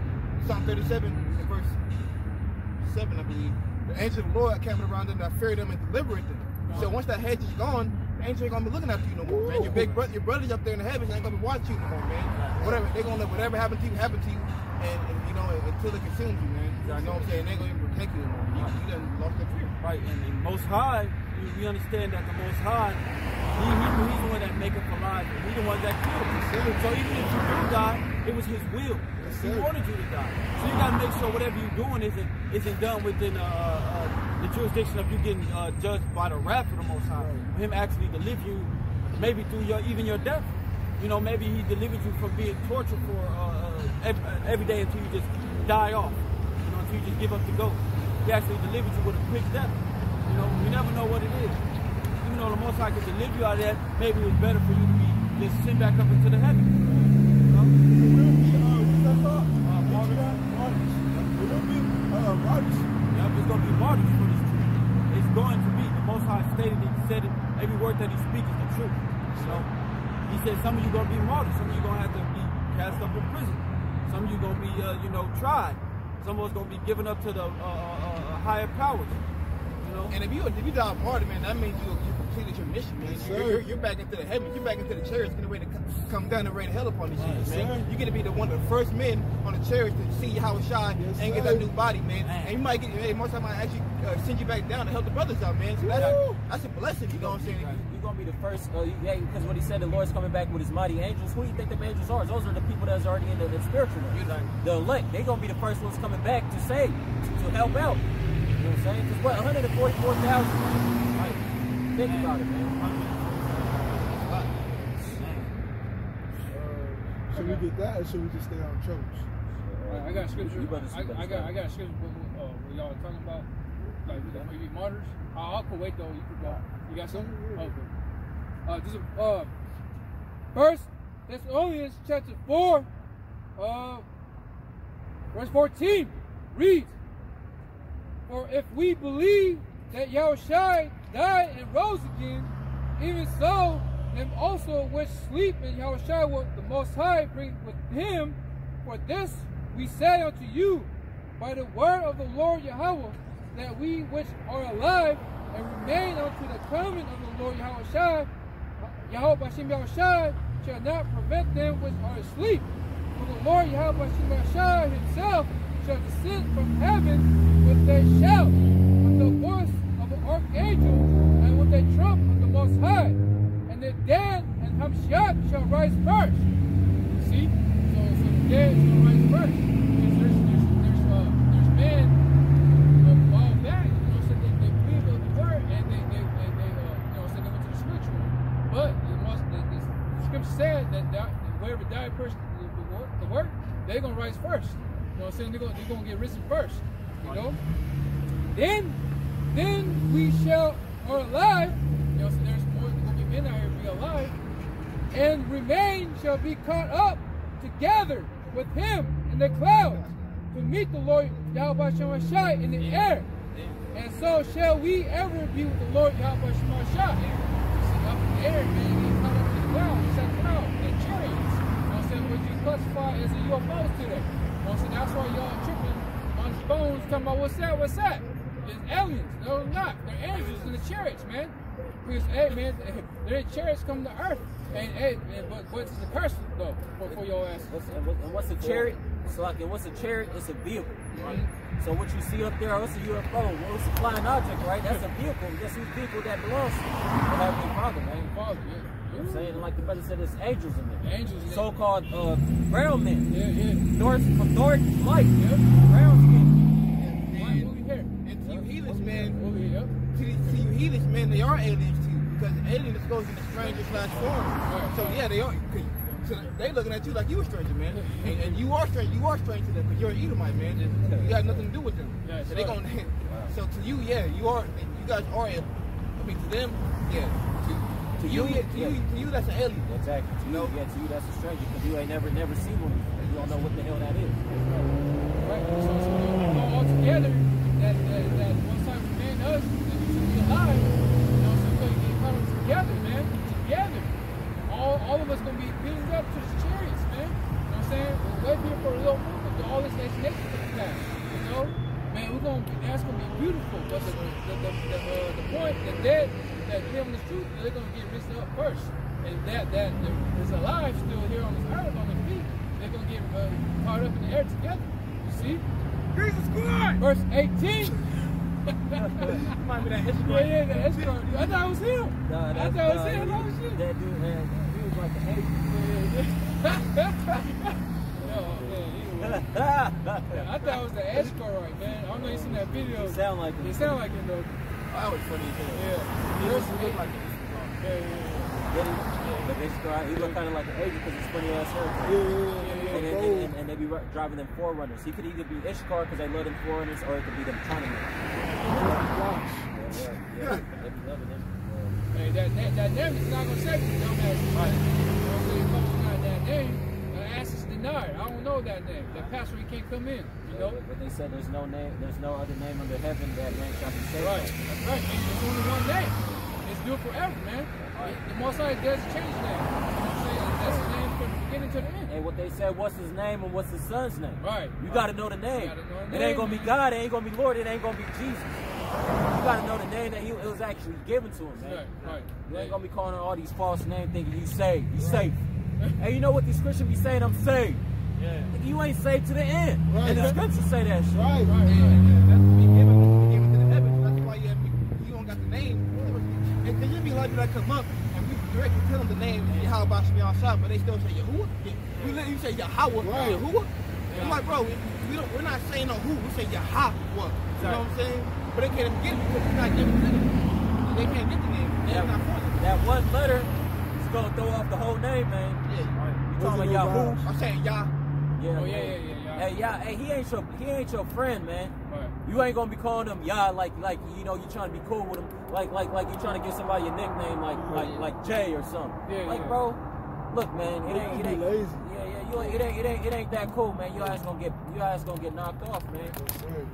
Psalm 37, verse 7, I believe. The angel of the Lord camping around them that fear them and delivereth them. So once that hedge is gone, the angels ain't gonna be looking after you no more, man. Your brothers up there in the heavens ain't gonna be watching you no more, man. Whatever happened to you, and until it consumes you, man. You know what I'm saying? They ain't gonna even protect you no more. You done lost that fear. Right, and Most High, we understand that the Most High, He's the one that maketh alive, and He's the one that kills. So even if you do die, it was His will. He wanted you to die. So you gotta make sure whatever you're doing isn't done within the jurisdiction of you getting judged by the wrath of the Most High. Him actually deliver you, maybe through even your death. Maybe He delivered you from being tortured for every day until you just die off. Until you just give up the ghost. He actually delivered you with a quick death. You never know what it is. Even though the Most High could deliver you out of that, maybe it was better for you to be just sent back up into the heavens. It's going to be martyrs for this truth. It's going to be. The Most High stated it. He said it. Every word that he speaks is the truth. You know? He said some of you going to be martyrs. Some of you going to have to be cast up in prison. Some of you going to be, tried. Some of us going to be given up to the higher powers. You know? And if you die martyr, man, that means you completed your mission, man. Yes, you're back into the heaven. You're back into the chariots, getting ready to come down and rain hell upon these shit, man. You're gonna be the one of the first men on the chariots to see YAHAWASHI and get that new body, man. And you might get, most time I actually send you back down to help the brothers out, man. So that's a blessing, you know what I'm saying? You're gonna be the first, because when he said the Lord's coming back with his mighty angels, who do you think the angels are? Those are the people that's already in the spiritual realm. The elect, they're gonna be the first ones coming back to save, to help out. You know what I'm saying? Because what, 144,000? Like, think about it, man. Should we get that, or should we just stay on church? I got scripture. I got scripture. What y'all talking about? Like maybe martyrs. I'll wait though. You can go. You got something? Okay. This is First Thessalonians chapter 4, verse 14 reads, "For if we believe that YAHAWASHI died and rose again, even so, them also which sleep in YAHAWASHI will the Most High bring with him. For this we say unto you by the word of the Lord Yahweh, that we which are alive and remain unto the coming of the Lord YAHAWASHI, YAHAWASHI, shall not prevent them which are asleep. For the Lord YAHAWASHI himself shall descend from heaven with a shout, with the voice of an archangel, and with a trump of the Most High. And the dead and Hamshiach shall rise first." See? So the dead shall rise first. There's men all back, so they believe the word and they went to the spiritual. But the scripture said that whoever died first, the word, they're gonna rise first. You know what I'm saying? They're gonna get risen first. You know? Then we are alive. You know, so there's more gonna be men out here be alive, and remain shall be caught up together with him in the clouds to meet the Lord YAHAWASHI in the air. And so shall we ever be with the Lord YAHAWASHI. Up in the air, man, you get caught up in the clouds, it's cloud, and chariots. You know what I'm saying? What you classify as a UFOs today. You know what I'm saying? That's why y'all tripping on the phones talking about what's that? It's aliens. No, they're not. They're angels in the chariots, man. Because, hey, man, their chariots come to earth. And, hey, man, what's the curse, though, for your ass? What's a chariot? So, like, what's a chariot? It's a vehicle, right? So what you see up there, what's a UFO? What's a flying object, right? That's a vehicle. Guess whose vehicle that belongs to? The Heavenly Father, man. Father, yeah. You know what I'm saying? And like the brother said, there's angels in there. Angels in there. So-called brown men. Yeah. From north to light. Yeah. Brown skin. And to you heathens, man, to you heathens, man, they are aliens to you. Because aliens goes in the stranger / foreign. So yeah, they are. So they looking at you like you a stranger, man. And you are strange. You are strange to them because you're an Edomite, man. You got nothing to do with them. Yeah, so they gonna. So to you, yeah, you guys are. I mean, to them, yeah. To you, that's an alien. Exactly. To you, that's a stranger because you ain't never seen one before. You don't know what the hell that is. Right. So all together, that one time man us, that we should be alive. You know, so you get caught up together, man. Together. All of us gonna be beating up to the chariots, man. You know what I'm saying? We're waiting here for a little movement to all this nation to pass. You know? Man, that's gonna be beautiful. But the point, the dead that live on the truth, they're gonna get risen up first. And that is alive still here on this earth, on their feet, they're gonna get caught up in the air together. You see? Jesus Christ! Verse 18. Might be that escort. Yeah, the escort. I thought it was him. I thought it was him. That dude he was like an agent. I thought it was the escort, right, man. I don't know you seen that video. It sound like it. It sound like it though. That was funny as hell. Yeah. He looked like he looked kind of like an agent because it's funny ass hair. And they be driving them forerunners. He could either be Ishkar because they love them forerunners, or it could be them Chinamen. Yeah. Hey, that name is not gonna save you, dumbass. Right. You know what I'm saying? If I'm not that name, ask denied. I don't know that name. That pastor, he can't come in. You know? But they said there's no name, there's no other name under heaven that man shall be saved. Right. That's right. There's only one name. It's good forever, man. The Most High does change name. You know what I'm saying? That's his name from the beginning to the end. And what they said, what's his name and what's his son's name? Right. You got to know the name. You gotta know the It name, ain't going to be God, it ain't going to be Lord, it ain't going to be Jesus. You got to know the name that it was actually given to him, man. Right. You ain't going to be calling all these false names thinking you saved. You safe. And you know what these Christians be saying? I'm saved. Yeah. You ain't saved to the end. Right. And the scriptures say that shit. Right. That's what we give it to the heavens. That's why you don't got the name. And cause you be like that come up and we directly tell them the name YAHAWASHI Thawadah, but they still say Yahuwah. We let you say Yahawah, Right. Yahuwah. I'm like, bro, we're not saying no who. We say Yahawah. You know what I'm saying? But they can't get it because we're not giving it to them. They can't get the name. They're not for them. That one letter is going to throw off the whole name, man. Yeah. You talking about Yahoo? I'm saying Yah. Yeah, Oh, man. yeah. Hey, yeah, hey, he ain't your friend, man. Right. You ain't gonna be calling him Yah like you know you trying to be cool with him, like you trying to give somebody a nickname like Jay or something. Yeah, bro, look, man, it ain't lazy. it ain't that cool, man. Your ass gonna get knocked off, man.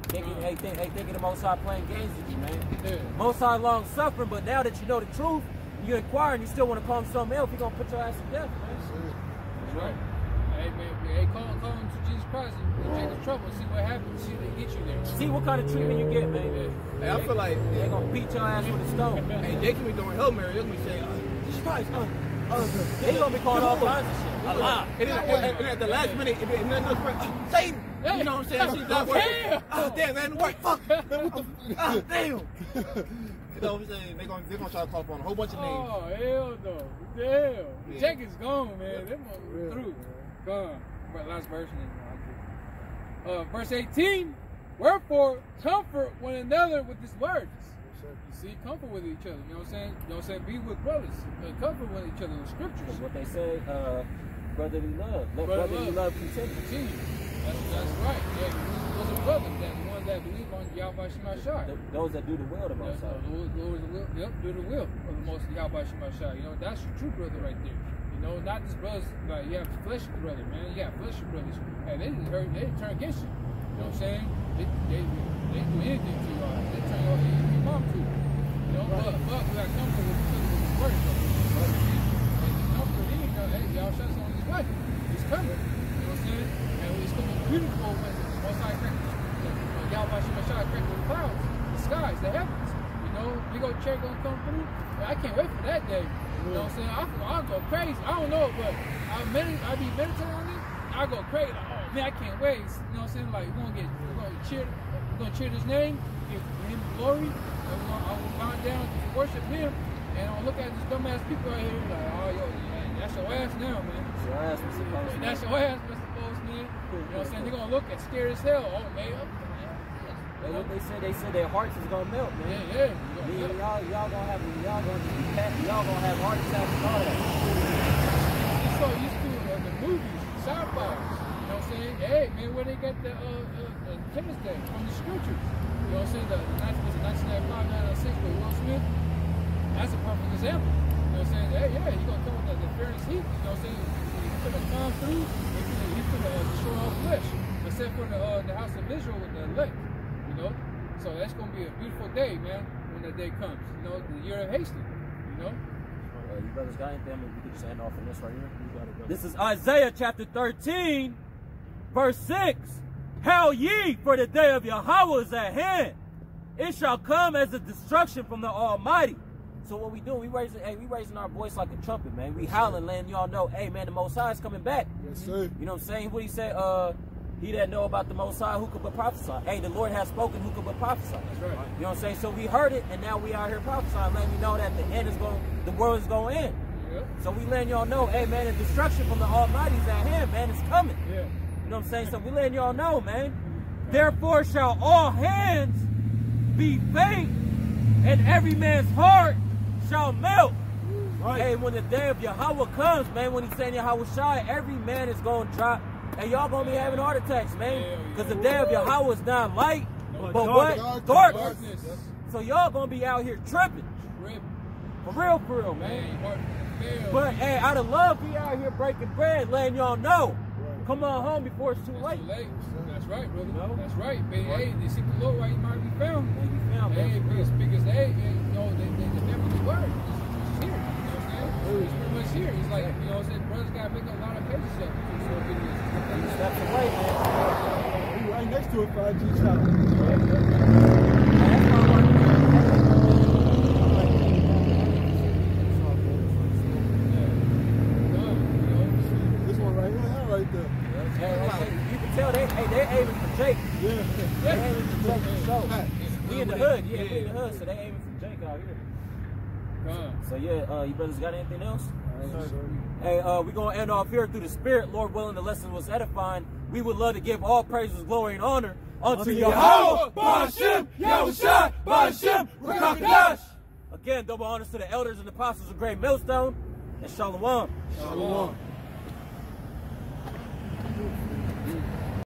Thinking the Most High playing games with you, man. Yeah. Most High long suffering, but now that you know the truth, you inquire and you still want to call him something else, he gonna put your ass to death, man. That's right. Hey, man, call him to Jesus Christ and take the trouble, see what happens, see if they get you there. See what kind of treatment you get, man. Hey, I feel like They gonna beat your ass with a stone. hey, they can be doing Hail Mary. They're gonna be saying, Jesus Christ, They gonna be calling all kinds of shit. A lot. and at the last minute, and then another friend, Satan. You know what I'm saying? She's not working. Oh, damn, that didn't work. Fuck. Man, what the damn. You know what I'm saying? They're gonna try to call upon a whole bunch of names. Oh, hell no. Damn. The check is gone, man. That motherfucker through. Gone. But last verse. Verse 18. Wherefore, comfort one another with these words. You see, comfort with each other. You know what I'm saying? You know what I'm saying? Be with brothers. Comfort with each other with scriptures. What they say, brotherly love. Brotherly love continue. That's right. Yeah, those are brothers, the ones that believe on YAHAWASHI Thawadah. Those that do the will of the Most High. Do the will of the Most YAHAWASHI Thawadah. You know, that's your true brother right there. You know, not just brothers, like you have fleshy brother, man. You got fleshy brothers. And they turn against you. You know what I'm saying? They do anything to you. They turn your mom to you. You know, but we got comfort with the word. And the comfort in, y'all shut on his way. He's coming. You know what I'm saying? And it's going to be beautiful when the Most High YAHAWASHI Thawadah crack the clouds, the skies, the heavens. You know, big old check gonna come through. I can't wait for that day. You know what I'm saying? I'll go crazy. I don't know, but I be meditating on it. I'll go crazy. Like, oh man, I can't wait. You know what I'm saying? Like we're gonna cheer his name, give him glory, and I will bow down to worship him. And I'll look at these dumbass people out here like, oh yo, man, that's your ass now, man. That's your ass, Mr. Post. That's your ass, Mr. Post, man. You know what I'm saying? They're gonna look at scared as hell. Oh man. What they said their hearts is gonna melt, man. Yeah. Y'all gonna have heart attacks and all that. You're so used to the movies, sci-fi. You know what I'm saying? Hey, man, where they got the Independence Day from the scriptures. You know what I'm saying? The 1995, 1996 with Will Smith. That's a perfect example. You know what I'm saying? Hey, yeah, he's gonna come with the fierce heat. You know what I'm saying? He's gonna come through. He's gonna destroy all flesh, except for the house of Israel with the elect. You know, so that's gonna be a beautiful day, man, when that day comes. You know, the year of Hasty. You know. You brothers got anything? We can just end off on this right here. This is Isaiah chapter 13, verse 6. Hail ye, for the day of Yahawah is at hand. It shall come as a destruction from the Almighty. So what we do, we raising our voice like a trumpet, man. We howling, letting y'all know, hey man, the Most High is coming back. Yes, sir. You know what I'm saying? What he said, he that know about the Most High, who could but prophesy? Hey, the Lord has spoken, who could but prophesy? That's right. You know what I'm saying? So we heard it, and now we out here prophesying, letting you know that the world is going to end. Yep. So we letting y'all know, hey man, the destruction from the Almighty is at hand, man. It's coming. Yeah. You know what I'm saying? So we letting y'all know, man. Therefore shall all hands be faint, and every man's heart shall melt. Right. Hey, when the day of Yahawah comes, man, when he's saying YAHAWASHI, every man is going to drop. And y'all gonna be having heart attacks, man. Because the day of Yahawah is not light, but what? Darkness. So y'all gonna be out here tripping. For real, man. But hey, out of love, we out here breaking bread, letting y'all know. come on home before it's too late. Too late. That's right, brother. No? That's right. But hey, they seek the Lord right, he might be found. Hey, man. because they, you know, they never the word. It's here. You know what I'm saying? It's pretty much here. It's like, you know what I'm saying? Brothers got to make a lot of pages up. Steps away, man. We right next to a 5G shop. This one right here, that right there. You can tell they aiming for Jake. Yeah. They aiming for Jake for sure. We in the hood, yeah, we in the hood, so they aiming for Jake out here. So yeah, you brothers got anything else? Hey, we're gonna end off here through the Spirit. Lord willing, the lesson was edifying. We would love to give all praises, glory, and honor unto Yahawah, bahasham, Yahawashi, bahasham, Rakakadash. Again, double honors to the elders and apostles of Great Millstone, and Shalom. Shalom.